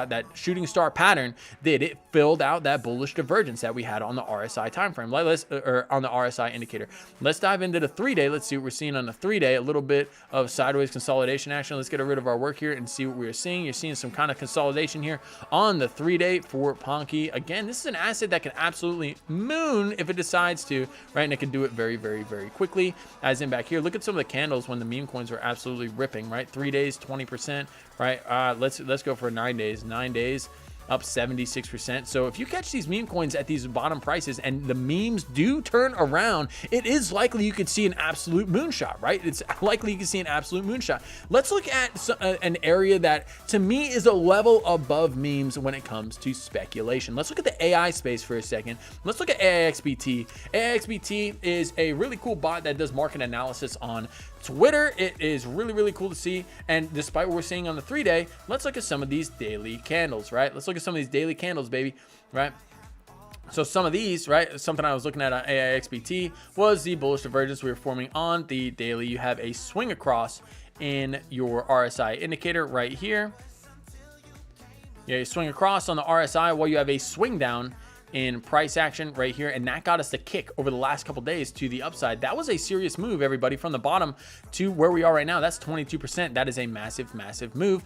Speaker 2: that shooting star pattern did. It filled out that bullish divergence that we had on the RSI time frame, or on the RSI indicator. Let's dive into the 3-day. Let's see what we're seeing on the 3-day. A little bit of sideways consolidation action. Let's get rid of our work here and see what we're seeing. You're seeing some kind of consolidation here on the 3-day for Ponki. Again, this is an asset that can absolutely moon if it decides to, right? And it can do it very, very, very quickly. As in back here, look at some of the candles when the meme coins were absolutely ripping, right? 3 days, 20%, right? Let's go for 9 days. 9 days, up 76%. So if you catch these meme coins at these bottom prices and the memes do turn around, it is likely you could see an absolute moonshot, right? It's likely you can see an absolute moonshot. Let's look at an area that to me is a level above memes when it comes to speculation. Let's look at the AI space for a second. Let's look at AIXBT. AIXBT is a really cool bot that does market analysis on Twitter. It is really, really cool to see. And despite what we're seeing on the 3-day, let's look at some of these daily candles, right? Let's look at some of these daily candles, baby, right? So some of these, right, something I was looking at on AIXBT was the bullish divergence we were forming on the daily. You have a swing across in your RSI indicator right here. Yeah, you swing across on the RSI while you have a swing down in price action right here, and that got us the kick over the last couple days to the upside. That was a serious move, everybody, from the bottom to where we are right now. That's 22%. That is a massive, massive move.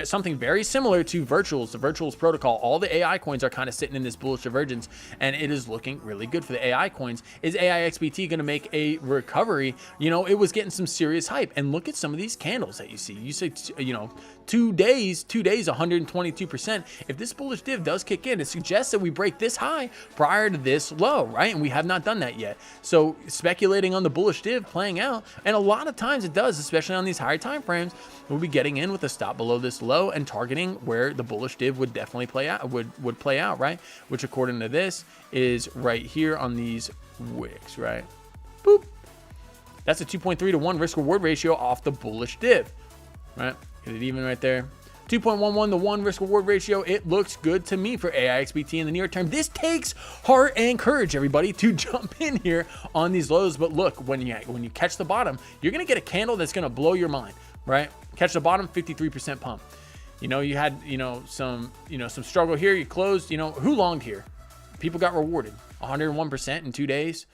Speaker 2: Something very similar to Virtuals, the Virtuals protocol. All the AI coins are kind of sitting in this bullish divergence, and it is looking really good for the AI coins. Is AIXBT going to make a recovery? You know, it was getting some serious hype, and look at some of these candles that you see. You say, you know, 2 days, 122%. If this bullish div does kick in, it suggests that we break this high prior to this low, right? And we have not done that yet. So speculating on the bullish div playing out, and a lot of times it does, especially on these higher time frames, we'll be getting in with a stop below this low and targeting where the bullish div would definitely play out, would play out, right? Which according to this is right here on these wicks, right? Boop. That's a 2.3 to 1 risk reward ratio off the bullish div, right? Get it even right there. 2.11 to 1 risk reward ratio. It looks good to me for AIXBT in the near term. This takes heart and courage, everybody, to jump in here on these lows. But look, when you catch the bottom, you're gonna get a candle that's gonna blow your mind, right? Catch the bottom, 53% pump. You know, you had some struggle here. You closed. You know, who longed here? People got rewarded 101% in 2 days.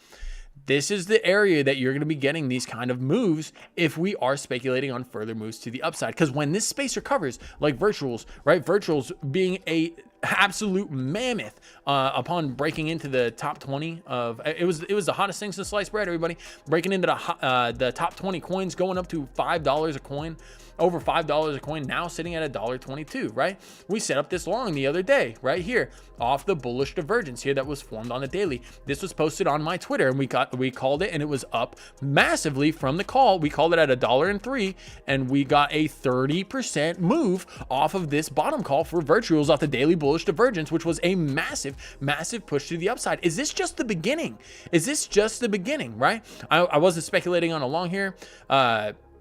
Speaker 2: This is the area that you're going to be getting these kind of moves if we are speculating on further moves to the upside. Because when this space recovers, like Virtuals, right? Virtuals being a absolute mammoth upon breaking into the top 20 of it was the hottest thing since sliced bread, everybody. Breaking into the top 20 coins, going up to $5 a coin. Over $5 a coin, now sitting at $1.22, right? We set up this long the other day, right here, off the bullish divergence here that was formed on the daily. This was posted on my Twitter, and we called it, and it was up massively from the call. We called it at $1.03, and we got a 30% move off of this bottom call for Virtuals off the daily bullish divergence, which was a massive, massive push to the upside. Is this just the beginning? Is this just the beginning, right? I wasn't speculating on a long here.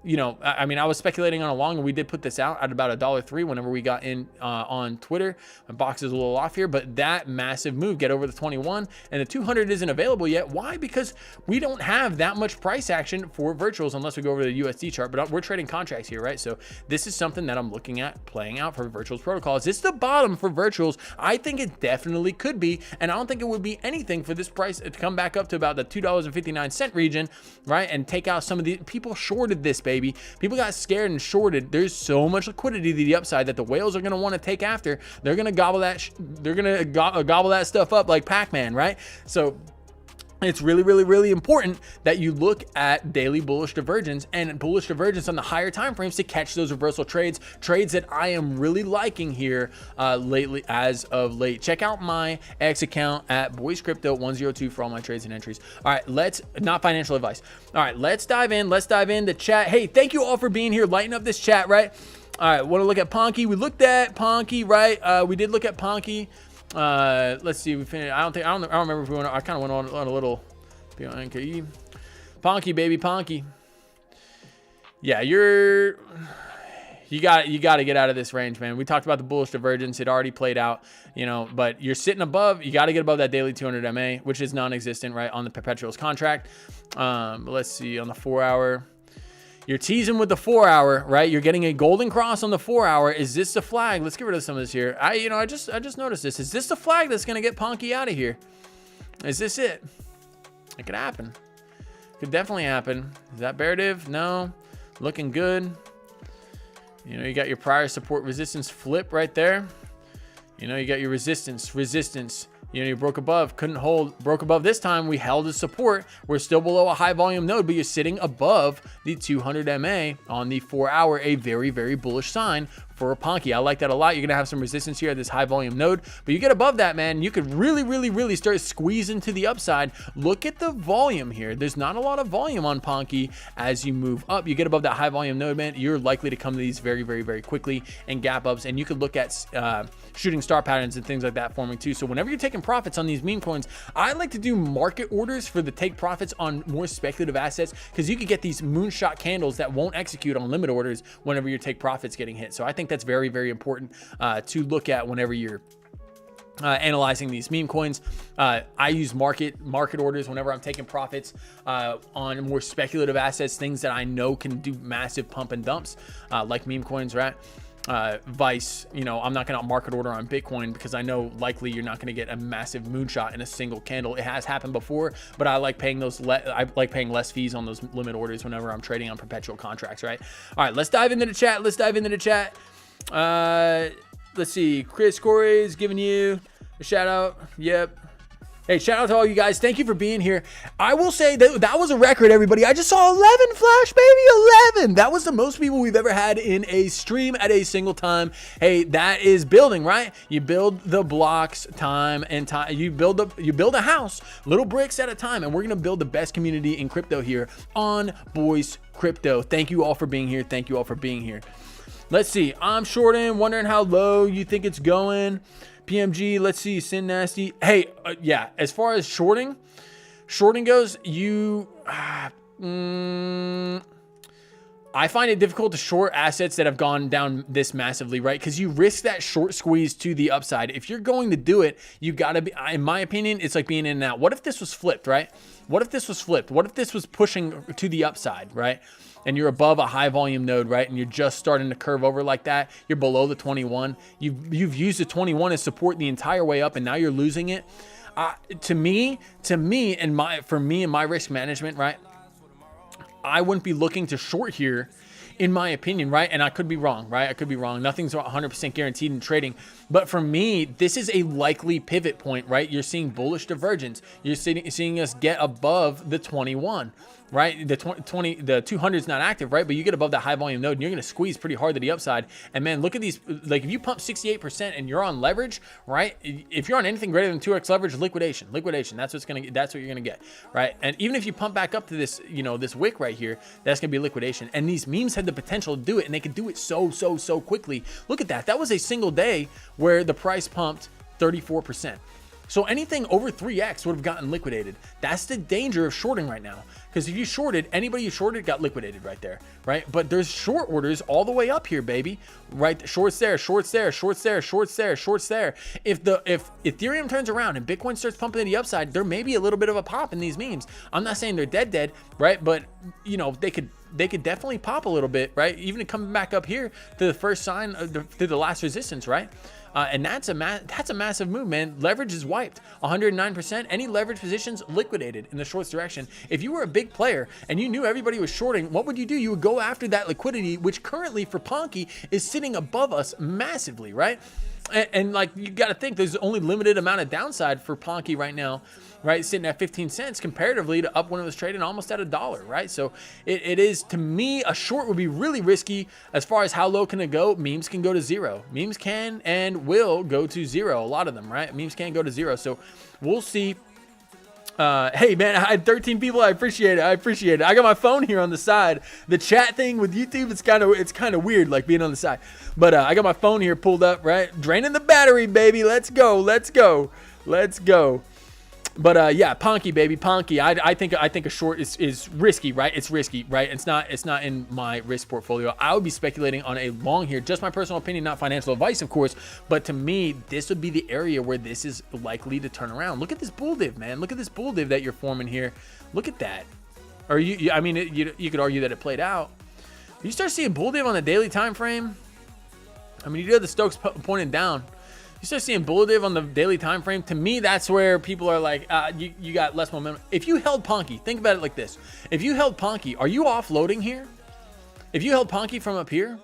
Speaker 2: You know, I mean, I was speculating on a long, and we did put this out at about $1.03 whenever we got in on Twitter. My box is a little off here, but that massive move, get over the 21, and the 200 isn't available yet. Why? Because we don't have that much price action for Virtuals unless we go over to the USD chart, but we're trading contracts here, right? So this is something that I'm looking at playing out for Virtuals protocol. Is this the bottom for Virtuals? I think it definitely could be, and I don't think it would be anything for this price to come back up to about the $2.59 region, right? And take out some of the people shorted this, baby. People got scared and shorted. There's so much liquidity to the upside that the whales are going to want to take after. They're going to gobble that. They're going to gobble that stuff up like Pac-Man, right? So It's really, really, really important that you look at daily bullish divergence and bullish divergence on the higher time frames to catch those reversal trades that I am really liking here lately, as of late. Check out my X account at Boyce Crypto 102 for all my trades and entries. All right, not financial advice. All right, let's dive in. Let's dive in the chat. Hey, thank you all for being here. Lighten up this chat, right? All right, want to look at Ponky. We looked at Ponky, right? We did look at Ponky. Let's see. We finished. I don't remember if we went. I kind of went on a little. Ponky, baby, Ponky. Yeah, you got to get out of this range, man. We talked about the bullish divergence. It already played out, you know. But you're sitting above. You got to get above that daily 200 MA, which is non-existent, right, on the perpetuals contract. Let's see on the 4 hour. You're teasing with the 4 hour, right? You're getting a golden cross on the 4 hour. Is this the flag? Let's get rid of some of this here. I just noticed this. Is this the flag that's gonna get Ponky out of here? Is this it? It could happen. Could definitely happen. Is that bear div? No. Looking good. You know, you got your prior support resistance flip right there. You know, you got your resistance. You know, you broke above, couldn't hold, broke above this time. We held the support. We're still below a high volume node, but you're sitting above the 200 MA on the 4 hour, a very, very bullish sign for a Ponky. I like that a lot. You're going to have some resistance here at this high volume node, but you get above that, man, you could really, really, really start squeezing to the upside. Look at the volume here. There's not a lot of volume on Ponky as you move up. You get above that high volume node, man, you're likely to come to these very, very, very quickly and gap ups, and you could look at shooting star patterns and things like that forming too. So whenever you're taking profits on these meme coins, I like to do market orders for the take profits on more speculative assets, because you could get these moonshot candles that won't execute on limit orders whenever your take profits getting hit. So I think that's very, very important to look at whenever you're analyzing these meme coins. I use market orders whenever I'm taking profits on more speculative assets, things that I know can do massive pump and dumps, like meme coins, right? Vice, you know, I'm not going to market order on Bitcoin because I know likely you're not going to get a massive moonshot in a single candle. It has happened before, but I like paying I like paying less fees on those limit orders whenever I'm trading on perpetual contracts, right? All right, let's dive into the chat. Let's see. Chris Corey is giving you a shout out. Yep. Hey, shout out to all you guys. Thank you for being here. I will say that was a record, everybody. I just saw 11 flash, baby, 11. That was the most people we've ever had in a stream at a single time. Hey, that is building, right? You build the blocks time and time. You build a house, little bricks at a time, and we're gonna build the best community in crypto here on Boyce Crypto. Thank you all for being here. Thank you all for being here. Let's see. I'm shorting, wondering how low you think it's going. PMG, let's see. Sin Nasty. Hey, yeah, as far as shorting goes, I find it difficult to short assets that have gone down this massively, right? Because you risk that short squeeze to the upside. If you're going to do it, you got to be, in my opinion, it's like being in and out. What if this was flipped, right? What if this was flipped? What if this was pushing to the upside, right? And you're above a high volume node, right? And you're just starting to curve over like that. You're below the 21. You've used the 21 as support the entire way up, and now you're losing it. For me and my risk management, right? I wouldn't be looking to short here, in my opinion, right? And I could be wrong, right? I could be wrong. Nothing's 100% guaranteed in trading. But for me, this is a likely pivot point, right? You're seeing bullish divergence. You're seeing us get above the 21, right? The 200 is not active, right? But you get above that high volume node and you're going to squeeze pretty hard to the upside. And man, look at these. Like if you pump 68% and you're on leverage, right? If you're on anything greater than 2x leverage, liquidation. That's what you're going to get, right? And even if you pump back up to this, you know, this wick right here, that's going to be liquidation. And these memes had the potential to do it, and they could do it so quickly. Look at that. That was a single day where the price pumped 34%. So anything over 3x would have gotten liquidated. That's the danger of shorting right now. Because if you shorted, anybody you shorted got liquidated right there, right? But there's short orders all the way up here, baby. Right? Shorts there, shorts there, shorts there, shorts there, shorts there. If Ethereum turns around and Bitcoin starts pumping to the upside, there may be a little bit of a pop in these memes. I'm not saying they're dead, right? But you know, they could definitely pop a little bit, right? Even coming back up here to the first sign to the last resistance, right? And that's a massive move, man. Leverage is wiped 109%. Any leverage positions liquidated in the shorts direction. If you were a big player and you knew everybody was shorting, what would you do? You would go after that liquidity, which currently for Ponky is sitting above us massively, right? And like, you got to think there's only limited amount of downside for Ponky right now, right? Sitting at 15 cents comparatively to up when it was trading almost at $1, right? So it is, to me, a short would be really risky. As far as how low can it go, memes can go to zero. Memes can and will go to zero. A lot of them, right? Memes can go to zero. So we'll see. Hey man, I had 13 people. I appreciate it. I appreciate it. I got my phone here on the side. The chat thing with YouTube, it's kind of weird, like being on the side. But I got my phone here pulled up, right? Draining the battery, baby. Let's go. Let's go. Let's go. But yeah, Ponky, baby, Ponky. I think a short is risky, right? It's risky, right? It's not in my risk portfolio. I would be speculating on a long here. Just my personal opinion, not financial advice, of course. But to me, this would be the area where this is likely to turn around. Look at this bull div, man. Look at this bull div that you're forming here. Look at that. Or I mean, you could argue that it played out. You start seeing bull div on the daily time frame. I mean, you do have the Stokes pointing down. You start seeing bull div on the daily time frame. To me, that's where people are like, you got less momentum. If you held Ponky, think about it like this. If you held Ponky, are you offloading here? If you held Ponky from up here,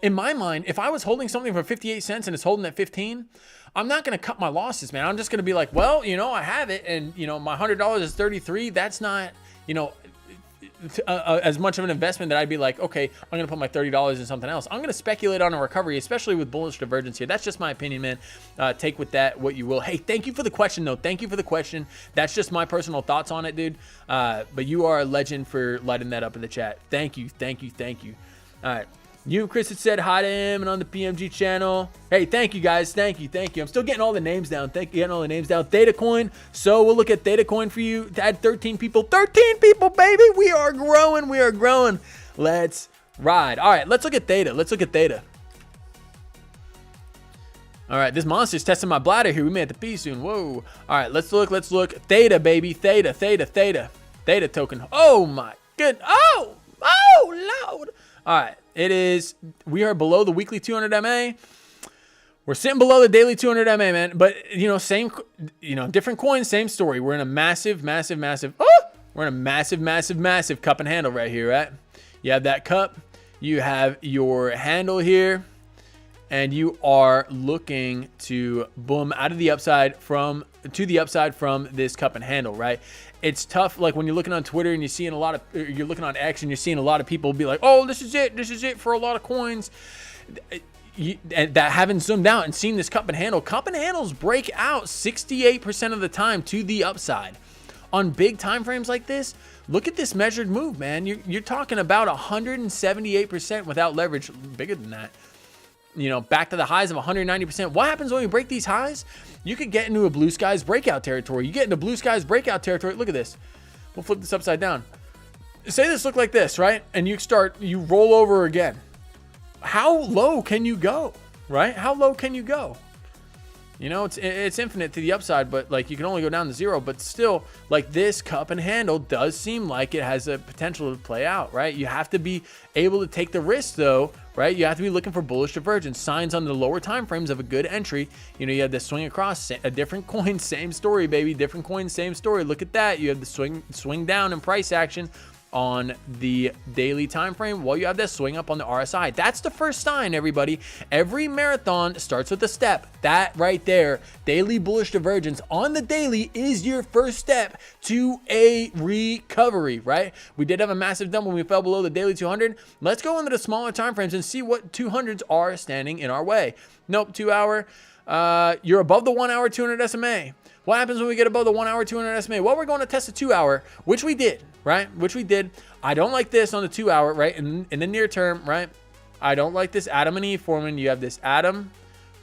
Speaker 2: in my mind, if I was holding something for 58 cents and it's holding at 15, I'm not going to cut my losses, man. I'm just going to be like, well, you know, I have it, and you know, my $100 is 33. That's not, you know, as much of an investment that I'd be like, okay, I'm going to put my $30 in something else. I'm going to speculate on a recovery, especially with bullish divergence here. That's just my opinion, man. Take with that what you will. Hey, thank you for the question, though. Thank you for the question. That's just my personal thoughts on it, dude. But you are a legend for lighting that up in the chat. Thank you, thank you, thank you. All right. You and Chris had said hi to him and on the PMG channel. Hey, thank you guys. Thank you. Thank you. I'm still getting all the names down. Thank you. Getting all the names down. Theta Coin. So we'll look at Theta Coin for you. Add 13 people. 13 people, baby. We are growing. We are growing. Let's ride. All right. Let's look at Theta. Let's look at Theta. All right. This monster's testing my bladder here. We may have to pee soon. Whoa. All right. Let's look. Let's look. Theta, baby. Theta. Theta. Theta. Theta token. Oh, my good. Oh, Lord. All right. It is, we are below the weekly 200 MA. We're sitting below the daily 200 MA, man. But, you know, same, you know, different coins, same story. We're in a massive, we're in a massive cup and handle right here, right? You have that cup. You have your handle here. And you are looking to boom out of the upside to the upside from this cup and handle, right? It's tough, like when you're looking on Twitter and you're seeing you're looking on X and you're seeing a lot of people be like, oh, this is it for a lot of coins. And that haven't zoomed out and seen this cup and handles break out 68% of the time to the upside. On big time frames like this, look at this measured move, man. You're talking about 178% without leverage, bigger than that. You know, back to the highs of 190%. What happens when we break these highs? You could get into a blue skies breakout territory. You get into blue skies breakout territory. Look at this. We'll flip this upside down. Say this looked like this, right? And you roll over again. How low can you go, right? How low can you go? You know, it's infinite to the upside, but like you can only go down to zero. But still, like this cup and handle does seem like it has a potential to play out, right? You have to be able to take the risk, though, right? You have to be looking for bullish divergence, signs on the lower time frames of a good entry. You know, you have the swing across, a different coin, same story, baby. Different coin, same story. Look at that. You have the swing down in price action on the daily time frame, while you have that swing up on the RSI. That's the first sign, everybody. Every marathon starts with a step. That right there, daily bullish divergence on the daily, is your first step to a recovery, right? We did have a massive dump when we fell below the daily 200. Let's go into the smaller time frames and see what 200s are standing in our way. Nope, 2 hour. You're above the 1 hour 200 SMA. What happens when we get above the 1 hour 200 SMA? Well, we're going to test the 2 hour, which we did, right? Which we did. I don't like this on the 2 hour, right? In the near term, right? I don't like this Adam and Eve forming. You have this Adam,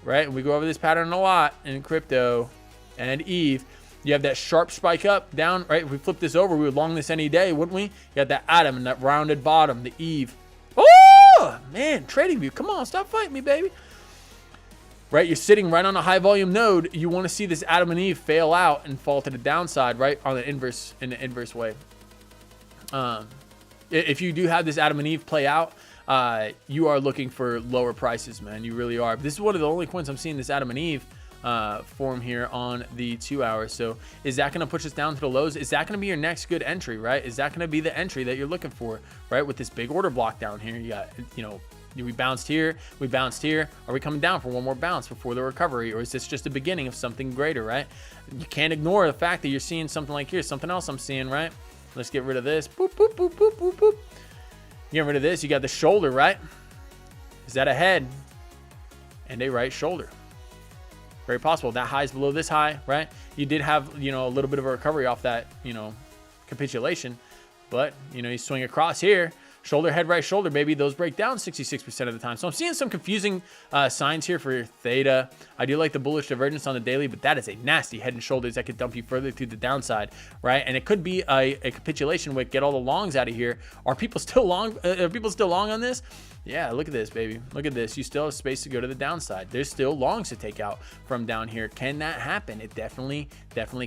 Speaker 2: right? We go over this pattern a lot in crypto, and Eve. You have that sharp spike up, down, right? If we flip this over, we would long this any day, wouldn't we? You got that Adam and that rounded bottom, the Eve. Oh, man, TradingView. Come on, stop fighting me, baby. Right, you're sitting right on a high volume node. You want to see this Adam and Eve fail out and fall to the downside, right, on the inverse, in the inverse way. If you do have this Adam and Eve play out, you are looking for lower prices, man. You really are. This is one of the only coins I'm seeing this Adam and Eve form here on the 2 hour. So is that going to push us down to the lows? Is that going to be your next good entry, right? Is that going to be the entry that you're looking for, right? With this big order block down here, you got, you know, We bounced here, we bounced here. Are we coming down for one more bounce before the recovery, or is this just the beginning of something greater, right? You can't ignore the fact that you're seeing something like here, something else I'm seeing, right? Let's get rid of this. Boop, boop, boop, boop, boop, boop. Get rid of this. You got the shoulder, right? Is that a head and a right shoulder? Very possible. That high is below this high, right? You did have, you know, a little bit of a recovery off that, you know, capitulation, but, you know, you swing across here. Shoulder, head, right shoulder, baby. Those break down 66% of the time. So I'm seeing some confusing signs here for theta. I do like the bullish divergence on the daily, but that is a nasty head and shoulders that could dump you further to the downside, right? And it could be a capitulation wick. Get all the longs out of here. Are people still long? Are people still long on this? Yeah, look at this, baby. Look at this. You still have space to go to the downside. There's still longs to take out from down here. Can that happen? It definitely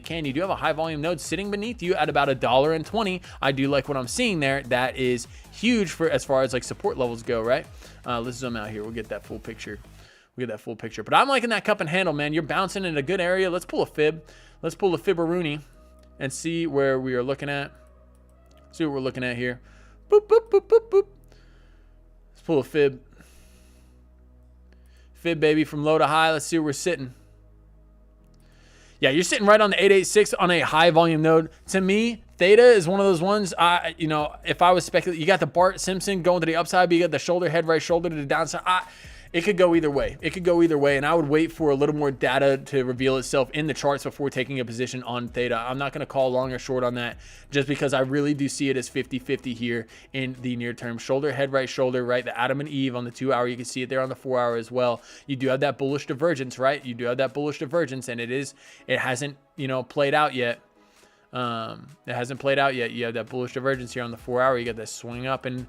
Speaker 2: can. You do have a high volume node sitting beneath you at about $1.20. I do like what I'm seeing there. That is huge for as far as like support levels go, right? Let's zoom out here. We'll get that full picture. But I'm liking that cup and handle, man. You're bouncing in a good area. Let's pull a fib. Let's pull a fibberoonie and see where we are looking at. See what we're looking at here. Boop, boop, boop, boop, boop. Let's pull a fib. Fib, baby, from low to high. Let's see where we're sitting. Yeah, you're sitting right on the 886 on a high volume node. To me, theta is one of those ones, you know, if I was speculating, you got the Bart Simpson going to the upside, but you got the shoulder, head, right shoulder to the downside. It could go either way. And I would wait for a little more data to reveal itself in the charts before taking a position on theta. I'm not going to call long or short on that just because I really do see it as 50-50 here in the near term. Shoulder, head, right shoulder, right? The Adam and Eve on the 2 hour. You can see it there on the 4 hour as well. You do have that bullish divergence, right? And it hasn't, you know, played out yet. You have that bullish divergence here on the 4 hour. You got this swing up and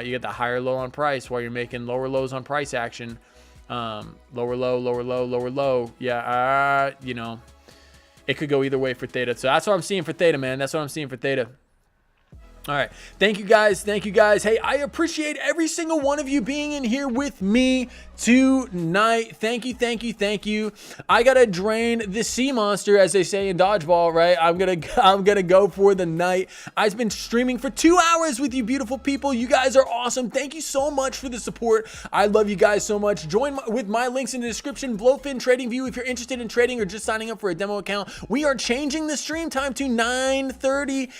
Speaker 2: you get the higher low on price while you're making lower lows on price action. Lower low, lower low, lower low. Yeah, you know, it could go either way for theta. So that's what I'm seeing for theta, man. All right. Thank you guys. Hey, I appreciate every single one of you being in here with me tonight. Thank you. I gotta drain the sea monster, as they say in dodgeball, right? I'm gonna go for the night. I've been streaming for 2 hours with you beautiful people. You guys are awesome. Thank you so much for the support. I love you guys so much. Join with my links in the description. Blowfin, TradingView, if you're interested in trading or just signing up for a demo account. We are changing the stream time to 9:30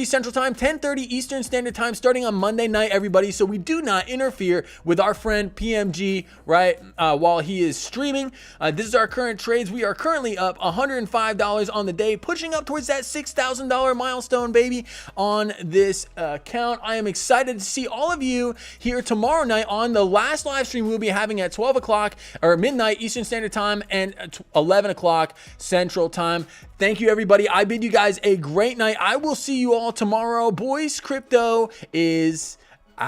Speaker 2: Central Time, 10:30 Eastern Standard Time, starting on Monday night, everybody. So we do not interfere with our friend PMG, right, while he is streaming. This is our current trades. We are currently up $105 on the day, pushing up towards that $6,000 milestone, baby, on this account. I am excited to see all of you here tomorrow night on the last live stream we'll be having at 12 o'clock or midnight Eastern Standard Time and 11 o'clock Central Time. Thank you, everybody. I bid you guys a great night. I will see you all tomorrow. Boyce Crypto is